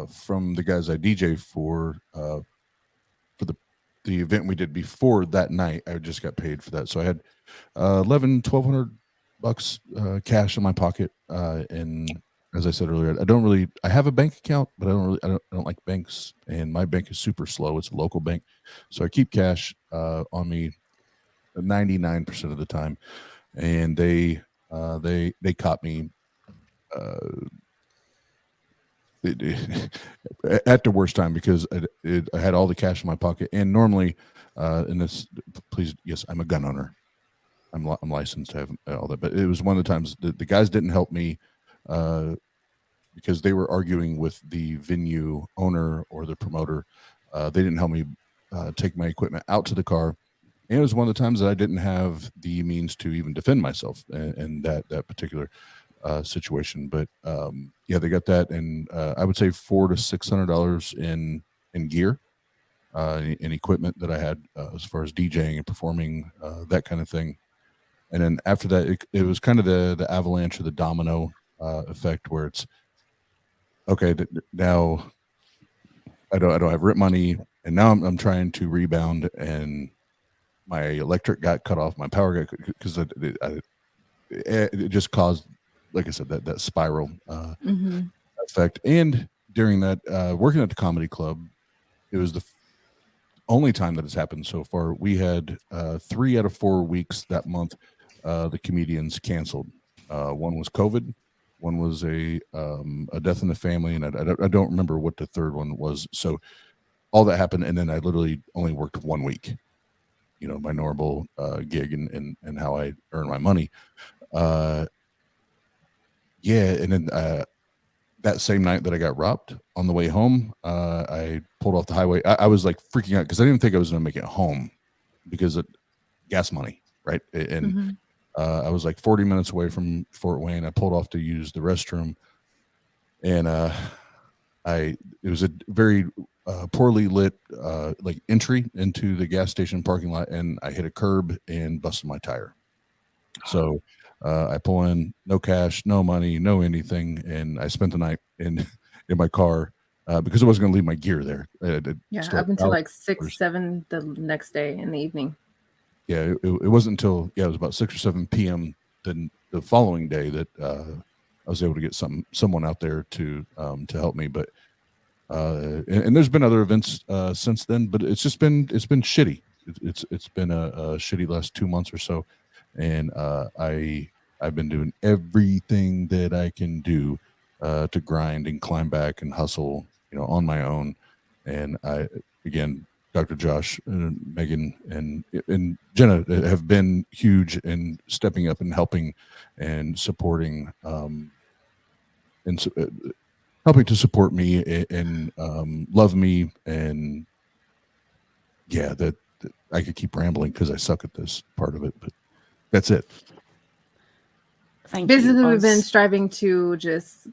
from the guys I DJ for the event we did before that night. I just got paid for that. So I had $1,200 cash in my pocket. And as I said earlier, I have a bank account, but I don't like banks, and my bank is super slow. It's a local bank. So I keep cash on me 99% of the time. And they caught me at the worst time, because I had all the cash in my pocket. And normally, and this, please, yes, I'm a gun owner. I'm licensed to have all that. But it was one of the times the guys didn't help me because they were arguing with the venue owner or the promoter. They didn't help me take my equipment out to the car. And it was one of the times that I didn't have the means to even defend myself in that particular situation. But yeah, they got that, and I would say $400 to $600 in gear, in equipment that I had as far as DJing and performing, that kind of thing. And then after that, it was kind of the avalanche or the domino effect, where it's okay. Now I don't have rent money, and now I'm trying to rebound, and my electric got cut off, my power got, because it just caused, like I said, that spiral effect. And during that, working at the comedy club, it was the only time that it's happened so far. We had 3 out of 4 weeks that month, the comedians canceled. One was COVID, one was a death in the family, and I don't remember what the third one was. So all that happened, and then I literally only worked 1 week. You know, my normal gig and how I earn my money. Yeah, and then that same night that I got robbed on the way home, I pulled off the highway. I was like freaking out because I didn't think I was going to make it home because of gas money, right? And I was like 40 minutes away from Fort Wayne. I pulled off to use the restroom, and it was a very poorly lit like entry into the gas station parking lot, and I hit a curb and busted my tire. So I pull in, no cash, no money, no anything, and I spent the night in my car because I wasn't going to leave my gear there. Up until like 6, 7 the next day in the evening. Yeah, it wasn't until it was about 6 or 7 p.m. the following day that I was able to get someone out there to help me. But and there's been other events since then, but it's been shitty. It's been a shitty last 2 months or so, and I've been doing everything that I can do to grind and climb back and hustle, on my own. And again, Dr. Josh, Megan, and Jenna have been huge in stepping up and helping and supporting, and helping to support me and love me. And yeah, that I could keep rambling because I suck at this part of it, but that's it. Basically, we've been striving to just,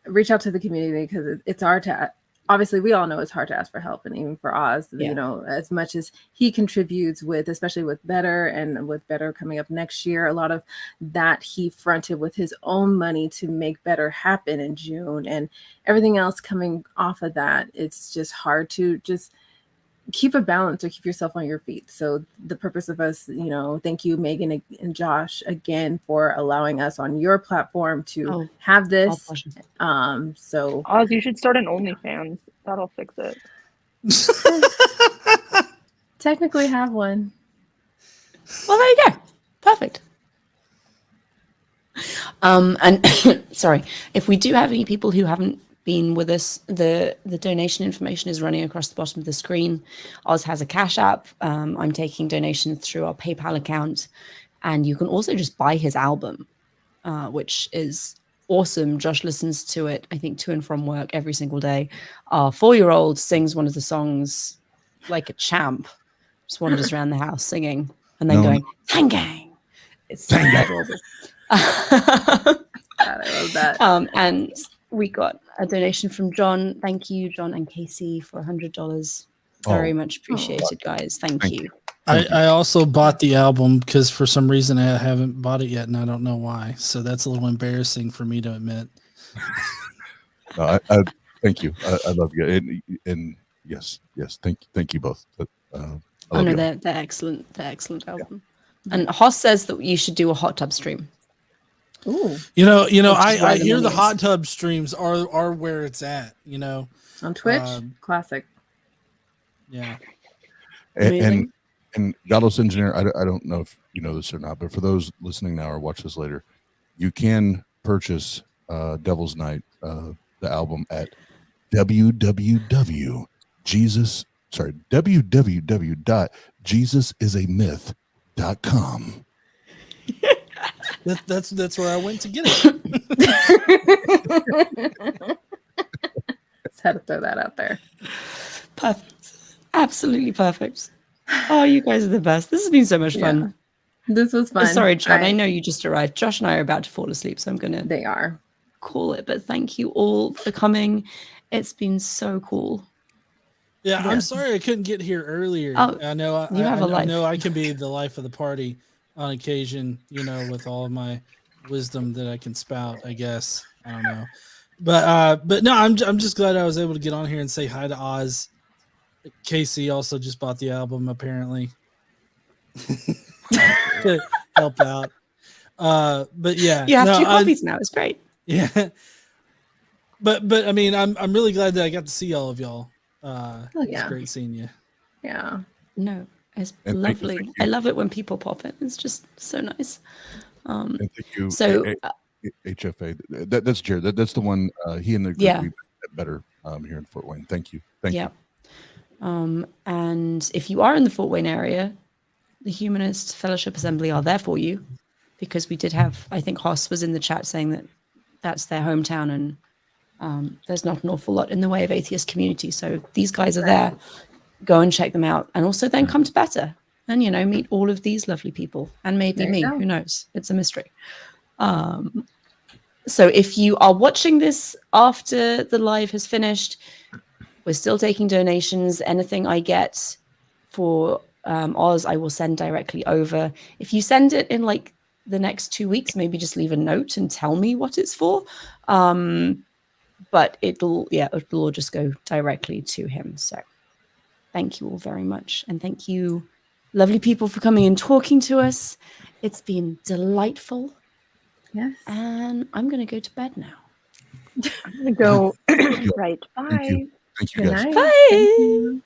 reach out to the community because it's hard to, obviously we all know it's hard to ask for help. And even for Oz, as much as he contributes with, especially with Better and with Better coming up next year, a lot of that he fronted with his own money to make Better happen in June, and everything else coming off of that. It's just hard to just keep a balance or keep yourself on your feet. So the purpose of us, thank you, Megan and Josh, again, for allowing us on your platform to have this. So Oz, you should start an OnlyFans. That'll fix it. Technically have one. Well, there you go. Perfect. And sorry, if we do have any people who haven't been with us, the donation information is running across the bottom of the screen. Oz has a Cash App. I'm taking donations through our PayPal account, and you can also just buy his album, which is awesome. Josh listens to it, I think, to and from work every single day. Our 4-year-old sings one of the songs like a champ, just wanders around the house singing and then going "Tang Gang." It's adorable. God, I love that. And we got a donation from John. Thank you, John and Casey, for $100. Very much appreciated, guys. Thank you. I also bought the album because for some reason I haven't bought it yet, and I don't know why. So that's a little embarrassing for me to admit. No, I thank you. I love you, and yes, thank you both. I love you. They're excellent. They're excellent album. Yeah. And Hoss says that you should do a hot tub stream. Ooh, I hear the hot tub streams are where it's at. On Twitch, classic. Yeah, and Godless Engineer. I don't know if you know this or not, but for those listening now or watch this later, you can purchase Devil's Night, the album at www.jesusisamyth.com. That's where I went to get it. Just had to throw that out there. Perfect. Absolutely perfect. Oh, you guys are the best. This has been so much fun. This was fun. Sorry, John. I know you just arrived. Josh and I are about to fall asleep, so I'm going to... They are. Call it. But thank you all for coming. It's been so cool. Yeah, I'm sorry I couldn't get here earlier. Oh, I know you have a life. I know I can be the life of the party on occasion, with all of my wisdom that I can spout, I guess. I don't know. But no, I'm just glad I was able to get on here and say hi to Oz. Casey also just bought the album, apparently. To help out. But yeah. You have 2 copies now. It's great. Yeah. But I mean, I'm really glad that I got to see all of y'all. It's great seeing you. Yeah. No, it's lovely. Thank you. I love it when people pop in. It's just so nice. And thank you. So HFA. That's Jared. That's the one. He and the group we better here in Fort Wayne. Thank you. Thank you. And if you are in the Fort Wayne area, the Humanist Fellowship Assembly are there for you, because we did have, I think Hoss was in the chat saying that that's their hometown, and there's not an awful lot in the way of atheist community. So these guys are there. Go and check them out, and also then come to Better and meet all of these lovely people, and maybe me. Who knows? It's a mystery. So if you are watching this after the live has finished, we're still taking donations. Anything I get for Oz, I will send directly over. If you send it in like the next 2 weeks, maybe just leave a note and tell me what it's for. But it'll all just go directly to him. So thank you all very much. And thank you, lovely people, for coming and talking to us. It's been delightful. Yes. And I'm going to go to bed now. I'm going to go. Right. Bye. Thank you guys. Bye. Thank you.